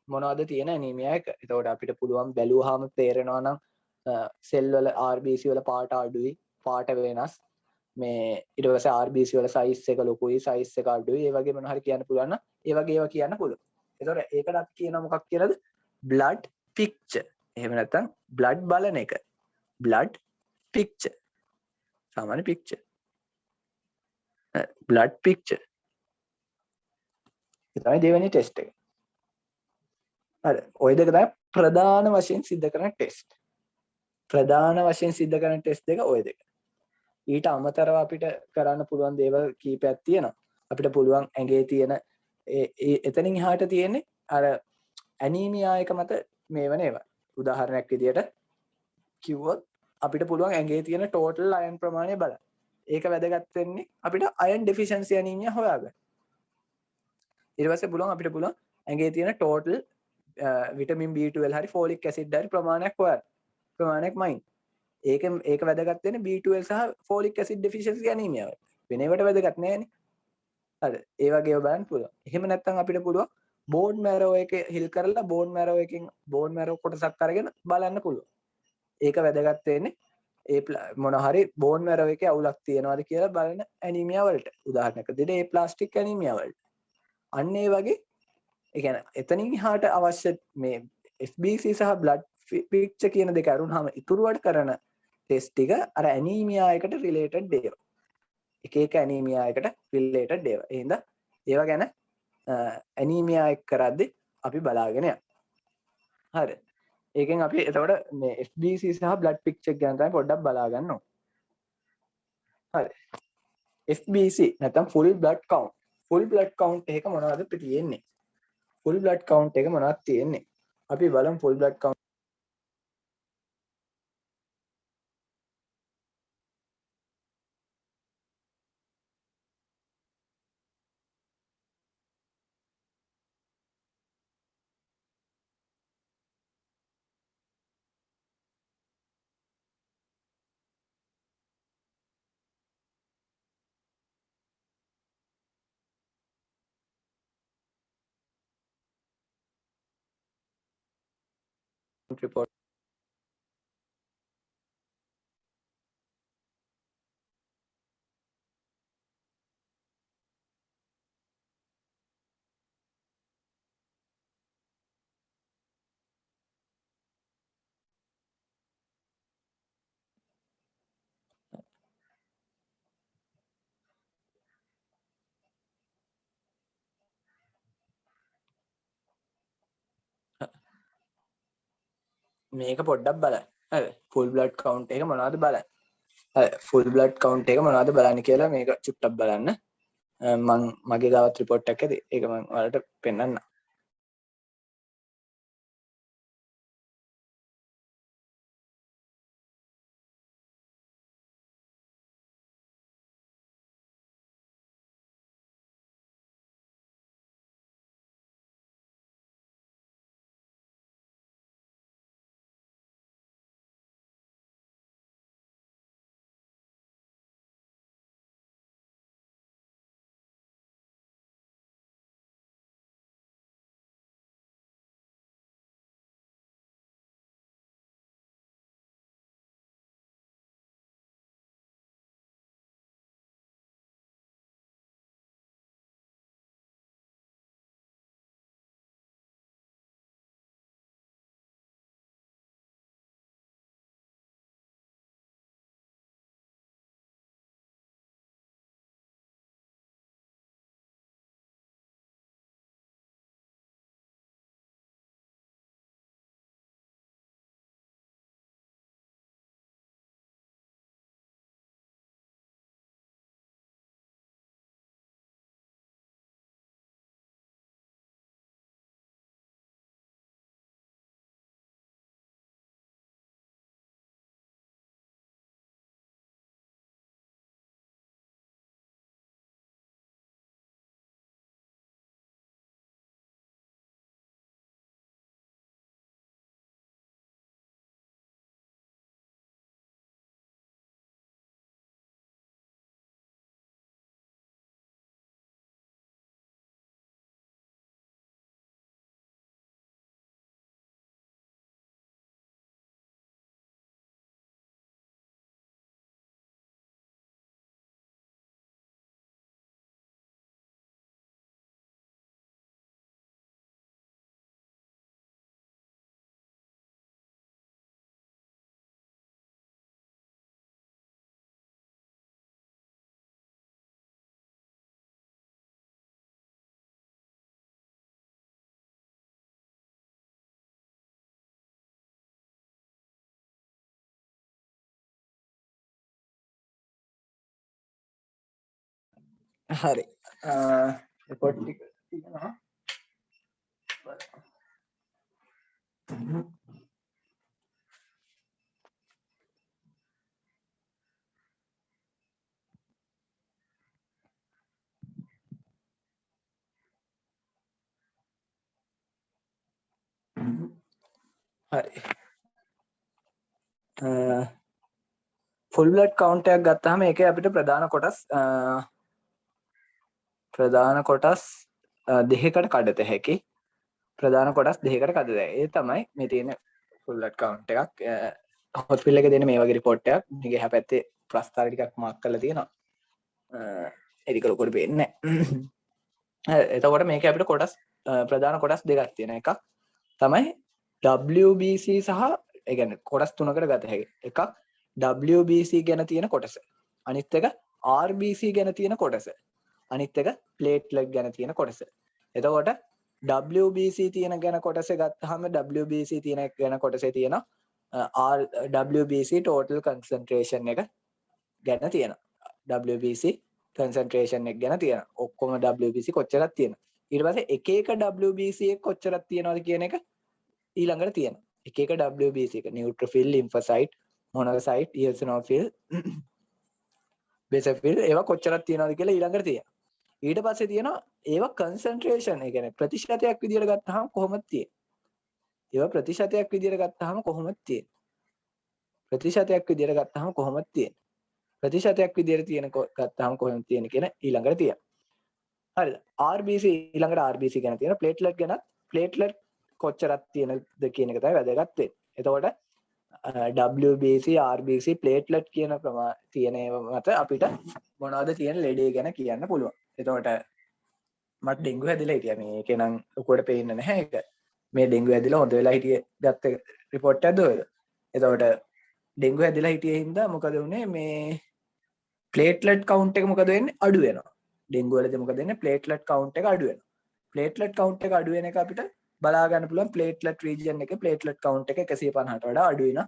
මොනවද තියෙන ඇනීමියා එක. එතකොට අපිට පුළුවන් බැලුවාම තේරෙනවා නම් සෙල් වල RBC වල පාට අඩුයි, පාට වෙනස්. මේ ඊට පස්සේ RBC වල සයිස් එක ලොකුයි, සයිස් එක අඩුයි. ඒ වගේ මොනවා හරි කියන්න පුළුවන් නම් ඒ වගේ ඒවා කියන්න පුළුවන්. එතකොට ඒකට අපි කියනවා මොකක් කියලාද? Blood picture. එහෙම නැත්නම් බ්ලඩ් බලන එක. Blood picture. සාමාන්‍ය පික්චර්. Blood picture. ඒ තමයි දෙවෙනි ටෙස්ට් එක. හරි. ওই දෙක තමයි ප්‍රධාන වශයෙන් සිද්ධ කරන ටෙස්ට්. ප්‍රධාන වශයෙන් සිද්ධ කරන ටෙස්ට් දෙක ওই දෙක. ඊට අමතරව අපිට කරන්න පුළුවන් දේවල් කීපයක් තියෙනවා. අපිට පුළුවන් ඇඟේ තියෙන එතනින් එහාට තියෙන්නේ අර ඇනීමියා එක මත මේව නේව. උදාහරණයක් විදියට කිව්වොත් අපිට පුළුවන් ඇඟේ තියෙන ටෝටල් අයන් ප්‍රමාණය බලන්න. ඒක වැදගත් වෙන්නේ අපිට අයන් ඩෙෆිෂන්සි ඇනීමියා හොයාගන්න. ඊට පස්සේ පුළුවන් අපිට පුළුවන් ඇඟේ තියෙන ටෝටල් විටමින් B12 හරි ෆෝලික් ඇසිඩ් හරි ප්‍රමාණයක් හොයන්න. ප්‍රමාණයක් මයින්. ඒක වැදගත් වෙන්නේ B12 සහ ෆෝලික් ඇසිඩ් ඩෙෆිෂියන්සි ඇනීමියා වල. වෙන ඒවට වැදගත් නෑනේ. හරි. ඒ වගේ බලන්න පුළුවන්. එහෙම නැත්නම් අපිට පුළුවන් බෝන් මැරෝ එක හිල් කරලා බෝන් මැරෝ එකකින් බෝන් මැරෝ කොටසක් අරගෙන බලන්න පුළුවන්. ඒක වැදගත් වෙන්නේ ඒ මොන හරි බෝන් මැරෝ එකේ අවුලක් තියෙනවද කියලා බලන ඇනීමියා වලට. උදාහරණයක් විදිහට ඒ ප්ලාස්ටික් ඇනීමියා වලට. අන්න ඒ වගේ ඒ කියන්නේ එතනින් එහාට අවශ්‍ය මේ FBC සහ බ්ලඩ් පික්චර් කියන දෙක අරුණාම ඉතුරුවට කරන ටෙස්ට් ටික අර ඇනීමියා එකට රිලේටඩ් ඒවා. එක එක ඇනීමියා එකට රිලේටඩ් ඒවා. ඒ හින්දා ඒවා ගැන ඇනීමියා එක කරද්දි අපි බලාගෙන යනවා. හරි. ඒකෙන් අපි එතකොට මේ FBC සහ බ්ලඩ් පික්චර් ගැන තමයි පොඩ්ඩක් බලා ගන්න ඕනේ. හරි. FBC නැත්නම් full blood count. full blood count එක මොනවද තියෙන්නේ? full blood count එක මොනවද තියෙන්නේ? අපි බලමු full blood count report. මේක පොඩ්ඩක් බලන්න. හරි. full blood count එක මොනවද බලන්න. හරි. full blood count එක මොනවද බලන්න කියලා මේක චුට්ටක් බලන්න. මම මගේ ගාවත් report එකක් ඇති. ඒක මම ඔයාලට පෙන්නන්නම්. හරි. report ටික තියෙනවා. හරි. full blood count එකක් ගත්තාම ඒකේ අපිට ප්‍රධාන කොටස් දෙකකට කඩත හැකි. ප්‍රධාන කොටස් දෙකකට කඩත හැකි. ඒ තමයි මේ තියෙන full blood count එකක්. hospital එකේ දෙන මේ වගේ report එකක්. මේක එහා පැත්තේ ප්‍රස්තාර ටිකක් මාක් කරලා තියෙනවා. ඒක ලොකුට පේන්නේ නැහැ. එතකොට මේකේ අපිට කොටස් ප්‍රධාන කොටස් දෙකක් තියෙනවා. එකක් තමයි WBC සහ ඒ කියන්නේ කොටස් තුනකට ගත හැකි. එකක් WBC ගැන තියෙන කොටස. අනිත් එක RBC ගැන තියෙන කොටස. අනිත් එක platelet ගැන තියෙන කොටස. එතකොට WBC තියෙන ගැන කොටස ගත්තාම WBC තියෙන ගැන කොටසේ තියෙන WBC total concentration එක ගැන තියෙනවා. WBC concentration එක ගැන තියෙනවා. ඔක්කොම WBC කොච්චරක් තියෙනවා. ඊට පස්සේ එක එක WBC එක කොච්චරක් තියෙනවද කියන එක ඊළඟට තියෙනවා. එක එක WBC එක neutrophil, lymphocyte, monocyte, eosinophil, basophil ඒවා කොච්චරක් තියෙනවද කියලා ඊළඟට තියෙනවා. ඊට පස්සේ තියෙනවා ඒවා concentration ඒ කියන්නේ ප්‍රතිශතයක් විදියට ගත්තාම කොහොමද තියෙන්නේ? ඒවා ප්‍රතිශතයක් විදියට ගත්තාම කොහොමද තියෙන්නේ? ප්‍රතිශතයක් විදියට ගත්තාම කොහොමද තියෙන්නේ? ප්‍රතිශතයක් විදියට තියෙන ගත්තාම කොහොමද තියෙන්නේ කියන ඊළඟට තියෙනවා. හරිද? RBC ඊළඟට RBC ගැන තියෙන platelet ගැන platelet කොච්චරක් තියෙනද කියන එක තමයි වැදගත් වෙන්නේ. එතකොට WBC RBC platelet කියන තියෙන මත අපිට මොනවද තියෙන ලෙඩේ ගැන කියන්න පුළුවන්. එතකොට මට ඩෙන්ගු හැදිලා හිටියා. මේකේ නම් ඔකුවට පේන්නේ නැහැ ඒක. මේ ඩෙන්ගු හැදිලා හොඳ වෙලා හිටියේ ගත්ත report එකක්ද ඔයද? එතකොට ඩෙන්ගු හැදිලා හිටියේ හින්දා මොකද වුනේ මේ platelet count එක මොකද වෙන්නේ අඩු වෙනවා. ඩෙන්ගු වලදී මොකද වෙන්නේ platelet count එක අඩු වෙනවා. platelet count එක අඩු වෙන එක අපිට බලා ගන්න පුළුවන් platelet region එකේ platelet count එක 150ට වඩා අඩු වෙනවා.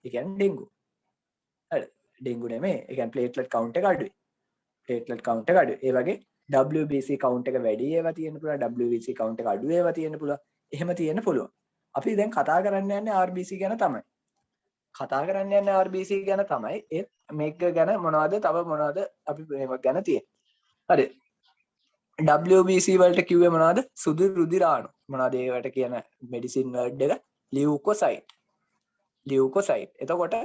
ඒ කියන්නේ ඩෙන්ගු. හරි. ඩෙන්ගු නෙමෙයි. ඒ කියන්නේ platelet count එක අඩුයි. platelet count එක අඩුයි. ඒ වගේ WBC count එක වැඩි ඒවා තියෙන්න පුළුවන්. WBC count එක අඩු ඒවා තියෙන්න පුළුවන්. එහෙම තියෙන්න පුළුවන්. අපි දැන් කතා කරන්න යන්නේ RBC ගැන තමයි. කතා කරන්න යන්නේ RBC ගැන තමයි. ඒ මේක ගැන මොනවද තව මොනවද අපි මේක ගැන තියෙන්නේ. හරි. WBC වලට කිව්වේ මොනවද? සුදු රුධිරාණු. මොනවද ඒවට කියන මෙඩිසින් වර්ඩ් එක? ලියුකෝසයිට්. ලියුකෝසයිට්. එතකොට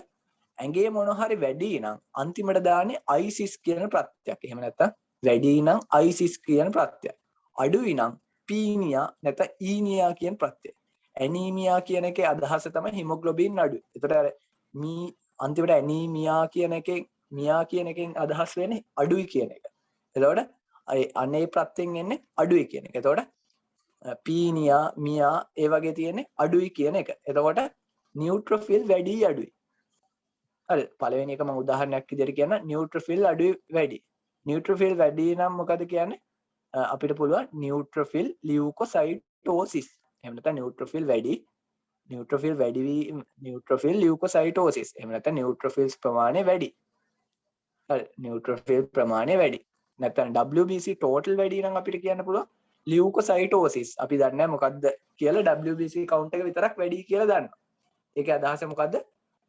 ඇඟේ මොන හරි වැඩි නම් අන්තිමට දාන්නේ ISIS කියන ප්‍රත්‍යක්. එහෙම නැත්නම් වැඩි නම් ISIS කියන ප්‍රත්‍යක්. අඩුයි නම් පීනියා නැත්නම් ඊනියා කියන ප්‍රත්‍යය. ඇනීමියා කියන එකේ අදහස තමයි හිමොග්ලොබින් අඩුයි. එතකොට අර මී අන්තිමට ඇනීමියා කියන එකෙන් මියා කියන එකෙන් අදහස් වෙන්නේ අඩුයි කියන එක. එතකොට අනේ ප්‍රත්‍යයෙන් එන්නේ අඩුයි කියන එක. එතකොට පීනියා මියා ඒ වගේ තියෙන්නේ අඩුයි කියන එක. එතකොට නියුට්‍රොෆිල් වැඩි අඩුයි. හරි පළවෙනි එක මම උදාහරණයක් විදිහට කියන්න නියුට්‍රොෆිල් අඩුයි වැඩි. නියුට්‍රොෆිල් වැඩි නම් මොකද කියන්නේ? අපිට පුළුවන් නියුට්‍රොෆිල් ලියුකෝසයිටෝසිස්. එහෙම නැත්නම් නියුට්‍රොෆිල් වැඩි නියුට්‍රොෆිල් ලියුකෝසයිටෝසිස්. එහෙම නැත්නම් නියුට්‍රොෆිල්ස් ප්‍රමාණය වැඩි. හරි නියුට්‍රොෆිල් ප්‍රමාණය වැඩි. නැත්නම් WBC total වැඩි නම් අපිට කියන්න පුළුවන් ලියුකෝසයිටෝසිස්. අපි දන්නේ නැහැ මොකද්ද කියලා WBC count එක විතරක් වැඩි කියලා දන්නවා. ඒකේ අදහස මොකද්ද?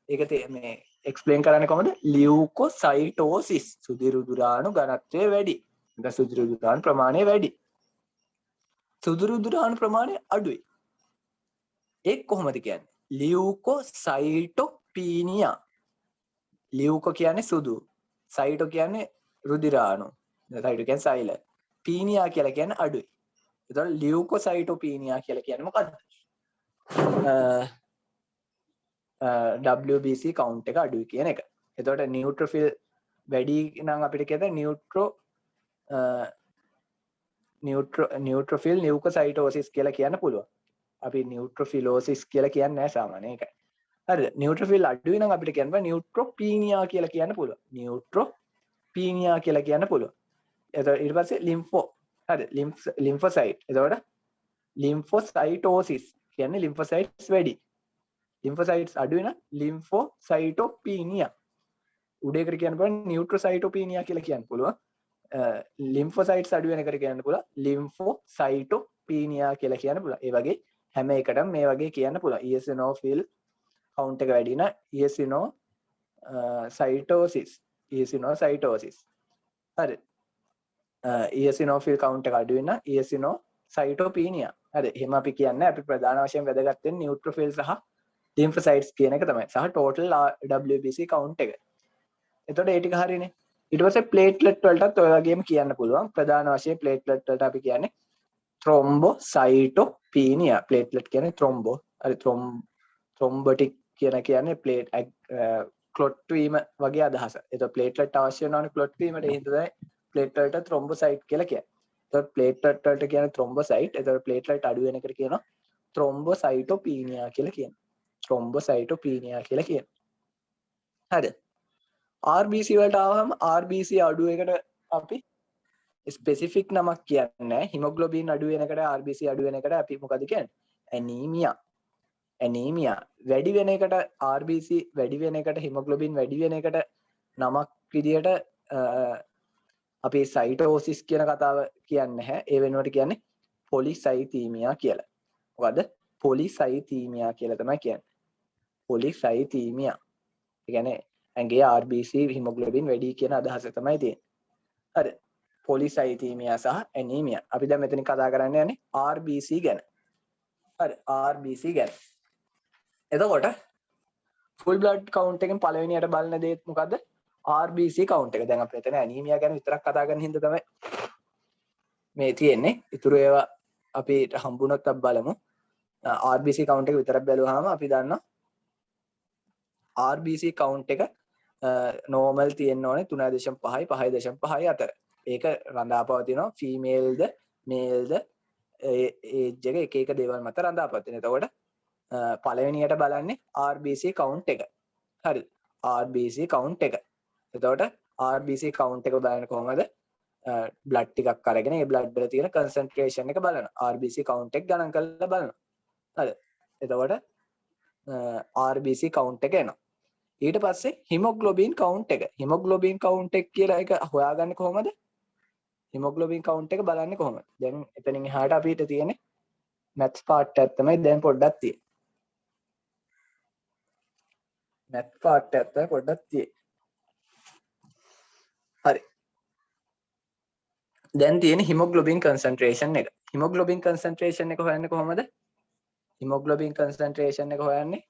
ඒක මේ එක්ස්ප්ලেইন කරන්නේ කොහොමද? ලියුකෝසයිටෝසිස්. සුදු රුධිරාණු ඝනත්වය වැඩි. නැත්නම් සුදු රුධිරාණු ප්‍රමාණය වැඩි. සුදු රුධිරාණු ප්‍රමාණය අඩුයි. ඒක කොහොමද කියන්නේ? ලියුකෝසයිටෝපීනියා. ලියුකෝ කියන්නේ සුදු. සයිටෝ කියන්නේ රුධිරාණු. සයිටෝ කියන්නේ සෛල. පීනියා කියලා කියන්නේ අඩුයි. එතකොට ලියුකෝසයිටෝපීනියා කියලා කියන්නේ මොකද්ද? WBC count එක අඩුයි කියන එක. එතකොට නියුට්‍රොෆිල් වැඩි නම් අපිට කියද නියුට්‍රොෆිල් නියුකෝසයිටෝසිස් කියලා කියන්න පුළුවන්. අපි නියුට්‍රොෆිලෝසිස් කියලා කියන්නේ නැහැ සාමාන්‍යයෙන් ඒකයි. හරිද? නියුට්‍රොෆිල් අඩුයි නම් අපිට කියන්න බෑ නියුට්‍රොපීනියා කියලා කියන්න පුළුවන්. නියුට්‍රොපීනියා කියලා කියන්න පුළුවන්. එතකොට ඊට පස්සේ ලිම්ෆෝ හරිද? ලිම්ෆොසයිට්. එතකොට ලිම්ෆොසයිටෝසිස් කියන්නේ ලිම්ෆොසයිට්ස් වැඩි. ලිම්ෆොසයිට්ස් අඩු වෙන ලිම්ෆොසයිටෝපීනියා. උඩේකට කියන්න පුළුවන් නියුට්‍රොසයිටෝපීනියා කියලා කියන්න පුළුවන්. ලිම්ෆොසයිට්ස් අඩු වෙන එකට කියන්න පුළුවන් ලිම්ෆොසයිටෝපීනියා කියලා කියන්න පුළුවන්. ඒ වගේ හැම එකටම මේ වගේ කියන්න පුළුවන්. eosinophil count එක වැඩි නම් eosinocytosis. හරි. eosinophil count එක අඩු වෙන eosinocytopenia. හරි. එහෙම අපි කියන්නේ අපි ප්‍රධාන වශයෙන් වැදගත් වෙන්නේ neutrophil සහ lymphocytes කියන එක තමයි. සහ total WBC count එක. එතකොට ඒ ටික හරිනේ. ඊට පස්සේ platelet වලටත් ඔය වගේම කියන්න පුළුවන්. ප්‍රධාන වශයෙන් platelet වලට අපි කියන්නේ thrombocytopenia. platelet කියන්නේ thrombo. හරි thrombotic කියන්නේ plate clot වීම වගේ අදහස. එතකොට platelet අවශ්‍ය වෙනවනේ clot වීමට. ඒ හින්දා තමයි platelet වලට thrombocyte කියලා කියන්නේ. එතකොට platelet වලට කියන්නේ thrombocyte. එතකොට platelet අඩු වෙන එකට කියනවා thrombocytopenia කියලා කියනවා. thrombocytopenia කියලා කියනවා. හරිද? RBC වලට ආවම RBC අඩු එකට අපි ස්පෙસિෆික් නමක් කියන්නේ නැහැ. හිමොග්ලොබින් අඩු වෙන එකට RBC අඩු වෙන එකට අපි මොකද කියන්නේ? ඇනීමියා. වැඩි වෙන එකට RBC වැඩි වෙන එකට හිමොග්ලොබින් වැඩි වෙන එකට නමක් විදියට අපි සයිටෝසිස් කියන කතාව කියන්නේ නැහැ. ඒ වෙනුවට කියන්නේ පොලිසයිතීමියා කියලා. මොකද්ද? පොලිසයිතීමියා කියලා තමයි කියන්නේ. පොලිසයිතීමියා. ඒ කියන්නේ ඇඟේ RBC හිමොග්ලොබින් වැඩි කියන අදහස තමයි තියෙන්නේ. හරි. පොලිසයිතීමියා සහ ඇනීමියා. අපි දැන් මෙතන කතා කරන්න යන්නේ RBC ගැන. හරි. RBC ගැන. එතකොට ෆුල් බ්ලඩ් කවුන්ට් එකෙන් පළවෙනියට බලන දේ මොකද්ද? RBC කවුන්ට් එක. දැන් අපි මෙතන ඇනීමියා ගැන විතරක් කතා කරන හින්දා තමයි මේ තියෙන්නේ. ඊටු ඒවා අපිට හම්බුනොත් අපි බලමු. RBC කවුන්ට් එක විතරක් බැලුවාම අපි දන්නවා RBC කවුන්ට් එක normal තියෙන්න ඕනේ 3.5යි 5.5යි අතර. ඒක රඳා පවතිනවා ෆීමේල්ද මේල්ද ඒජ් එක එක දේවල් මත රඳා පවතින. එතකොට පළවෙනියට බලන්නේ RBC කවුන්ට් එක. හරි. RBC කවුන්ට් එක. එතකොට RBC කවුන්ට් එක බලන්නේ කොහොමද? බ්ලඩ් ටිකක් අරගෙන ඒ බ්ලඩ් වල තියෙන කන්සන්ට්‍රේෂන් එක බලනවා. RBC කවුන්ට් එක ගණන් කරලා බලනවා. හරි. එතකොට RBC කවුන්ට් එක එනවා. ඊට පස්සේ හිමොග්ලොබින් කවුන්ට් එක. හිමොග්ලොබින් කවුන්ට් එක කියලා එක හොයාගන්නේ කොහොමද? හිමොග්ලොබින් කවුන්ට් එක බලන්නේ කොහොමද? දැන් එතනින් එහාට අපිට තියෙන්නේ මැත්ස් පාර්ට් එක තමයි දැන් පොඩ්ඩක් තියෙන්නේ. මැත්ස් පාර්ට් එක තමයි පොඩ්ඩක් තියෙන්නේ. හරි. දැන් තියෙන හිමොග්ලොබින් කන්සන්ට්‍රේෂන් එක. හිමොග්ලොබින් කන්සන්ට්‍රේෂන් එක හොයන්නේ කොහොමද? හිමොග්ලොබින් කන්සන්ට්‍රේෂන් එක හොයන්නේ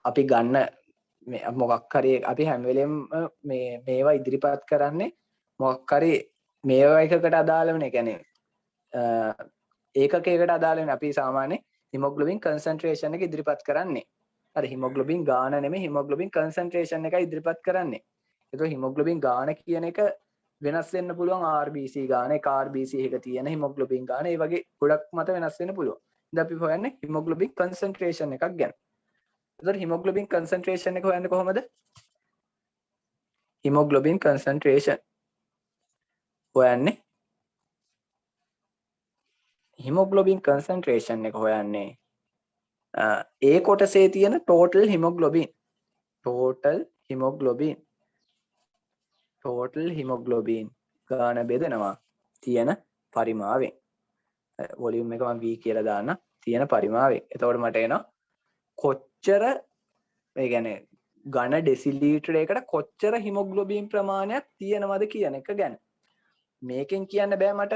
අපි ගන්න මොකක් හරි අපි හැම වෙලෙම මේවා ඉදිරිපත් කරන්නේ මොකක් හරි මේවා එකකට අදාළවනේ. කියන්නේ ඒකකයකට අදාළ වෙන අපි සාමාන්‍ය හිමොග්ලොබින් කන්සන්ට්‍රේෂන් එක ඉදිරිපත් කරන්නේ. හරි. හිමොග්ලොබින් ගාන නෙමෙයි හිමොග්ලොබින් කන්සන්ට්‍රේෂන් එකයි ඉදිරිපත් කරන්නේ. ඒතකොට හිමොග්ලොබින් ගාන කියන එක වෙනස් වෙන්න පුළුවන්. RBC ගාන එක RBC එක තියෙන හිමොග්ලොබින් ගාන ඒ වගේ ගොඩක් මත වෙනස් වෙන්න පුළුවන්. ඉතින් අපි හොයන්නේ හිමොග්ලොබින් කන්සන්ට්‍රේෂන් එකක් ගැන. එතකොට හිමොග්ලොබින් කන්සන්ට්‍රේෂන් එක හොයන්නේ කොහොමද? හිමොග්ලොබින් කන්සන්ට්‍රේෂන් හොයන්නේ හිමොග්ලොබින් කන්සන්ට්‍රේෂන් එක හොයන්නේ ඒ කොටසේ තියෙන ටෝටල් හිමොග්ලොබින් ගාන බෙදනවා තියෙන පරිමාවෙන්. වොලියුම් එක මම V කියලා දාන්න. තියෙන පරිමාවෙන්. එතකොට මට එනවා කොච්චර ඒ කියන්නේ ඝන ඩෙසිලීටරයකට කොච්චර හිමොග්ලොබින් ප්‍රමාණයක් තියෙනවද කියන එක ගැන. මේකෙන් කියන්න බෑ මට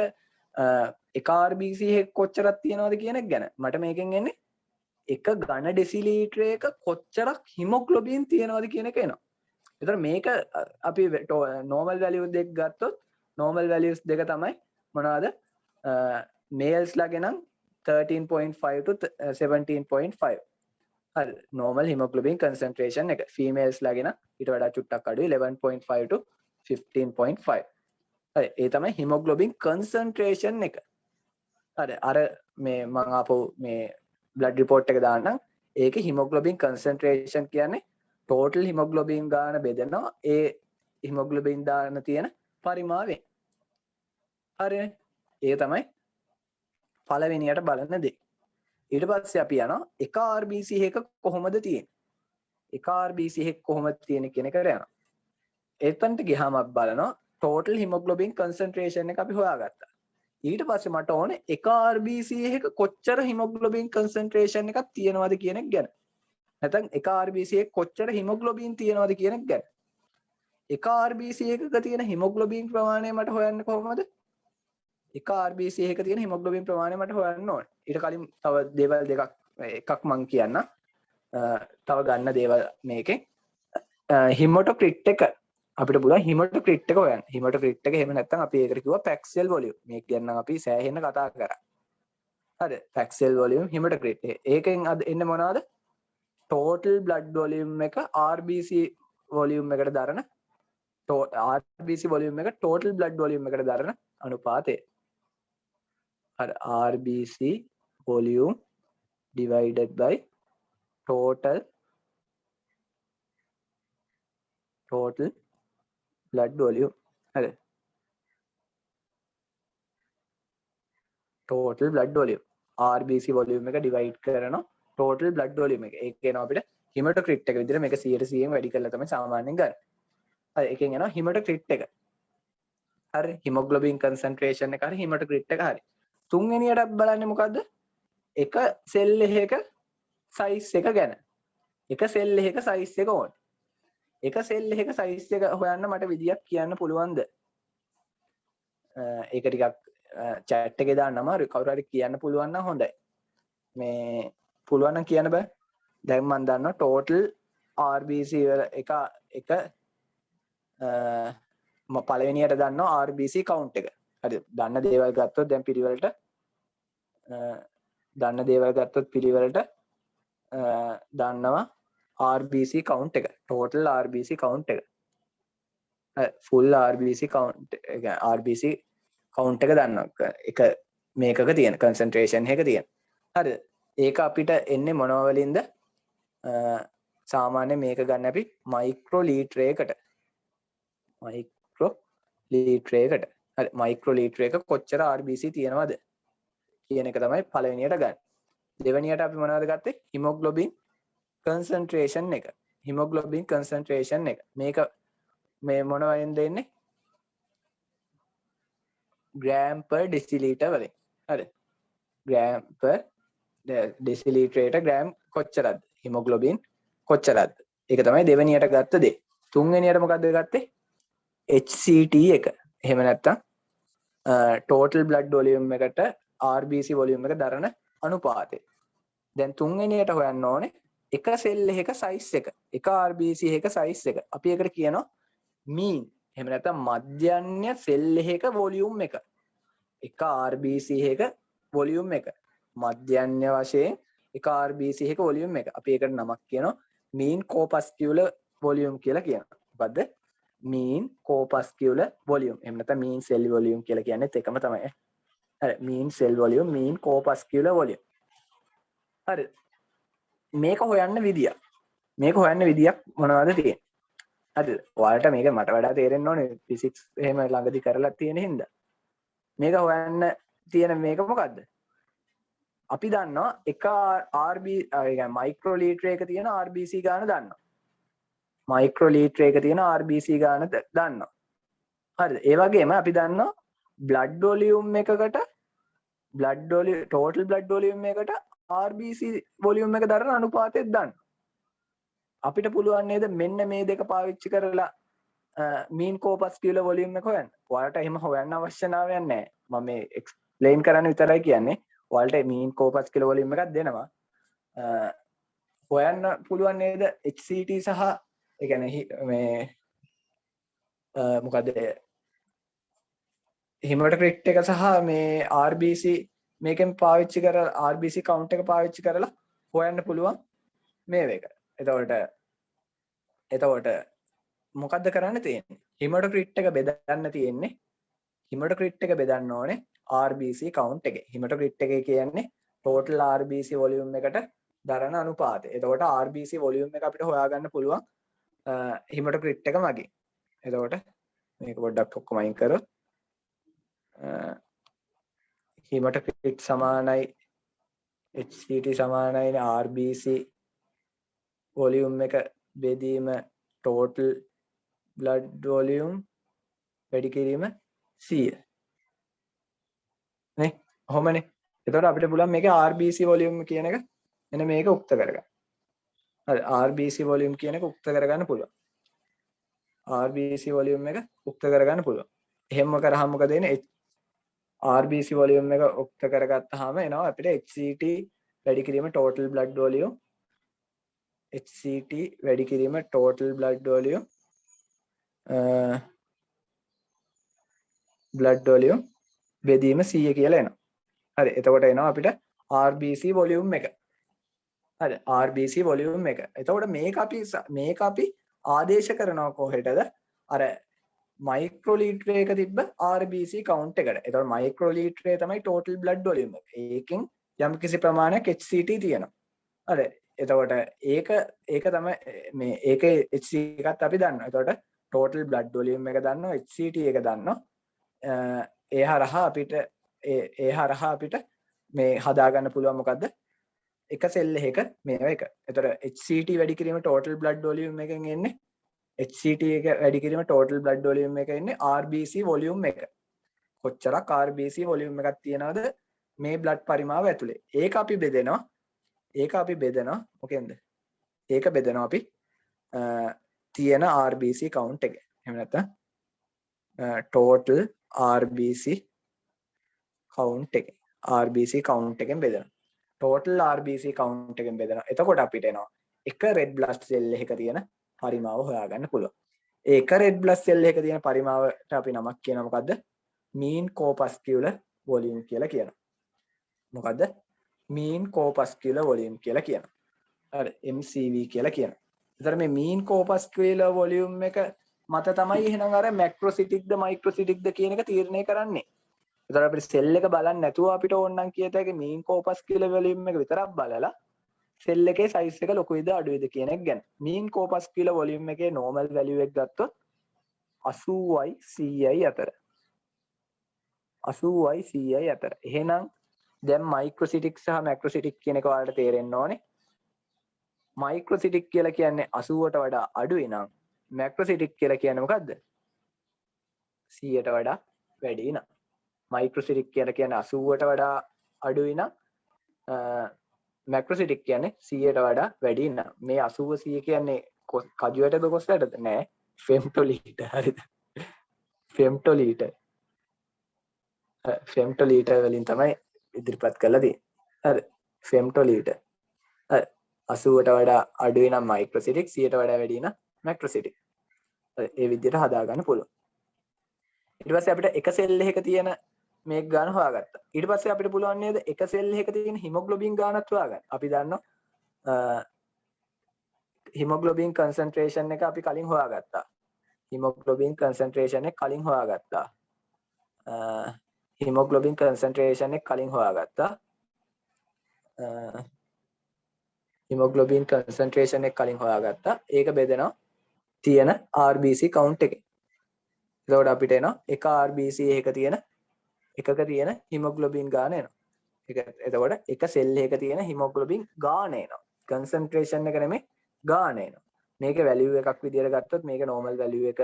එක RBC එක කොච්චරක් තියෙනවද කියන එක ගැන. මට මේකෙන් එන්නේ එක ඝන ඩෙසිලීටරයක කොච්චරක් හිමොග්ලොබින් තියෙනවද කියන එක එනවා. එතකොට මේක අපි normal values දෙක ගත්තොත් normal values දෙක තමයි මොනවාද? males ලගේ නම් 13.5 to 17.5. හරි. normal hemoglobin concentration එක. females ලගේ නම් ඊට වඩා චුට්ටක් අඩුයි 11.5 to 15.5. හරි. ඒ තමයි hemoglobin concentration එක. හරි. අර මේ මම ආපහු මේ blood report එක දාන්නම්. ඒකේ hemoglobin concentration කියන්නේ total hemoglobin ගාන බෙදනවා ඒ hemoglobin දාන තියෙන පරිමාවෙන්. හරිනේ. ඒ තමයි පළවෙනියට බලන දේ. ඊට පස්සේ අපි යනවා එක RBC එක කොහොමද තියෙන්නේ? එක RBC එක කොහොමද තියෙන්නේ කියන එකට යනවා. එතනට ගියාම අපි බලනවා total hemoglobin concentration එක අපි හොයාගත්තා. ඊට පස්සේ මට ඕනේ එක RBC එක කොච්චර hemoglobin concentration එකක් තියෙනවද කියන එක ගැන. නැත්නම් එක RBC එක කොච්චර hemoglobin තියෙනවද කියන එක ගැන. එක RBC එකක තියෙන hemoglobin ප්‍රමාණය මට හොයන්න කොහොමද? එක RBC එකක තියෙන hemoglobin ප්‍රමාණය මට හොයන්න ඕනේ. ඊට කලින් තව දේවල් දෙකක් එකක් මම කියන්න. තව ගන්න දේවල් මේකෙන් hematocrit එක අපිට පුළුවන් hematocrit එක හොයන්න. hematocrit එක එහෙම නැත්නම් අපි ඒකට කිව්වා Paxel volume. මේක ගැන නම් අපි සෑහෙන්න කතා කරා. හරි. Paxel volume hematocrit. ඒකෙන් අද එන්නේ මොනවද? total blood volume එක RBC volume එකට දරන RBC volume එක total blood volume එකට දරන අනුපාතය. හරි. RBC volume divided by total blood volume. හරි. total blood volume RBC volume එක divide කරනවා total blood volume එක. ඒක කියනවා අපිට hematocrit එක විදිහට මේක 100%න් වැඩි කරලා තමයි සාමාන්‍යයෙන් ගන්න. හරි එකෙන් එනවා hematocrit එක. හරි hemoglobin concentration එක හරි hematocrit එක හරි. තුන්වෙනියටත් බලන්නේ මොකද්ද? එක සෙල් එකක size එක ගැන. එක සෙල් එකක size එක ඕනේ. එක සෙල් එකක size එක හොයන්න මට විදියක් කියන්න පුළුවන්ද? ඒක ටිකක් chat එකේ දාන්න අමාරුයි. කවුරු හරි කියන්න පුළුවන් නම් හොඳයි. මේ පුළුවන් නම් කියන්න බෑ. දැන් මම දන්නවා total RBC වල එක පළවෙනියට දන්නවා RBC count එක. හරි. දන්න දේවල් ගත්තොත් දැන් පිළිවෙලට දන්නවා RBC count එක. total RBC count එක. full RBC count RBC count එක දන්නවා. එක මේකක තියෙන concentration එක තියෙන. හරිද? ඒක අපිට එන්නේ මොනවා වලින්ද? සාමාන්‍ය මේක ගන්න අපි මයික්‍රෝලීටර එකකට. මයික්‍රෝලීටර එකට. හරි මයික්‍රෝලීටර එක කොච්චර RBC තියෙනවද කියන එක තමයි පළවෙනියට ගන්න. දෙවෙනියට අපි මොනවද ගත්තේ? hemoglobin concentration එක. hemoglobin concentration එක. මේක මේ මොන වලින් දෙන්නේ? gram per deciliter වලින්. හරි. gram per deciliter gram කොච්චරද? hemoglobin කොච්චරද? ඒක තමයි දෙවෙනියට ගත්ත දේ. තුන්වෙනියට මොකද්ද ගත්තේ? HCT එක. එහෙම නැත්නම් total blood volume එකට RBC volume එක දරන අනුපාතය. දැන් තුන්වෙනියට හොයන්න ඕනේ එක සෙල් එකක size එක. එක RBC එකක size එක. අපි ඒකට කියනවා mean. එහෙම නැත්නම් මධ්‍යන්‍ය සෙල් එකක volume එක. එක RBC එකක volume එක. මධ්‍යන්‍ය වශයෙන් එක RBC එකක volume එක. අපි ඒකට නමක් කියනවා mean corpuscular volume කියලා කියනවා. මොකද්ද? mean corpuscular volume. එහෙම නැත්නම් mean cell volume කියලා කියන්නේත් එකම තමයි. හරි mean cell volume mean corpuscular volume. හරි. මේක හොයන්න විදියක්. මේක හොයන්න විදියක් මොනවද තියෙන්නේ? හරිද? ඔයාලට මේක මට වඩා තේරෙන්න ඕනේ ෆිසික්ස් එහෙම ළඟදි කරලා තියෙන හින්දා. මේක හොයන්න තියෙන මේක මොකද්ද? අපි දන්නවා එක RB මයික්‍රෝලීටර එක තියෙන RBC ගාන දන්නවා. මයික්‍රෝලීටර එක තියෙන RBC ගාන දන්නවා. හරිද? ඒ වගේම අපි දන්නවා blood volume එකකට total blood volume එකට RBC volume එක දරන අනුපාතයක් දන්නවා. අපිට පුළුවන් නේද මෙන්න මේ දෙක පාවිච්චි කරලා mean corpuscular volume එක හොයන්න. ඔයාලට එහෙම හොයන්න අවශ්‍යතාවයක් නැහැ. මම මේ explain කරන්න විතරයි කියන්නේ. ඔයාලට mean corpuscular volume එකක් දෙනවා. හොයන්න පුළුවන් නේද HCT සහ ඒ කියන්නේ මේ මොකද hematocrit එක සහ මේ RBC මේකෙන් පාවිච්චි කරලා RBC count එක පාවිච්චි කරලා හොයන්න පුළුවන් මේ එක. එතකොට මොකද්ද කරන්න තියෙන්නේ? hematocrit එක බෙදන්න තියෙන්නේ. hematocrit එක බෙදන්න ඕනේ RBC count එකේ. hematocrit එක කියන්නේ total RBC volume එකට දරන අනුපාතය. එතකොට RBC volume එක අපිට හොයාගන්න පුළුවන් hematocrit එක මගින්. එතකොට මේක පොඩ්ඩක් ඔක්කොම අයින් කරොත් hematocrit සමානයි HCT සමානයි RBC volume එක බෙදීම total blood volume වැඩි කිරීම 100 නේ කොහොමනේ එතකොට අපිට පුළුවන් මේකේ RBC volume කියන එක එන මේක උක්ත කරගන්න. හරි RBC volume කියන එක උක්ත කරගන්න පුළුවන්. RBC volume එක උක්ත කරගන්න පුළුවන්. එහෙම කරාම මොකද වෙන්නේ? RBC volume එක උක්ත කරගත්තාම එනවා අපිට HCT වැඩි කිරීම total blood volume HCT වැඩි කිරීම total blood volume බෙදීම 100 කියලා එනවා. හරි එතකොට එනවා අපිට RBC volume එක. හරි RBC volume එක. එතකොට මේක අපි ආදේශ කරනවා කොහෙටද? අර මයික්‍රෝලීටර එක තිබ්බ RBC count එකට. එතකොට මයික්‍රෝලීටරේ තමයි total blood volume එක. ඒකෙන් යම් කිසි ප්‍රමාණයක් HCT තියෙනවා. හරි එතකොට ඒක තමයි මේ ඒකේ HCT එකත් අපි දන්නවා. එතකොට total blood volume එක දන්නවා HCT එක දන්නවා. ඒ හරහා අපිට මේ හදාගන්න පුළුවන් මොකද්ද? එක සෙල් එකක මේව එක. එතකොට HCT වැඩි කිරීම total blood volume එකෙන් එන්නේ HCT එක වැඩි කිරීම total blood volume එක ඉන්නේ RBC volume එක. කොච්චරක් RBC volume එකක් තියනවද මේ blood පරිමාව ඇතුලේ. ඒක අපි බෙදනවා මොකෙන්ද? ඒක බෙදනවා අපි තියෙන RBC count එක. එහෙම නැත්නම් total RBC count එක. RBC count එකෙන් බෙදනවා. total RBC count එකෙන් බෙදනවා. එතකොට අපිට එනවා එක red blood cell එකක තියෙන පරිමාව හොයාගන්න පුළුවන්. ඒක red blood cell එකක තියෙන පරිමාවට අපි නමක් කියනවා මොකද්ද? mean corpuscular volume කියලා කියනවා. මොකද්ද? mean corpuscular volume කියලා කියනවා. හරි MCV කියලා කියනවා. ඒතර මේ mean corpuscular volume එක මත තමයි එහෙනම් අර macrocytic ද microcytic ද කියන එක තීරණය කරන්නේ. ඒතර අපිට සෙල් එක බලන්න නැතුව අපිට ඕන නම් කියත හැකි mean corpuscular volume එක විතරක් බලලා සෙල් එකේ size එක ලොකුයිද අඩුයිද කියන එක ගැන. mean corpuscular volume එකේ normal value එක ගත්තොත් 80යි 100යි අතර. 80යි 100යි අතර. එහෙනම් දැන් microcytic සහ macrocytic කියන එක ඔයාලට තේරෙන්න ඕනේ. microcytic කියලා කියන්නේ 80ට වඩා අඩුයි නම් macrocytic කියලා කියන්නේ මොකද්ද? 100ට වඩා වැඩි නම්. microcytic කියලා කියන්නේ 80ට වඩා අඩුයි නම් macrocytic කියන්නේ 100ට වඩා වැඩි නම්. මේ 80 100 කියන්නේ කජුවටද කොස්සටද? නෑ. femtoliter හරිද? femtoliter. femtoliter වලින් තමයි ඉදිරිපත් කරලා තියෙන්නේ. හරි. femtoliter. හරි. 80ට වඩා අඩුයි නම් microcytic 100ට වඩා වැඩි නම් macrocytic. ඒ විදිහට හදා ගන්න පුළුවන්. ඊට පස්සේ අපිට එක සෙල් එකක තියෙන මේක ගන්න හොයාගත්තා. ඊට පස්සේ අපිට පුළුවන් නේද එක සෙල් එකක තියෙන hemoglobin ගානත් හොයාගන්න. අපි දන්නවා hemoglobin concentration එක අපි කලින් හොයාගත්තා. hemoglobin concentration එක කලින් හොයාගත්තා. hemoglobin concentration එක කලින් හොයාගත්තා. hemoglobin concentration එක කලින් හොයාගත්තා. ඒක බෙදෙනවා තියෙන RBC count එකේ. එතකොට අපිට එනවා එක RBC එකක තියෙන hemoglobin ගාන එනවා. එතකොට එක සෙල් එකක තියෙන hemoglobin ගාන එනවා. concentration එක නෙමෙයි ගාන එනවා. මේක value එකක් විදියට ගත්තොත් මේක normal value එක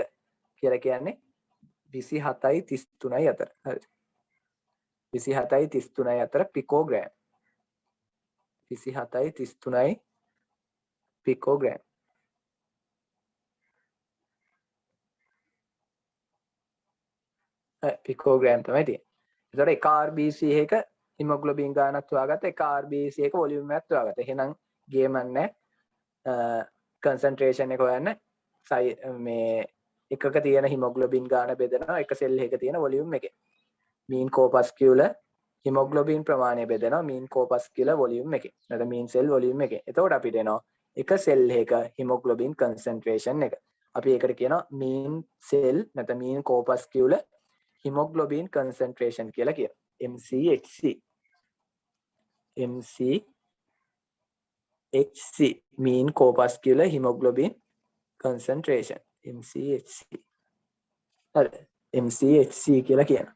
කියලා කියන්නේ 27යි 33යි අතර. හරිද? 27යි 33යි අතර picogram. 27යි 33යි picogram. picogram තමයි තියෙන්නේ. ඒතකොට එක RBC එක hemoglobin ගානක් හොයාගත්ත එක RBC එක volume එකක් හොයාගත්ත. එහෙනම් ගේමක් නැහැ. concentration එක හොයන්න මේ එකක තියෙන hemoglobin ගාන බෙදනවා එක සෙල් එකක තියෙන volume එකේ. mean corpuscular hemoglobin ප්‍රමාණය බෙදනවා mean corpuscular volume එකේ. නැත්නම් mean cell volume එකේ. එතකොට අපිට එනවා එක සෙල් එකක hemoglobin concentration එක. අපි ඒකට කියනවා mean cell නැත්නම් mean corpuscular hemoglobin concentration කියලා කියනවා. MCHC. MCHC mean corpuscular hemoglobin concentration. MCHC. හරි. MCHC කියලා කියනවා.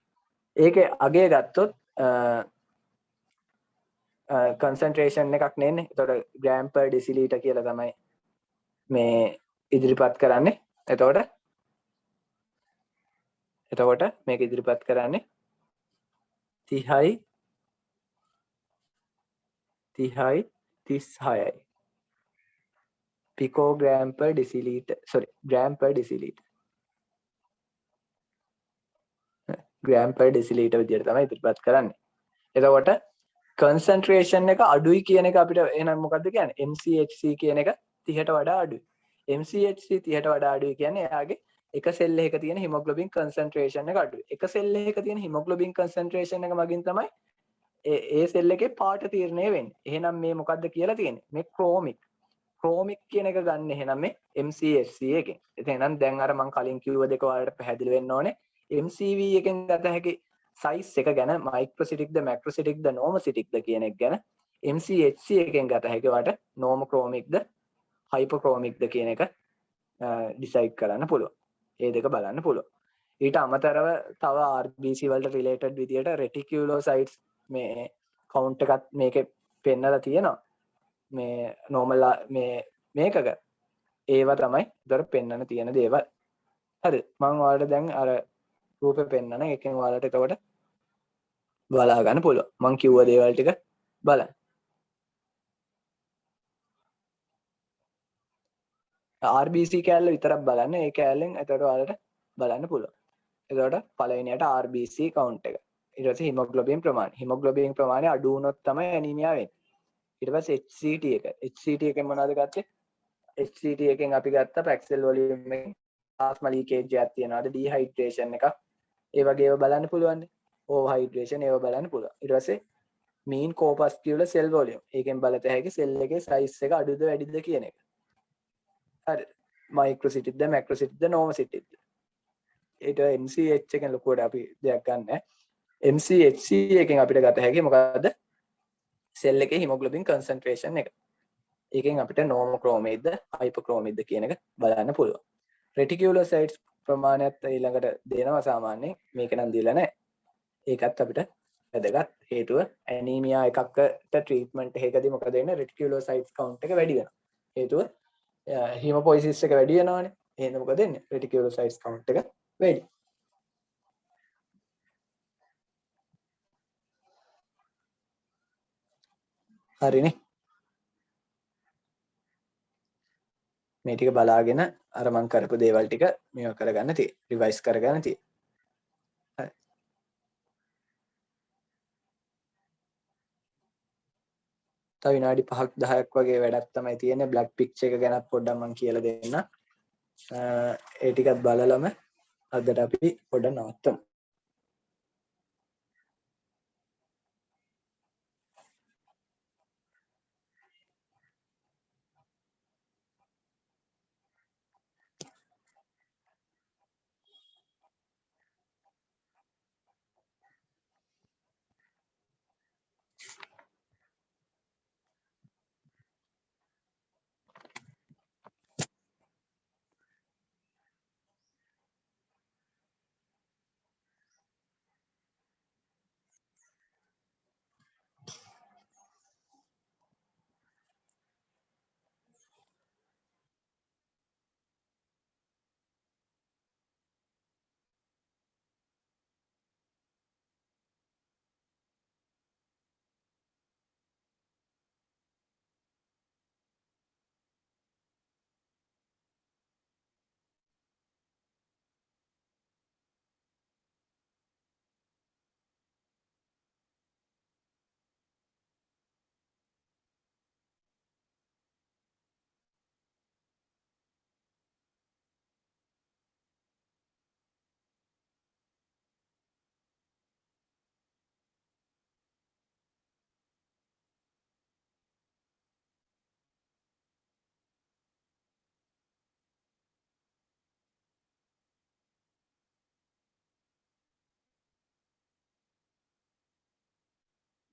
ඒකේ අගය ගත්තොත් concentration එකක් නෙන්නේ. එතකොට gram per deciliter කියලා තමයි මේ ඉදිරිපත් කරන්නේ. එතකොට මේක ඉදිරිපත් කරන්නේ 30යි 36යි picogram per deciliter gram per deciliter විදිහට තමයි ඉදිරිපත් කරන්නේ. එතකොට concentration එක අඩුයි කියන එක අපිට එහෙනම් මොකද්ද කියන්නේ? MCHC කියන එක 30ට වඩා අඩුයි. MCHC 30ට වඩා අඩුයි කියන්නේ එයාගේ එක සෙල් එකක තියෙන hemoglobin concentration එක අඩුයි. එක සෙල් එකක තියෙන hemoglobin concentration එක මගින් තමයි ඒ සෙල් එකේ පාට තීරණය වෙන්නේ. එහෙනම් මේ මොකද්ද කියලා තියෙන්නේ? මේ chromic කියන එක ගන්න එහෙනම් මේ MCHC එකෙන්. එහෙනම් දැන් අර මම කලින් කිව්ව දෙක වලට පැහැදිලි වෙන්න ඕනේ. MCV එකෙන් ගත හැකි size එක ගැන microcytic ද macrocytic ද normocytic ද කියන එක ගැන MCHC එකෙන් ගත හැකි වට normochromic ද hypochromic ද කියන එක decide කරන්න පුළුවන්. ඒ දෙක බලන්න පුළුවන්. ඊට අමතරව තව RBC වලට related විදියට reticulocytes මේ count එකත් මේකේ පෙන්නලා තියෙනවා. මේ normal මේකක ඒවා තමයි එතකොට පෙන්වන්න තියෙන දේවල්. හරි. මම ඔයාලට දැන් අර රූපේ පෙන්වන එකෙන් ඔයාලට එතකොට බලා ගන්න පුළුවන්. මම කිව්ව දේවල් ටික බලන්න. RBC කෑල්ල විතරක් බලන්න. ඒ කෑල්ලෙන් එතකොට ඔයාලට බලන්න පුළුවන්. එතකොට පළවෙනියට RBC කවුන්ට් එක. ඊට පස්සේ හිමොග්ලොබින් ප්‍රමාණය. හිමොග්ලොබින් ප්‍රමාණය අඩු වුණොත් තමයි ඇනීමියා වෙන්නේ. ඊට පස්සේ HCT එක. HCT එකෙන් මොනවද ගත්තේ? HCT එකෙන් අපි ගත්ත පැක්සෙල් වොලියුම් එකෙන් ප්ලාස්මා ලීකේජ් එකක් තියනවාද, ඩීහයිඩ්‍රේෂන් එකක්, ඒ වගේ ඒවා බලන්න පුළුවන්. ඕවර් හයිඩ්‍රේෂන් ඒවා බලන්න පුළුවන්. ඊට පස්සේ මීන් කෝපස්කියුලර් සෙල් වොලියුම්. ඒකෙන් බලත හැකි සෙල් එකේ සයිස් එක අඩුද වැඩිද කියන එක. හරි. මයික්‍රොසිටික්ද මැක්‍රොසිටික්ද නෝමොසිටික්ද. ඊට MCH එකෙන් ලොකුවට අපි දෙයක් ගන්න නැහැ. MCHC එකෙන් අපිට ගත හැකි මොකද්ද? සෙල් එකේ හිමොග්ලොබින් කන්සන්ට්‍රේෂන් එක. ඒකෙන් අපිට නෝමොක්‍රෝමේද්ද හයිපොක්‍රෝමේද්ද කියන එක බලන්න පුළුවන්. රෙටිකියුලෝසයිට්ස් ප්‍රමාණයත් ඊළඟට දෙනවා සාමාන්‍යයෙන්. මේක නම් දීලා නැහැ. ඒකත් අපිට වැදගත්. හේතුව ඇනීමියා එකකට ට්‍රීට්මන්ට් එකකදී මොකද වෙන්නේ? රෙටිකියුලෝසයිට්ස් කවුන්ට් එක වැඩි වෙනවා. හේතුව හීමොපොයිසිස් එක වැඩි වෙනවානේ. එහෙනම් මොකද වෙන්නේ? රෙටිකියුලෝසයිට්ස් කවුන්ට් එක වැඩි. හරිනේ. මේ ටික බලාගෙන අර මං කරපු දේවල් ටික මේව කරගන්න තියෙයි. රිවයිස් කරගන්න තියෙයි. හරි. තව විනාඩි 5ක් 10ක් වගේ වැඩක් තමයි තියෙන්නේ. බ්ලඩ් පික්චර් එක ගැන පොඩ්ඩක් මං කියලා දෙන්න. ඒ ටිකත් බලලම අදට අපි පොඩ්ඩක් නවත්තමු.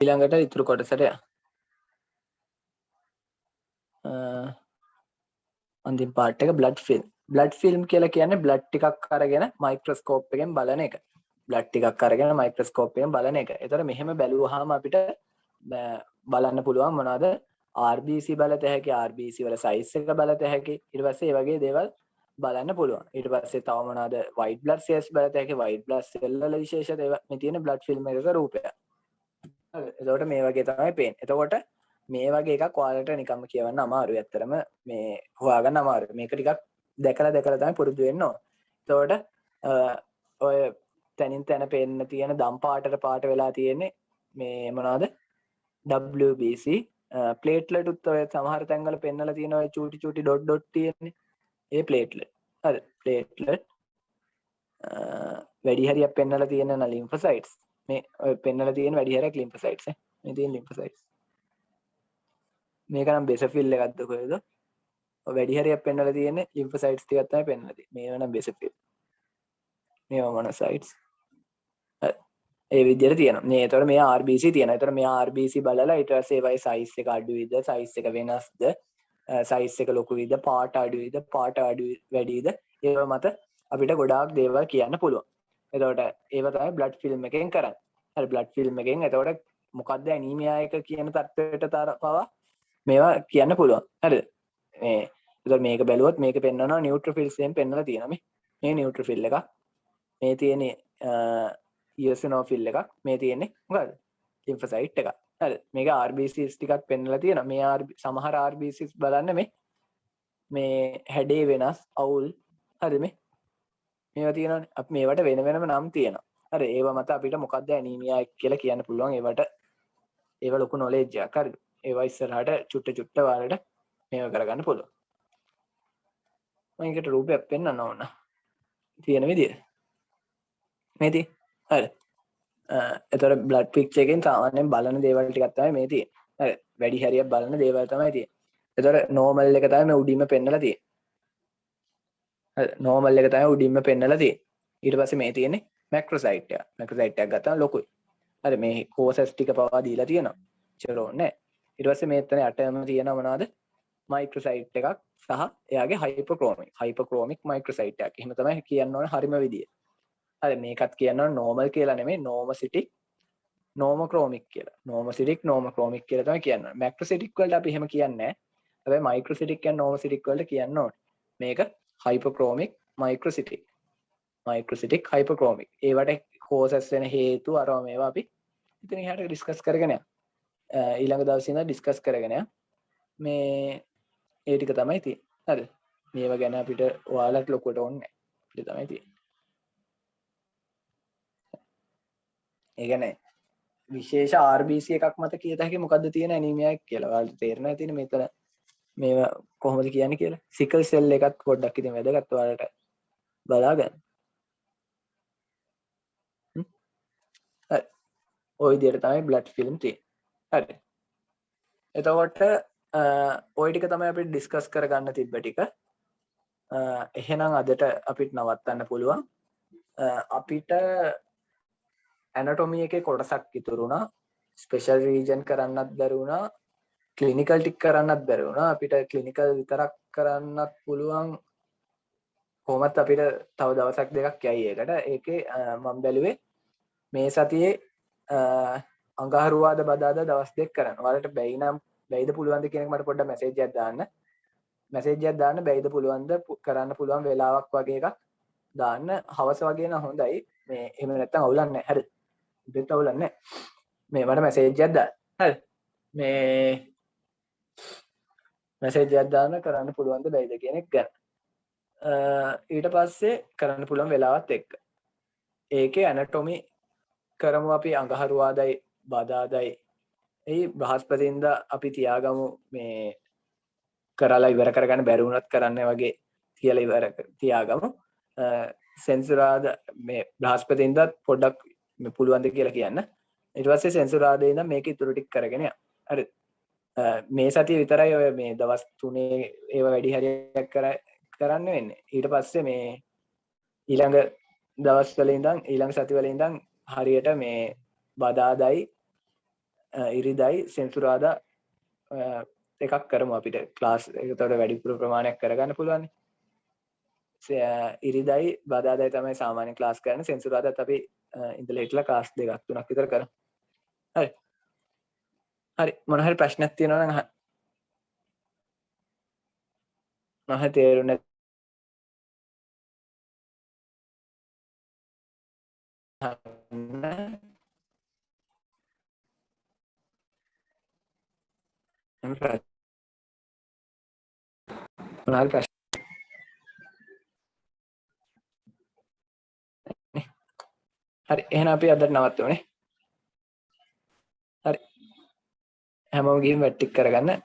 ඊළඟට ඉතුරු කොටසට අන්තිම පාර්ට් එක බ්ලඩ් ෆිල්ම්. බ්ලඩ් ෆිල්ම් කියලා කියන්නේ බ්ලඩ් ටිකක් අරගෙන මයික්‍රොස්කෝප් එකෙන් බලන එක. බ්ලඩ් ටිකක් අරගෙන මයික්‍රොස්කෝප් එකෙන් බලන එක. ඒතර මෙහෙම බැලුවාම අපිට බලන්න පුළුවන් මොනවද? RBC බලත හැකි, RBC වල සයිස් එක බලත හැකි. ඊට පස්සේ මේ වගේ දේවල් බලන්න පුළුවන්. ඊට පස්සේ තව මොනවද? white blood cells බලත හැකි, white blood cell වල විශේෂ දේවල් මේ තියෙන බ්ලඩ් ෆිල්ම් එකක රූපය. හරි. එතකොට මේ වගේ තමයි පේන්නේ. එතකොට මේ වගේ එකක් ඔයාලට නිකම්ම කියවන්න අමාරුයි. ඇත්තටම මේ හොයාගන්න අමාරුයි. මේක ටිකක් දැකලා තමයි පුරුදු වෙන්න ඕන. එතකොට ඔය තනින් තන පේන්න තියෙන දම් පාටට පාට වෙලා තියෙන්නේ මේ මොනවද? WBC ප්ලේට්ලට් උත් ඔය සමහර තැන්වල පෙන්නලා තියෙන ඔය චූටි චූටි ඩොට් ඩොට් තියෙන්නේ. ඒ ප්ලේට්ලට්. හරි. ප්ලේට්ලට් වැඩි හරියක් පෙන්නලා තියෙන ලිම්ෆසයිට්ස්. මේ ඔය පෙන්නලා තියෙන වැඩි හරියක් ලිම්ෆසයිට්ස් ඈ. මේ තියෙන ලිම්ෆසයිට්ස්. මේක නම් බෙසෆිල් එකක්ද කොහෙද? ඔය වැඩි හරියක් පෙන්නලා තියෙන්නේ ලිම්ෆසයිට්ස් ටිකක් තමයි පෙන්නලා තියෙන්නේ. මේවා නම් බෙසෆිල්. මේවා මොනොසයිට්ස්. ඒ විදිහට තියෙනවා. මේ ඒතර මේ RBC තියෙනවා. ඒතර මේ RBC බලලා ඊට පස්සේ ඒවයි සයිස් එක අඩුයිද, සයිස් එක වෙනස්ද, සයිස් එක ලොකුයිද, පාට අඩුයිද, පාට වැඩිද, ඒව මත අපිට ගොඩාක් දේවල් කියන්න පුළුවන්. එතකොට ඒව තමයි බ්ලඩ් ෆිල්ම් එකෙන් කරන්නේ. හරි බ්ලඩ් ෆිල්ම් එකෙන් එතකොට මොකක්ද ඇනීමියා එක කියන තත්ත්වයට පවා මේවා කියන්න පුළුවන්. හරිද? මේ එතකොට මේක බැලුවොත් මේක පෙන්වනවා නියුට්‍රොෆිල්ස් එකෙන් පෙන්වලා තියෙනවා මේ නියුට්‍රොෆිල් එකක් මේ තියෙන්නේ ඉයොසිනෝෆිල් එකක් මේ තියෙන්නේ මොකද්ද ලිම්ෆසයිට් එකක් හරි මේක RBCs ටිකක් පෙන්වලා තියෙනවා මේ සමහර RBCs බලන්න මේ හැඩේ වෙනස් අවුල් හරි මේවා තියෙනවානේ අපි මේවට වෙන වෙනම නම් තියෙනවා හරි ඒව මත අපිට මොකක්ද ඇනීමියා කියලා කියන්න පුළුවන් ඒව ලොකු නොලෙජ් එකක් හරිද ඒවා ඉස්සරහට චුට්ට ඔයාලට මේව කරගන්න පුළුවන් මම ඒකට රූපයක් පෙන්වන්න ඕන තියෙන විදිය මේ තියෙන්නේ හරි එතකොට බ්ලඩ් පික්චර් එකෙන් සාමාන්‍යයෙන් බලන දේවල් ටිකක් තමයි මේ තියෙන්නේ හරි වැඩි හරියක් බලන දේවල් තමයි තියෙන්නේ එතකොට නෝමල් එක තමයි මේ උඩින්ම පෙන්නලා තියෙන්නේ හරි නෝමල් එක තමයි උඩින්ම පෙන්නලා තියෙන්නේ ඊට පස්සේ මේ තියෙන්නේ මැක්‍රොසයිට් එකක් ගත්තාම ලොකුයි හරි මේ කෝසස් ටික පවා දීලා තියෙනවා චරෝන්නේ ඊට පස්සේ මේ එතන යටම තියෙනවා මොනවද මයික්‍රොසයිට් එකක් සහ එයාගේ හයිපර්ක්‍රෝමික් මයික්‍රොසයිට් එකක් එහෙම තමයි කියන්න ඕන හරිම විදිය හරි මේකත් කියනවා නෝමල් කියලා නෙමෙයි නෝමොසිටික් නෝමොක්‍රෝමික් කියලා නෝමොක්‍රෝමික් කියලා තමයි කියන්නේ මැක්‍රොසිටික් වලට අපි එහෙම කියන්නේ නැහැ හැබැයි මයික්‍රොසිටික් and නෝමොසිටික් වලට කියන්න ඕනේ මේක හයිපර්ක්‍රෝමික් මයික්‍රොසිටික් හයිපර්ක්‍රෝමික් ඒවට කෝසස් වෙන හේතු අරව මේවා අපි ඉතින් එහාට ඩිස්කස් කරගෙන ඊළඟ දවසේ ඉඳන් ඩිස්කස් කරගෙන මේ ඒ ටික තමයි තියෙන්නේ හරිද මේවා ගැන අපිට ඔයාලට ලොකුවට ඕනේ නැහැ ඒක තමයි තියෙන්නේ ඒ කියන්නේ විශේෂ RBC එකක් මත කියත හැකි මොකද්ද තියෙන ඇනීමියා එක කියලා. ඔයාලට තේරෙනවා තියෙන මෙතන මේවා කොහොමද කියන්නේ කියලා. සිකල් සෙල් එකත් පොඩ්ඩක් ඉතින් වැදගත් ඔයාලට බලා ගන්න. හරි. ওই විදිහට තමයි බ්ලඩ් ෆිල්ම් තියෙන්නේ. හරි. එතකොට ওই ටික තමයි අපි ඩිස්කස් කරගන්න තිබ්බ ටික. එහෙනම් අදට අපිට නවත්තන්න පුළුවන්. අපිට ඇනටොමි එකේ කොටසක් ඉතුරු වුණා ස්පෙෂල් රීජන් කරන්නත් බැරි වුණා ක්ලිනිකල් ටික කරන්නත් බැරි වුණා අපිට ක්ලිනිකල් විතරක් කරන්නත් පුළුවන් කොහොමත් අපිට තව දවසක් දෙකක් යයි ඒකට ඒකේ මම බැලුවේ මේ සතියේ අඟහරුවාද බදාදා දවස් දෙක කරන්න ඔයාලට බැයි නම් බැයිද පුළුවන්ද කියන එක මට පොඩ්ඩක් මැසේජ් එකක් දාන්න බැයිද පුළුවන්ද කරන්න පුළුවන් වෙලාවක් වගේ එකක් දාන්න හවස වගේ නම් හොඳයි මේ එහෙම නැත්තම් අවුලක් නැහැ හරිද දෙත් අවුලක් නැහැ මේ මට මැසේජ් එකක් දාන්න හරි මේ මැසේජ් එකක් දාන්න කරන්න පුළුවන්ද බැයිද කියන එක ගැන ඊට පස්සේ කරන්න පුළුවන් වෙලාවත් එක්ක ඒකේ ඇනටොමි කරමු අපි අඟහරුවාදයි බදාදයි ඒ බ්‍රහස්පතින්දා අපි තියාගමු මේ කරලා ඉවර කරගන්න බැරි වුණත් කරන්න වගේ කියලා ඉවර තියාගමු සෙන්සුරාදා මේ බ්‍රහස්පතින්දා පොඩ්ඩක් පුළුවන්ද කියලා කියන්න ඊට පස්සේ සෙන්සුරාදා ඉඳන් මේක ඉතුරු ටික කරගෙන යන්න හරි මේ සතිය විතරයි ඔය මේ දවස් 3 ඒව වැඩි හරියක් කරන්න වෙන්නේ ඊට පස්සේ මේ ඊළඟ දවස්වල ඉඳන් ඊළඟ සතිවල ඉඳන් හරියට මේ බදාදයි ඉරිදයි සෙන්සුරාදා එකක් කරමු අපිට ක්ලාස් එකකට වැඩිපුර ප්‍රමාණයක් කරගන්න පුළුවන් ඉරිදයි බදාදයි තමයි සාමාන්‍ය ක්ලාස් කරන්නේ සෙන්සුරාදාත් අපි ඉඳලා හිටලා ක්ලාස් දෙකක් තුනක් විතර කරමු හරි හරි මොන හරි ප්‍රශ්නයක් තියෙනවා නම් මම තේරුණා හරි එහෙනම් අපි අදට නවත්වමු නේ හරි හැමෝම ගිහින් වැට් ටික කරගන්න